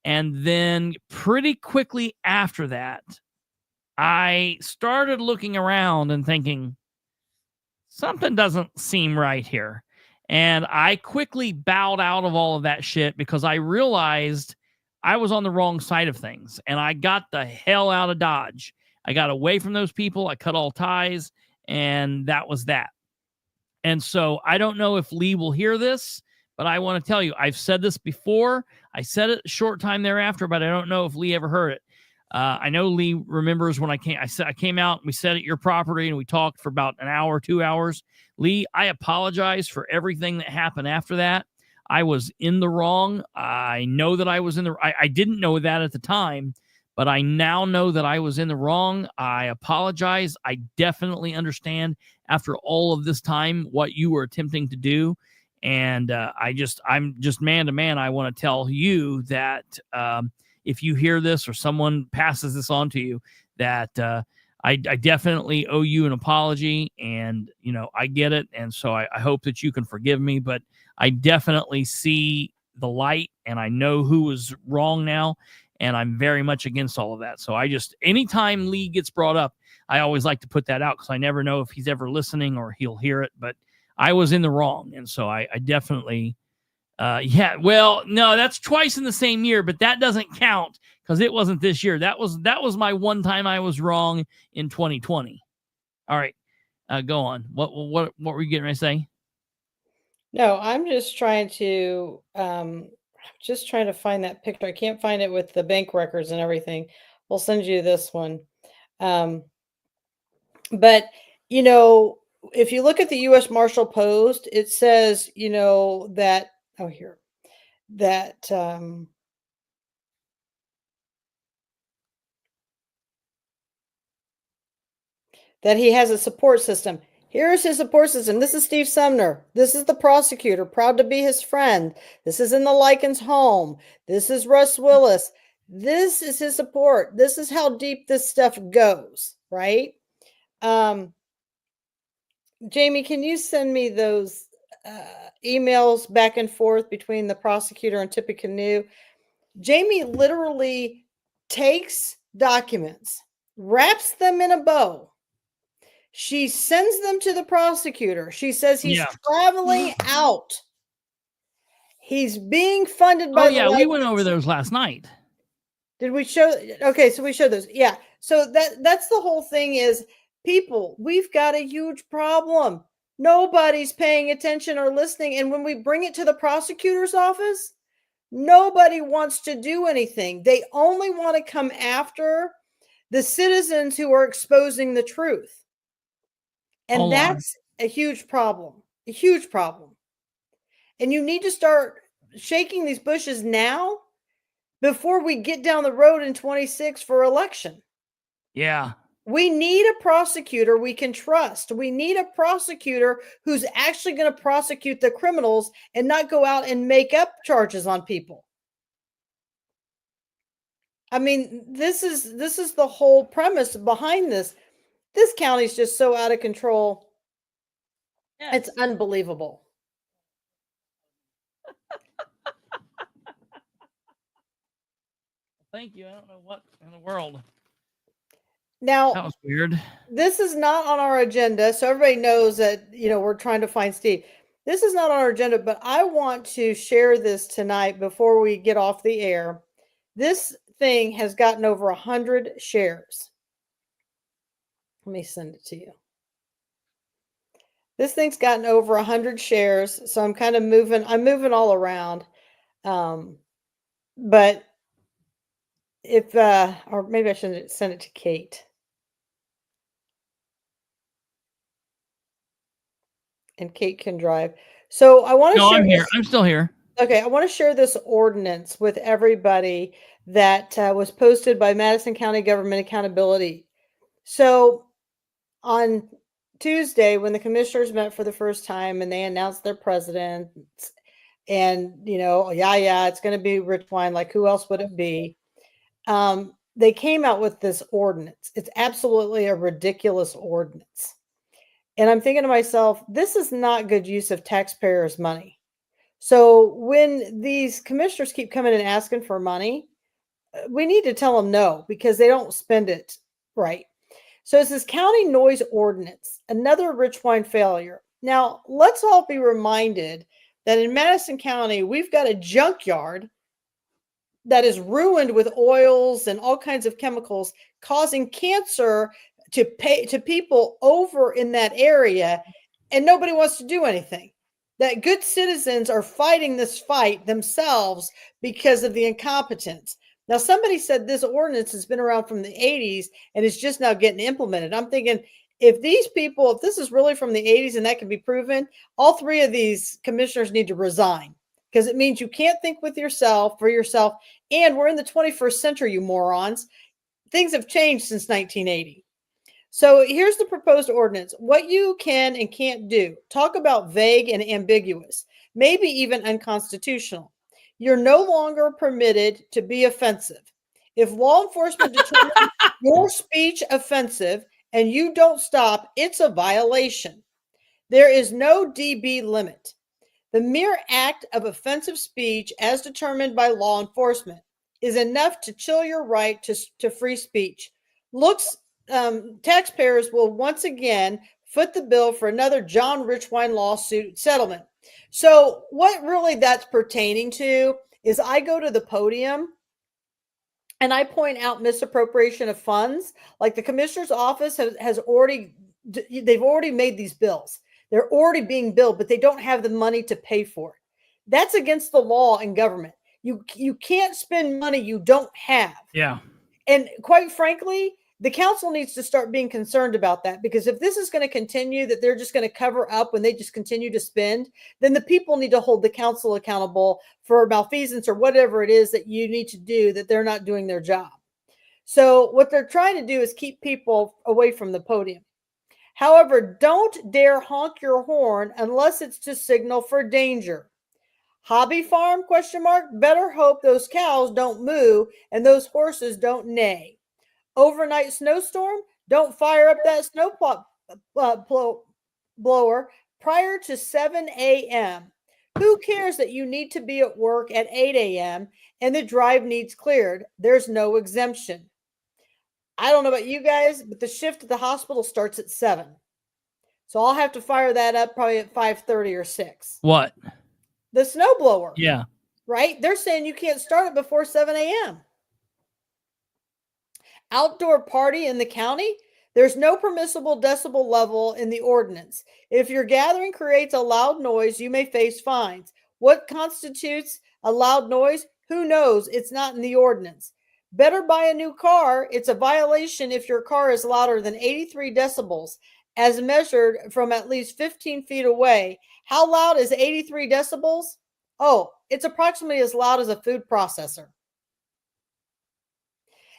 And then pretty quickly after that, I started looking around and thinking, something doesn't seem right here. And I quickly bowed out of all of that shit because I realized I was on the wrong side of things. And I got the hell out of Dodge. I got away from those people. I cut all ties. And that was that. And so I don't know if Lee will hear this, but I want to tell you, I've said this before. I said it a short time thereafter, but I don't know if Lee ever heard it. I know Lee remembers when I came out and we sat at your property and we talked for about an hour, 2 hours. Lee, I apologize for everything that happened after that. I was in the wrong. I know that I was I didn't know that at the time, but I now know that I was in the wrong. I apologize. I definitely understand after all of this time what you were attempting to do. And I'm just man to man. I want to tell you that if you hear this or someone passes this on to you, that I definitely owe you an apology. And, I get it. And so I hope that you can forgive me. But I definitely see the light and I know who was wrong now. And I'm very much against all of that. So anytime Lee gets brought up, I always like to put that out because I never know if he's ever listening or he'll hear it. But I was in the wrong. And so I definitely... well, no, that's twice in the same year, but that doesn't count because it wasn't this year. That was my one time I was wrong in 2020. All right, go on. What were you getting ready to say? No, I'm just trying to find that picture. I can't find it with the bank records and everything. We'll send you this one. But if you look at the U.S. Marshal Post, it says that. Oh, here, that that he has a support system. Here's his support system. This is Steve Sumner. This is the prosecutor, proud to be his friend. This is in the Likens home. This is Russ Willis. This is his support. This is how deep this stuff goes, right? Jamie, can you send me those emails back and forth between the prosecutor and Tippecanoe. Jamie literally takes documents, wraps them in a bow. She sends them to the prosecutor. She says he's traveling out. He's being funded by we went over those last night. Did we show? Okay, so we showed those. Yeah. So that's the whole thing is, people, we've got a huge problem. Nobody's paying attention or listening. And when we bring it to the prosecutor's office, nobody wants to do anything. They only want to come after the citizens who are exposing the truth. And that's a huge problem. A huge problem. And you need to start shaking these bushes now before we get down the road in 26 for election. Yeah. We need a prosecutor we can trust. We need a prosecutor who's actually going to prosecute the criminals and not go out and make up charges on people. I mean, this is the whole premise behind this. This county's just so out of control. Yes. It's unbelievable. Thank you. I don't know what in the world. Now, that was weird. This is not on our agenda, so everybody knows that, we're trying to find Steve. This is not on our agenda, but I want to share this tonight before we get off the air. This thing has gotten over 100 shares. Let me send it to you. This thing's gotten over 100 shares, so I'm kind of moving all around. But if, or maybe I should send it to Kate. And Kate can drive. So I want to share. I'm here. I'm still here. Okay. I want to share this ordinance with everybody that was posted by Madison County Government Accountability. So on Tuesday, when the commissioners met for the first time and they announced their president and, it's going to be Rich Wine. Like, who else would it be? They came out with this ordinance. It's absolutely a ridiculous ordinance. And I'm thinking to myself, this is not good use of taxpayers' money. So when these commissioners keep coming and asking for money, we need to tell them no, because they don't spend it right. So it says county noise ordinance, another Rich Wine failure. Now, let's all be reminded that in Madison County, we've got a junkyard that is ruined with oils and all kinds of chemicals, causing cancer to people over in that area, and nobody wants to do anything. That good citizens are fighting this fight themselves because of the incompetence. Now, somebody said this ordinance has been around from the 80s and is just now getting implemented. I'm thinking, if this is really from the 80s and that can be proven, all three of these commissioners need to resign, because it means you can't think for yourself, and we're in the 21st century, you morons. Things have changed since 1980. So here's the proposed ordinance. What you can and can't do. Talk about vague and ambiguous, maybe even unconstitutional. You're no longer permitted to be offensive. If law enforcement determines your speech offensive and you don't stop, it's a violation. There is no DB limit. The mere act of offensive speech, as determined by law enforcement, is enough to chill your right to free speech. Taxpayers will once again foot the bill for another John Richwine lawsuit settlement. So what really that's pertaining to is, I go to the podium and I point out misappropriation of funds. Like, the commissioner's office they've already made these bills. They're already being billed, but they don't have the money to pay for it. That's against the law in government. You can't spend money you don't have. Yeah. And quite frankly, the council needs to start being concerned about that, because if this is going to continue, that they're just going to cover up when they just continue to spend, then the people need to hold the council accountable for malfeasance or whatever it is that you need to do, that they're not doing their job. So what they're trying to do is keep people away from the podium. However, don't dare honk your horn unless it's to signal for danger. Hobby farm, ? Better hope those cows don't moo and those horses don't neigh. Overnight snowstorm, don't fire up that snow blower. prior to 7 a.m. Who cares that you need to be at work at 8 a.m. and the drive needs cleared? There's no exemption. I don't know about you guys, but the shift at the hospital starts at 7. So I'll have to fire that up probably at 5:30 or 6. What? The snowblower. Yeah. Right? They're saying you can't start it before 7 a.m. Outdoor party in the county, there's no permissible decibel level in the ordinance. If your gathering creates a loud noise, you may face fines. What constitutes a loud noise? Who knows? It's not in the ordinance. Better buy a new car. It's a violation if your car is louder than 83 decibels, as measured from at least 15 feet away. How loud is 83 decibels? Oh, it's approximately as loud as a food processor.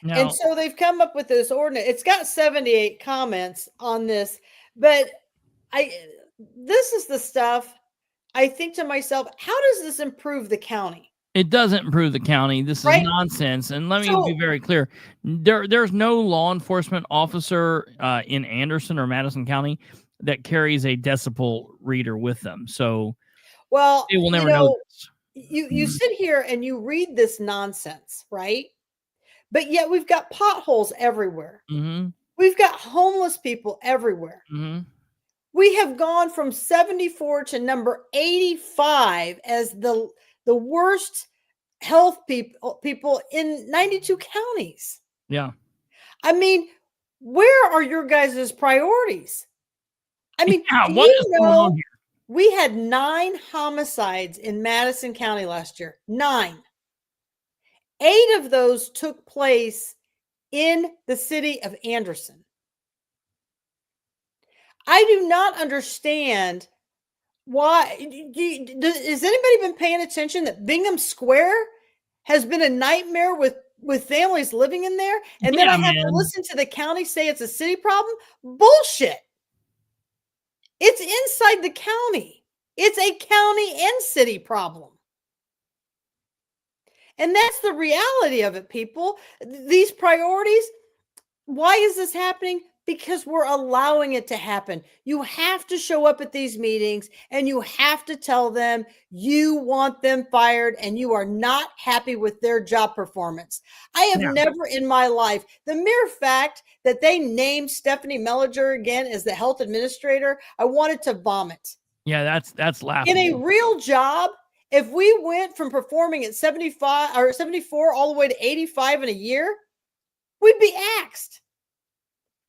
Now, and so they've come up with this ordinance. It's got 78 comments on this, but this is the stuff I think to myself, how does this improve the county? It doesn't improve the county. This is nonsense. And let me be very clear. There's no law enforcement officer in Anderson or Madison County that carries a decibel reader with them. So they will never know this. You sit here and you read this nonsense, right? But yet we've got potholes everywhere. Mm-hmm. We've got homeless people everywhere. Mm-hmm. We have gone from 74 to number 85 as the worst health people in 92 counties. Yeah. I mean, where are your guys' priorities? I mean, what is going on here? We had 9 homicides in Madison County last year. 9. 8 of those took place in the city of Anderson. I do not understand why. Has anybody been paying attention that Bingham Square has been a nightmare with families living in there? And then I have to listen to the county say it's a city problem? Bullshit. It's inside the county. It's a county and city problem. And that's the reality of it, people. These priorities, why is this happening? Because we're allowing it to happen. You have to show up at these meetings and you have to tell them you want them fired and you are not happy with their job performance. I have never in my life, the mere fact that they named Stephanie Mellinger again as the health administrator, I wanted to vomit. Yeah, that's laughable. In a real job, if we went from performing at 75 or 74 all the way to 85 in a year, we'd be axed.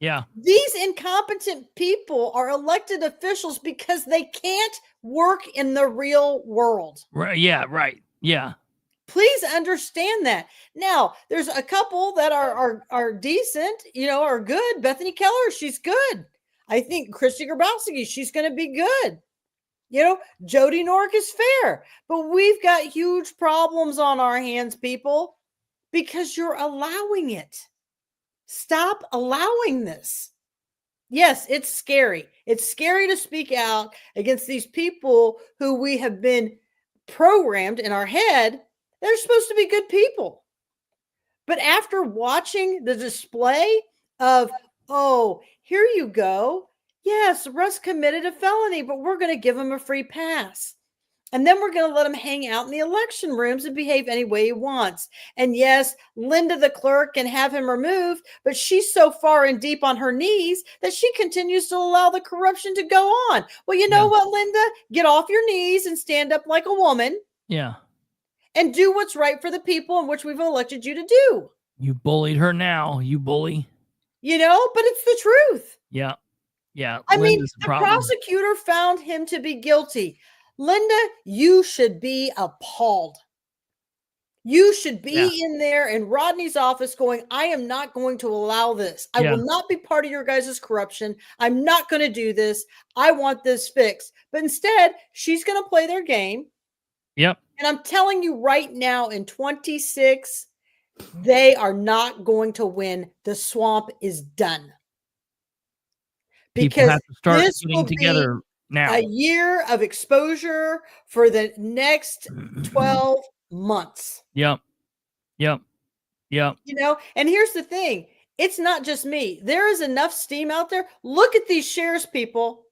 Yeah. These incompetent people are elected officials because they can't work in the real world. Right. Yeah. Right. Yeah. Please understand that. Now, there's a couple that are decent, are good. Bethany Keller, she's good. I think Christy Grabowski, she's going to be good. Jody Nork is fair. But we've got huge problems on our hands, people, because you're allowing it. Stop allowing this. Yes, it's scary. It's scary to speak out against these people who we have been programmed in our head. They're supposed to be good people. But after watching the display of, oh, here you go. Yes, Russ committed a felony, but we're going to give him a free pass. And then we're going to let him hang out in the election rooms and behave any way he wants. And yes, Linda, the clerk, can have him removed, but she's so far and deep on her knees that she continues to allow the corruption to go on. Well, you know what, Linda? Get off your knees and stand up like a woman. Yeah. And do what's right for the people in which we've elected you to do. You bullied her now, you bully. But it's the truth. Yeah. Yeah. I mean, the prosecutor found him to be guilty. Linda, you should be appalled. You should be in there in Rodney's office going, I am not going to allow this. I will not be part of your guys' corruption. I'm not going to do this. I want this fixed. But instead, she's going to play their game. Yep. And I'm telling you right now, in 26, they are not going to win. The swamp is done. People because have to start this getting will together now. A year of exposure for the next 12 months. Yep. Yep. Yep. And here's the thing. It's not just me. There is enough steam out there. Look at these shares, people.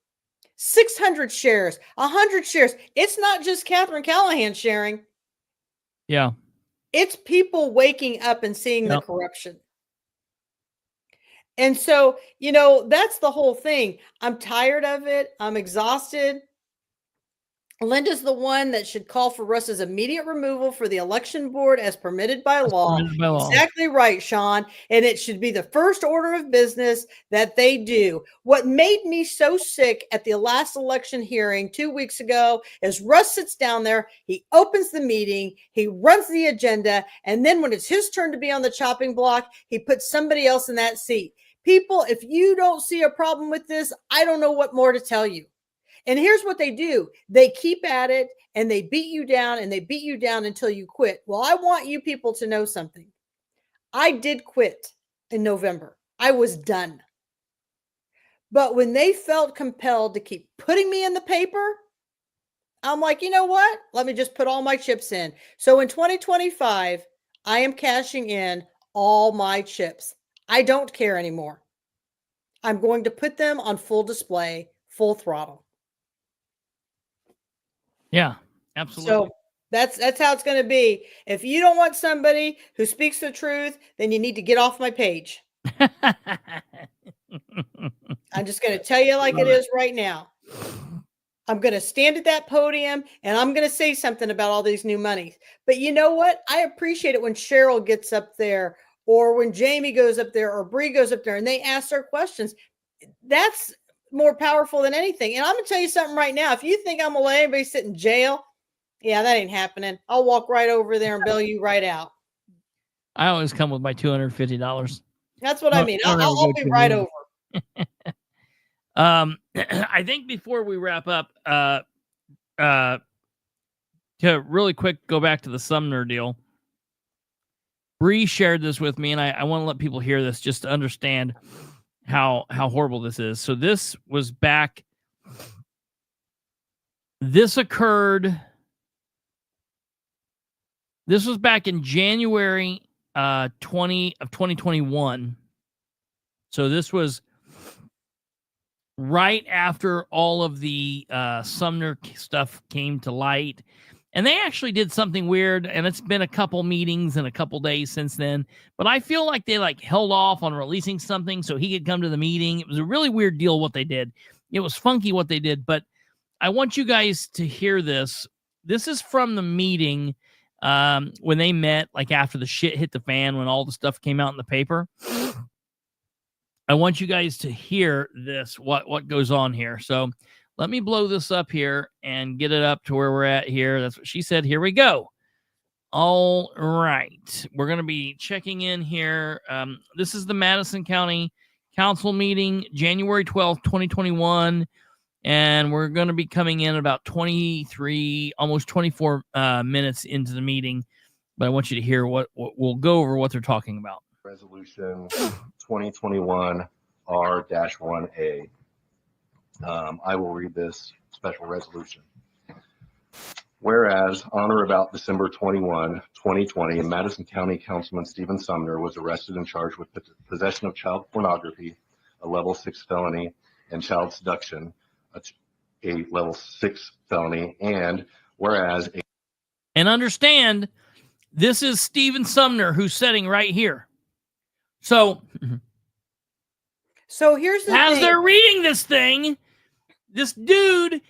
600 shares, 100 shares. It's not just Katherine Callahan sharing. Yeah. It's people waking up and seeing the corruption. And so, that's the whole thing. I'm tired of it. I'm exhausted. Linda's the one that should call for Russ's immediate removal for the election board as permitted by law. Exactly right, Sean. And it should be the first order of business that they do. What made me so sick at the last election hearing 2 weeks ago is Russ sits down there, he opens the meeting, he runs the agenda, and then when it's his turn to be on the chopping block, he puts somebody else in that seat. People, if you don't see a problem with this, I don't know what more to tell you. And here's what they do. They keep at it and they beat you down and they beat you down until you quit. Well, I want you people to know something. I did quit in November. I was done. But when they felt compelled to keep putting me in the paper, I'm like, you know what? Let me just put all my chips in. So in 2025, I am cashing in all my chips. I don't care anymore. I'm going to put them on full display, full throttle. Yeah, absolutely. So that's how it's going to be. If you don't want somebody who speaks the truth, then you need to get off my page. I'm just going to tell you like it is right now. I'm going to stand at that podium and I'm going to say something about all these new monies. But you know what? I appreciate it when Cheryl gets up there or when Jamie goes up there or Bree goes up there and they ask their questions. That's more powerful than anything. And I'm going to tell you something right now. If you think I'm going to let anybody sit in jail, yeah, that ain't happening. I'll walk right over there and bail you right out. I always come with my $250. That's what I mean. I'll be right over. I think before we wrap up, to really quick go back to the Sumner deal. Bree shared this with me, and I want to let people hear this just to understand how horrible this is. So this was back. This occurred. This was back in January 2021. So this was right after all of the Sumner stuff came to light. And they actually did something weird, and it's been a couple meetings and a couple days since then. But I feel like they held off on releasing something so he could come to the meeting. It was a really weird deal what they did. It was funky what they did, but I want you guys to hear this. This is from the meeting when they met, after the shit hit the fan, when all the stuff came out in the paper. I want you guys to hear this, what goes on here. So let me blow this up here and get it up to where we're at here. That's what she said. Here we go. All right. We're going to be checking in here. This is the Madison County Council meeting, January 12th, 2021. And we're going to be coming in about 23, almost 24 minutes into the meeting. But I want you to hear what we'll go over what they're talking about. Resolution 2021 R-1A. I will read this special resolution. Whereas on or about December 21, 2020, Madison County Councilman Stephen Sumner was arrested and charged with possession of child pornography, a level 6 felony, and child seduction, a level 6 felony, and whereas... And understand, this is Stephen Sumner who's sitting right here. So here's the thing. As they're reading this thing, this dude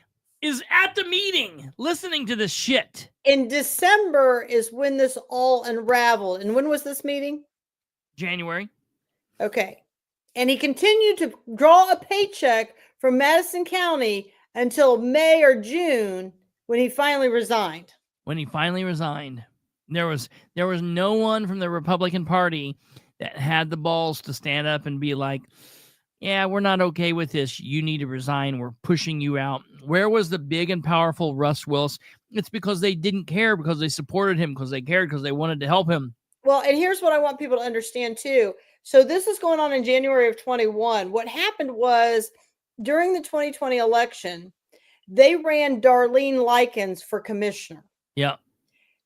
is at the meeting listening to this shit. In December is when this all unraveled. And when was this meeting? January. Okay. And he continued to draw a paycheck from Madison County until May or June when he finally resigned. There was no one from the Republican Party that had the balls to stand up and be like, yeah, we're not okay with this. You need to resign. We're pushing you out. Where was the big and powerful Russ Willis? It's because they didn't care, because they supported him, because they cared, because they wanted to help him. Well, and here's what I want people to understand too. So this is going on in January of 21. What happened was during the 2020 election, they ran Darlene Likens for commissioner. Yeah.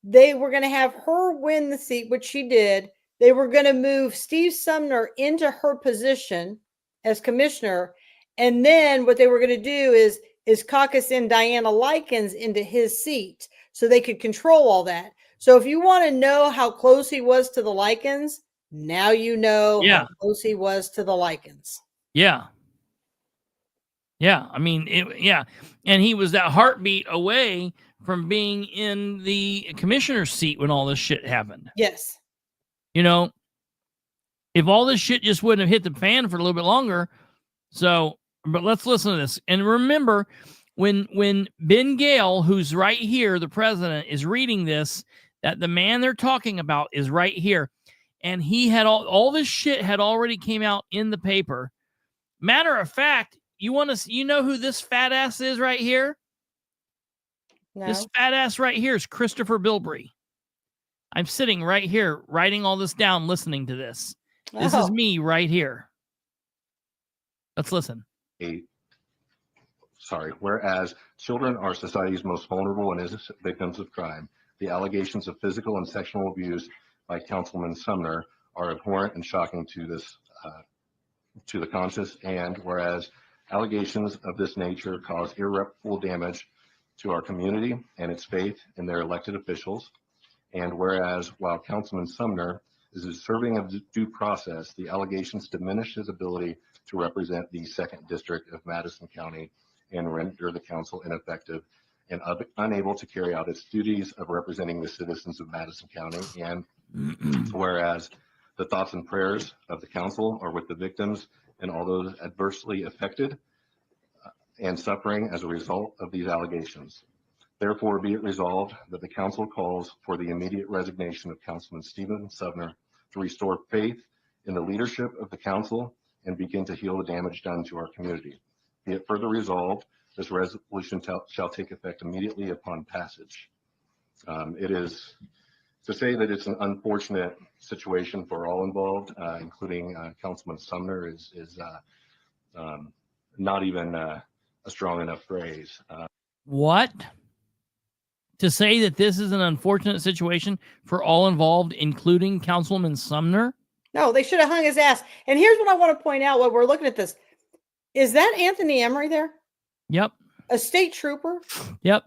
They were going to have her win the seat, which she did. They were going to move Steve Sumner into her position as commissioner. And then what they were going to do is is caucus in Diana Likens into his seat so they could control all that. So if you want to know how close he was to the Likens, now you know how close he was to the Likens. Yeah. Yeah. I mean, and he was that heartbeat away from being in the commissioner's seat when all this shit happened. Yes. You know, if all this shit just wouldn't have hit the fan for a little bit longer. So, but let's listen to this. And remember, when Ben Gale, who's right here, the president, is reading this, that the man they're talking about is right here. And he had all this shit had already came out in the paper. Matter of fact, you know who this fat ass is right here? No. This fat ass right here is Kristopher Bilbrey. I'm sitting right here, writing all this down, listening to this. This is me right here. Let's listen. Whereas children are society's most vulnerable and innocent victims of crime, the allegations of physical and sexual abuse by Councilman Sumner are abhorrent and shocking to the conscience. And whereas allegations of this nature cause irreparable damage to our community and its faith in their elected officials. And whereas while Councilman Sumner is deserving of due process, the allegations diminish his ability to represent the 2nd District of Madison County and render the council ineffective and unable to carry out its duties of representing the citizens of Madison County. And whereas the thoughts and prayers of the council are with the victims and all those adversely affected and suffering as a result of these allegations. Therefore, be it resolved that the council calls for the immediate resignation of Councilman Stephen Sumner to restore faith in the leadership of the council and begin to heal the damage done to our community. Be it further resolved, this resolution shall take effect immediately upon passage. It is to say that it's an unfortunate situation for all involved, including Councilman Sumner, is not even a strong enough phrase. What? To say that this is an unfortunate situation for all involved, including Councilman Sumner? No, they should have hung his ass. And here's what I want to point out while we're looking at this. Is that Anthony Emery there? Yep. A state trooper? Yep.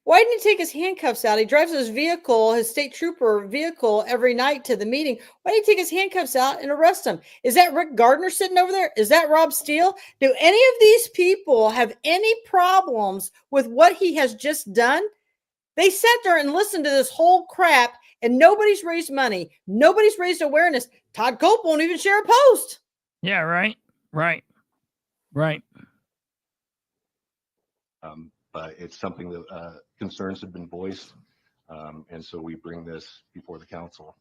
Why didn't he take his handcuffs out? He drives his vehicle, his state trooper vehicle, every night to the meeting. Why didn't he take his handcuffs out and arrest him? Is that Rick Gardner sitting over there? Is that Rob Steele? Do any of these people have any problems with what he has just done? They sat there and listened to this whole crap, and nobody's raised money. Nobody's raised awareness. Todd Culp won't even share a post. Yeah, right. But it's something that concerns have been voiced, and so we bring this before the council.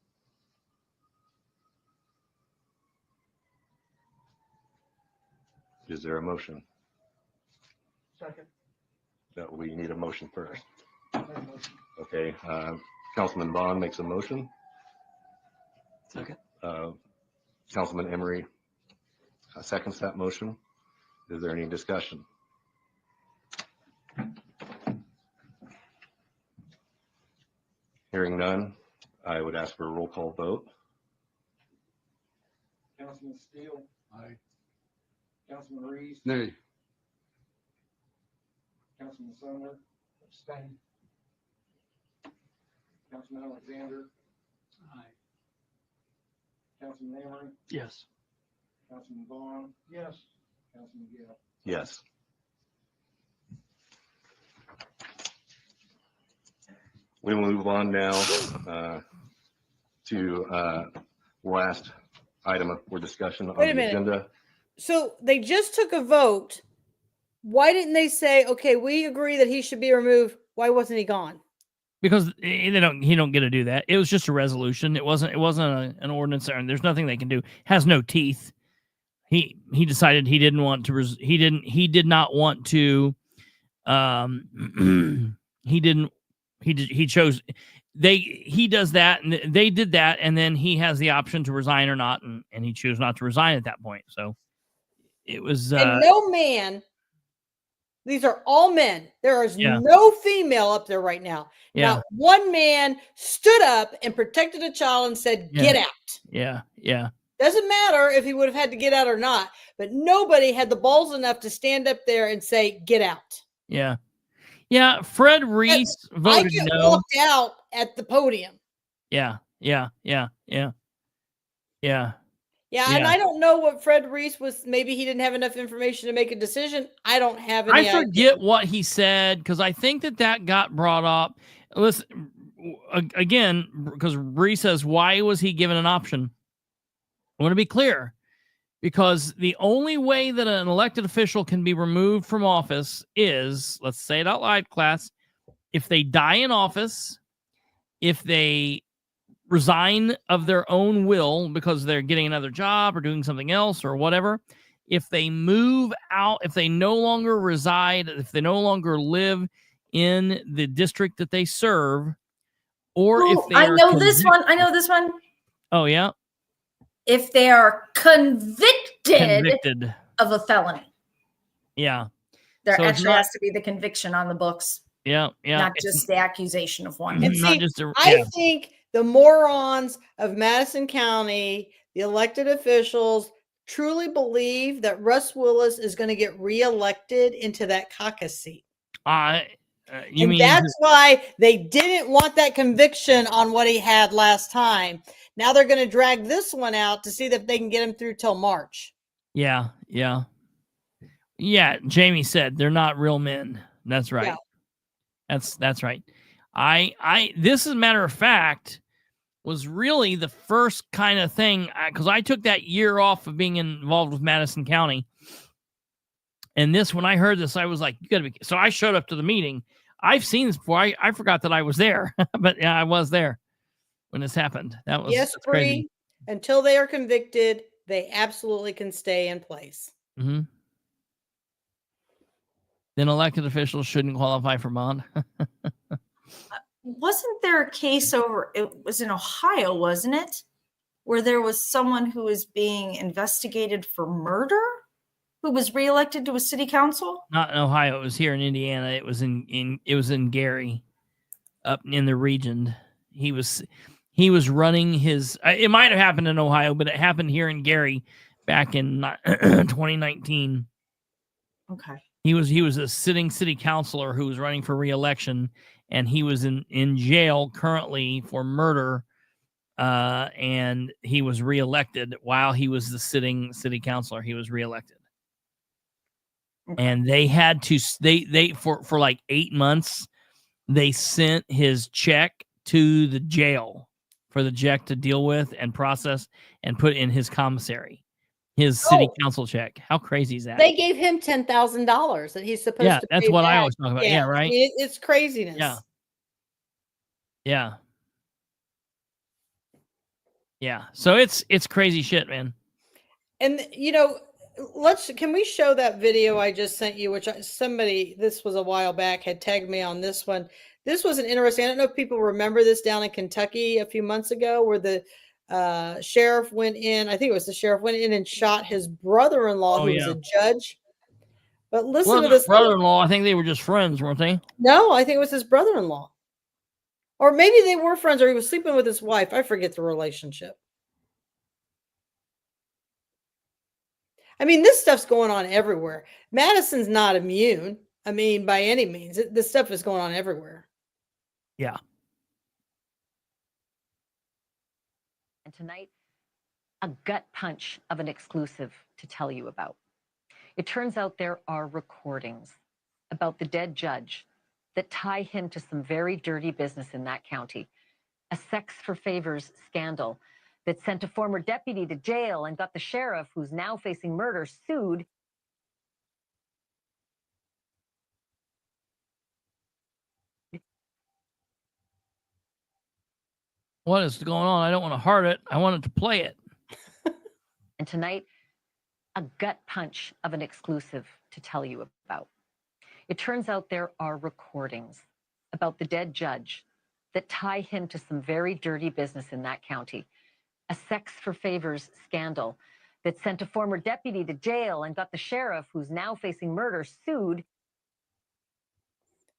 Is there a motion? Second. That we need a motion first. Okay, Councilman Bond makes a motion. Second. Councilman Emery seconds that motion. Is there any discussion? Hearing none, I would ask for a roll call vote. Councilman Steele. Aye. Councilman Reese. Nay. Councilman Sumner. Abstain. Councilman Alexander. Aye. Councilman Emery. Yes. Councilman Vaughn. Yes. Councilman Gale. Yes. We will move on now to last item for discussion on the agenda. So they just took a vote. Why didn't they say, okay, we agree that he should be removed? Why wasn't he gone? Because he don't get to do that. It was just a resolution. It wasn't an ordinance, and there's nothing they can do. It has no teeth. He decided he didn't want to. He did not want to. He chose. He does that, and they did that, and then he has the option to resign or not, and he chose not to resign at that point. So it was. And no man. These are all men. There is no female up there right now. Yeah. Not one man stood up and protected a child and said, "Get out." Yeah. Doesn't matter if he would have had to get out or not, but nobody had the balls enough to stand up there and say, "Get out." Yeah. Yeah. Fred Reese I voted get no. walked out at the podium. Yeah. Yeah. Yeah. Yeah. Yeah. Yeah, and Yeah. I don't know what Fred Reese was. Maybe he didn't have enough information to make a decision. I don't have I any idea. forget what he said because I think that got brought up. Listen, again, because Reese says, why was he given an option? I want to be clear, because the only way that an elected official can be removed from office is, let's say it out loud, class, if they die in office, if they resign of their own will because they're getting another job or doing something else or whatever, if they move out, if they no longer reside, if they no longer live in the district that they serve, or if they I are know this one. Oh, yeah. If they are convicted of a felony. Yeah. There So actually has to be the conviction on the books. Yeah. Yeah. Not just the accusation of one. And not see, just I think the morons of Madison County, the elected officials, truly believe that Russ Willis is going to get reelected into that caucus seat. That's why they didn't want that conviction on what he had last time. Now they're going to drag this one out to see if they can get him through till March. Yeah. Yeah. Yeah. Jamie said they're not real men. That's right. Yeah. That's right. This, as a matter of fact, was really the first kind of thing, because I took that year off of being involved with Madison County. And when I heard this, I was like, you gotta be. So I showed up to the meeting. I've seen this before. I forgot that I was there, but yeah, I was there when this happened. That was crazy. Until they are convicted, they absolutely can stay in place. Mm-hmm. Then elected officials shouldn't qualify for bond. Wasn't there a case it was in Ohio, wasn't it? Where there was someone who was being investigated for murder who was reelected to a city council? Not in Ohio. It was here in Indiana. It was in Gary, up in the region. He was running his, it might have happened in Ohio, but it happened here in Gary back in 2019. Okay. He was a sitting city councilor who was running for re-election, and he was in jail currently for murder, and he was reelected while he was the sitting city councilor. He was reelected. Okay. And they had to, for like 8 months, they sent his check to the jail for the check to deal with and process and put in his commissary. His city council check. How crazy is that? They gave him $10,000 that he's supposed to pay. That's what back. I always talk about. Yeah, right. I mean, it's craziness. Yeah. Yeah. Yeah. So it's crazy shit, man. And can we show that video I just sent you, which this was a while back, had tagged me on this one. This was an interesting, I don't know if people remember this down in Kentucky a few months ago, where the sheriff went in. I think it was the sheriff went in and shot his brother-in-law, who was a judge. But listen to this. Brother-in-law, I think they were just friends, weren't they? No, I think it was his brother-in-law. Or maybe they were friends, or he was sleeping with his wife. I forget the relationship. I mean, this stuff's going on everywhere. Madison's not immune. I mean, by any means. This stuff is going on everywhere. Yeah. And tonight, a gut punch of an exclusive to tell you about. It turns out there are recordings about the dead judge that tie him to some very dirty business in that county. A sex for favors scandal that sent a former deputy to jail and got the sheriff, who's now facing murder, sued. What is going on? I don't want to heart it. I wanted to play it. And tonight, a gut punch of an exclusive to tell you about. It turns out there are recordings about the dead judge that tie him to some very dirty business in that county. A sex for favors scandal that sent a former deputy to jail and got the sheriff, who's now facing murder, sued.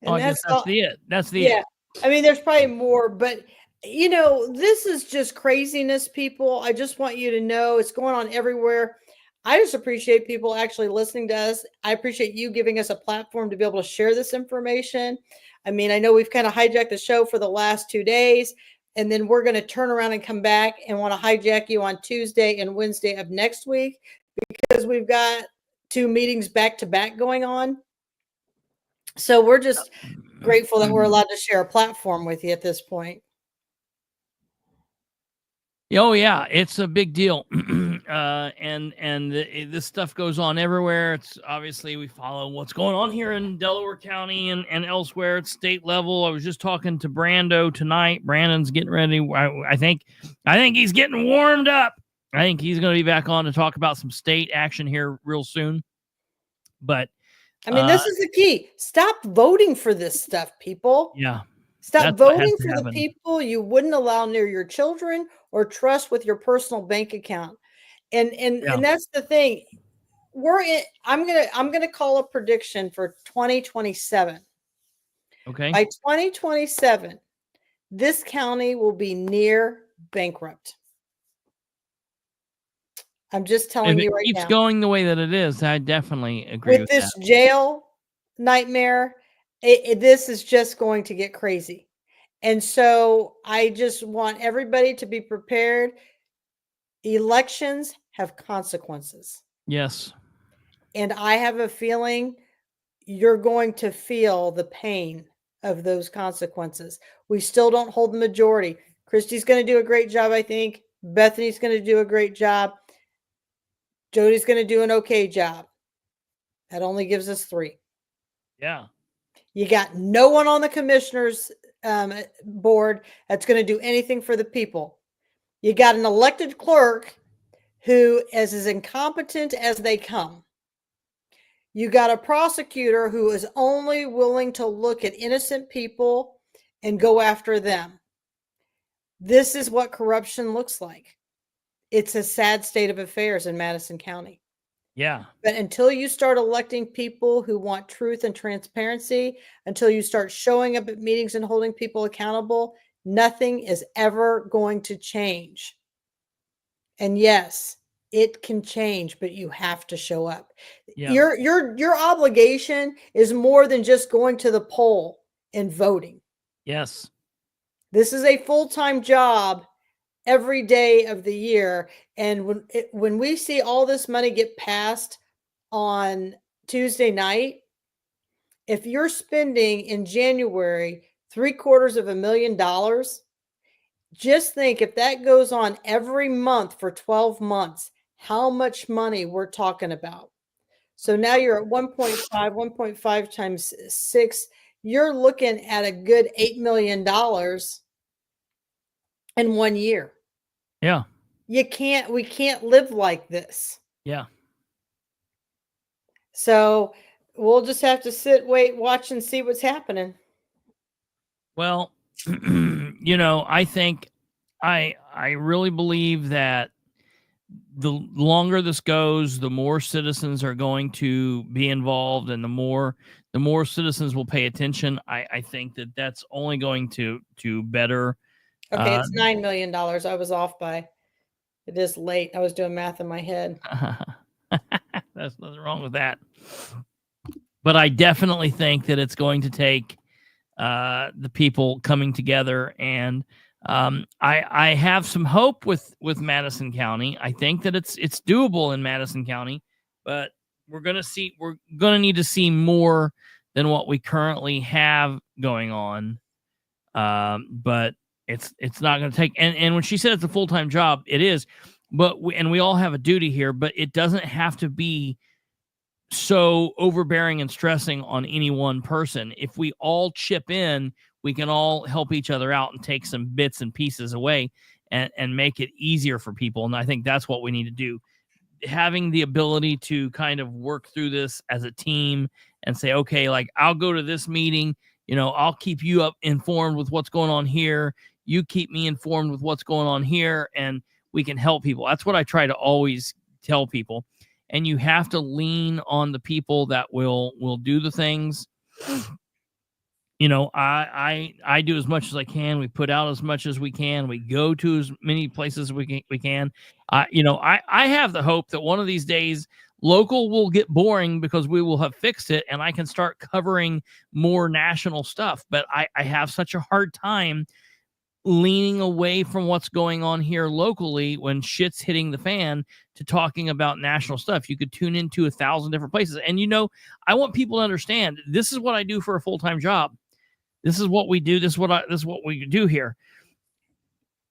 And I guess that's it. That's the it. I mean, there's probably more, but this is just craziness, people. I just want you to know it's going on everywhere. I just appreciate people actually listening to us. I appreciate you giving us a platform to be able to share this information. I mean, I know we've kind of hijacked the show for the last 2 days, and then we're going to turn around and come back and want to hijack you on Tuesday and Wednesday of next week because we've got 2 meetings back to back going on. So we're just grateful that we're allowed to share a platform with you at this point. Oh yeah, it's a big deal, this stuff goes on everywhere. It's obviously we follow what's going on here in Delaware County and elsewhere at state level. I was just talking to Brando tonight. Brandon's getting ready. I think he's getting warmed up. I think he's going to be back on to talk about some state action here real soon. But I mean, this is the key. Stop voting for this stuff, people. Yeah. Stop voting for the people you wouldn't allow near your children or trust with your personal bank account. And that's the thing. I'm gonna call a prediction for 2027. Okay. By 2027, this county will be near bankrupt. I'm just telling you right now. If it keeps going the way that it is, I definitely agree with this that. jail nightmare, this is just going to get crazy. And so I just want everybody to be prepared. Elections have consequences. Yes. And I have a feeling you're going to feel the pain of those consequences. We still don't hold the majority. Christy's going to do a great job, I think. Bethany's going to do a great job. Jody's going to do an okay job. That only gives us 3. Yeah. You got no one on the commissioners board that's going to do anything for the people. You got an elected clerk who is as incompetent as they come. You got a prosecutor who is only willing to look at innocent people and go after them. This is what corruption looks like. It's a sad state of affairs in Madison County. Yeah. But until you start electing people who want truth and transparency, until you start showing up at meetings and holding people accountable, nothing is ever going to change. And yes, it can change, but you have to show up. Yeah. Your obligation is more than just going to the poll and voting. Yes. This is a full-time job every day of the year. And when we see all this money get passed on Tuesday night, if you're spending in January $750,000, just think if that goes on every month for 12 months, how much money we're talking about. So now you're at 1.5 times 6. You're looking at a good $8 million in 1 year. Yeah. We can't live like this. Yeah. So we'll just have to sit, wait, watch, and see what's happening. Well, I think I really believe that the longer this goes, the more citizens are going to be involved, and the more citizens will pay attention. I think that that's only going to better. Okay, it's $9 million. I was off by. It is late. I was doing math in my head. There's nothing wrong with that. But I definitely think that it's going to take the people coming together, and I have some hope with Madison County. I think that it's doable in Madison County, but we're going to need to see more than what we currently have going on. But it's not going to take, and when she said it's a full-time job, it is, but we all have a duty here, but it doesn't have to be so overbearing and stressing on any one person. If we all chip in, we can all help each other out and take some bits and pieces away and make it easier for people. And I think that's what we need to do. Having the ability to kind of work through this as a team and say, okay, like I'll go to this meeting, I'll keep you informed with what's going on here. You keep me informed with what's going on here, and we can help people. That's what I try to always tell people. And you have to lean on the people that will do the things. You know, I do as much as I can. We put out as much as we can. We go to as many places as we can. You know, I have the hope that one of these days local will get boring because we will have fixed it and I can start covering more national stuff. But I have such a hard time leaning away from what's going on here locally when shit's hitting the fan to talking about national stuff. You could tune into 1,000 different places. And, you know, I want people to understand this is what I do for a full-time job. This is what we do. This is what we do here.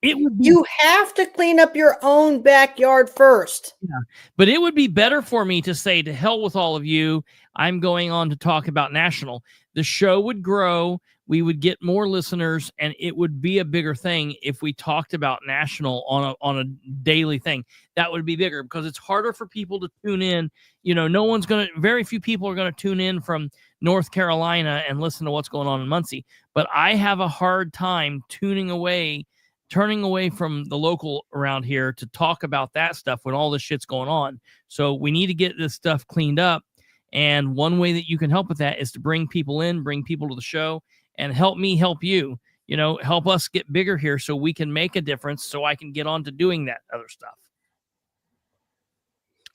It would be, you have to clean up your own backyard first. Yeah, but it would be better for me to say, to hell with all of you. I'm going on to talk about national. The show would grow. We would get more listeners, and it would be a bigger thing if we talked about national on a daily thing. That would be bigger because it's harder for people to tune in. You know, very few people are going to tune in from North Carolina and listen to what's going on in Muncie. But I have a hard time turning away from the local around here to talk about that stuff when all this shit's going on. So we need to get this stuff cleaned up. And one way that you can help with that is to bring people in, bring people to the show, and help me help you, you know, help us get bigger here so we can make a difference so I can get on to doing that other stuff.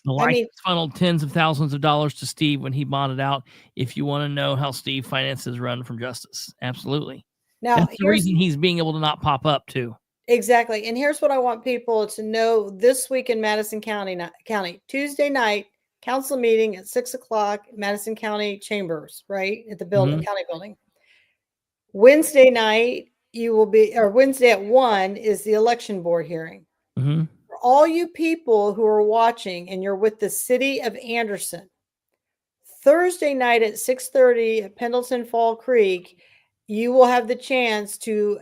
The license funneled tens of thousands of dollars to Steve when he bonded out. If you want to know how Steve finances run from justice. Absolutely. Now, that's the reason he's being able to not pop up too. Exactly. And here's what I want people to know this week in Madison County, Tuesday night, council meeting at 6:00, Madison County Chambers, right? At the building, county building. Wednesday night, Wednesday at 1 is the election board hearing. Mm-hmm. For all you people who are watching and you're with the city of Anderson, Thursday night at 6:30 at Pendleton Fall Creek, you will have the chance to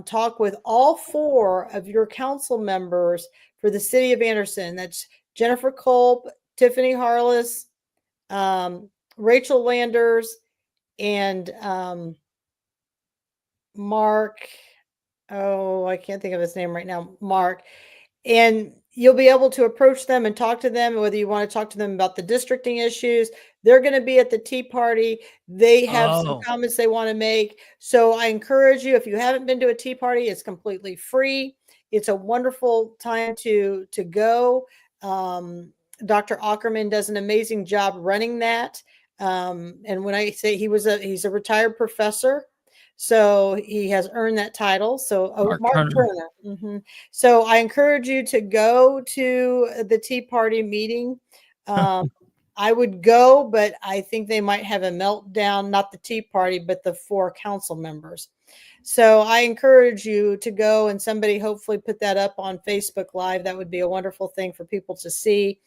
talk with all 4 of your council members for the city of Anderson. That's Jennifer Culp, Tiffany Harless, Rachel Landers, and Mark. Oh, I can't think of his name right now. Mark. And you'll be able to approach them and talk to them, whether you want to talk to them about the districting issues. They're going to be at the Tea Party. They have some comments they want to make. So I encourage you, if you haven't been to a Tea Party, it's completely free. It's a wonderful time to go. Dr. Ackerman does an amazing job running that. And when I say he's a retired professor, so he has earned that title. So Mark Turner. Mm-hmm. So I encourage you to go to the Tea Party meeting. I would go, but I think they might have a meltdown, not the Tea Party, but the 4 council members. So I encourage you to go, and somebody hopefully put that up on Facebook Live. That would be a wonderful thing for people to see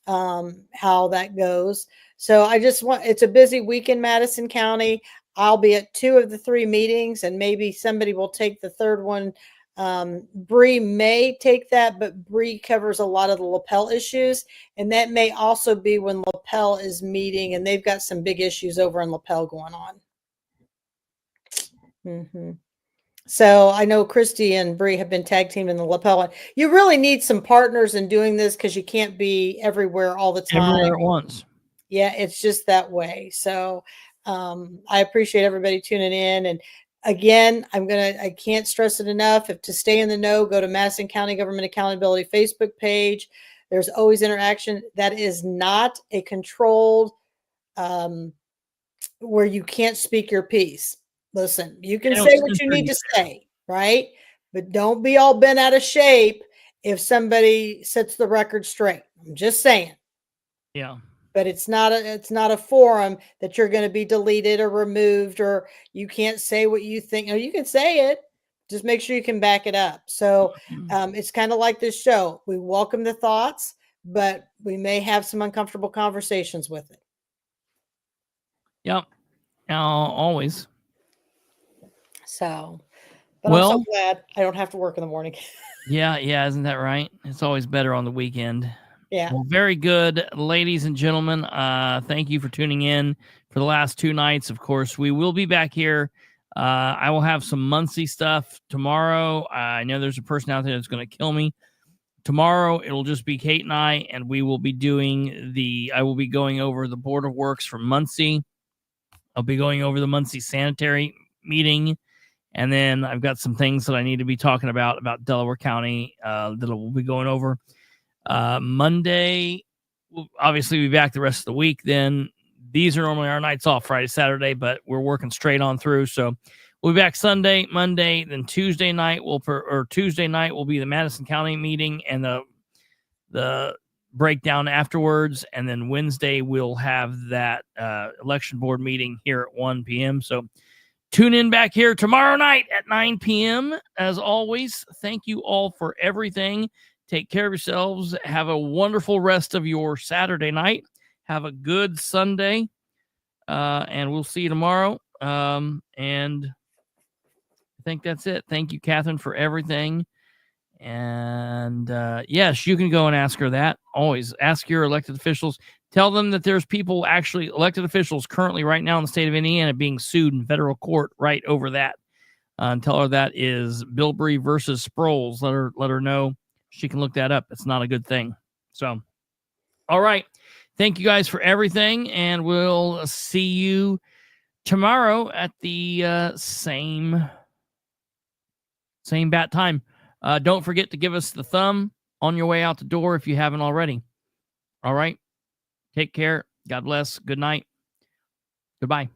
how that goes. So it's a busy week in Madison County. I'll be at 2 of the 3 meetings, and maybe somebody will take the 3rd one. Bree may take that, but Bree covers a lot of the lapel issues, and that may also be when lapel is meeting, and they've got some big issues over in lapel going on. Mm-hmm. So I know Christy and Bree have been tag teamed in the lapel. You really need some partners in doing this because you can't be everywhere all the time. Everywhere at once. Yeah, it's just that way. So I appreciate everybody tuning in. And again, I can't stress it enough. If to stay in the know, go to Madison County Government Accountability Facebook page. There's always interaction. That is not a controlled where you can't speak your piece. Listen, you can say what you need to say, right? But don't be all bent out of shape if somebody sets the record straight. I'm just saying. Yeah. But it's not a forum that you're going to be deleted or removed, or you can't say what you think. No, you can say it. Just make sure you can back it up. So it's kind of like this show. We welcome the thoughts, but we may have some uncomfortable conversations with it. Yep. Always. So, but I'm so glad I don't have to work in the morning. Yeah. Isn't that right? It's always better on the weekend. Yeah. Well, very good, ladies and gentlemen. Thank you for tuning in for the last 2 nights. Of course, we will be back here. I will have some Muncie stuff tomorrow. I know there's a person out there that's going to kill me. Tomorrow, it'll just be Kate and I, and we will be I will be going over the Board of Works for Muncie. I'll be going over the Muncie sanitary meeting. And then I've got some things that I need to be talking about Delaware County that we'll be going over. Monday, we'll obviously be back the rest of the week. Then these are normally our nights off, Friday, Saturday, but we're working straight on through. So we'll be back Sunday, Monday, then Tuesday night will be the Madison County meeting and the breakdown afterwards. And then Wednesday we'll have that election board meeting here at 1 p.m. So tune in back here tomorrow night at 9 p.m. As always, thank you all for everything. Take care of yourselves. Have a wonderful rest of your Saturday night. Have a good Sunday. And we'll see you tomorrow. And I think that's it. Thank you, Katherine, for everything. And yes, you can go and ask her that. Always ask your elected officials. Tell them that there's people, actually elected officials currently right now in the state of Indiana being sued in federal court right over that. And tell her that is Bilbrey versus Sproles. Let her know. She can look that up. It's not a good thing. So, all right. Thank you guys for everything. And we'll see you tomorrow at the same bat time. Don't forget to give us the thumb on your way out the door if you haven't already. All right. Take care. God bless. Good night. Goodbye.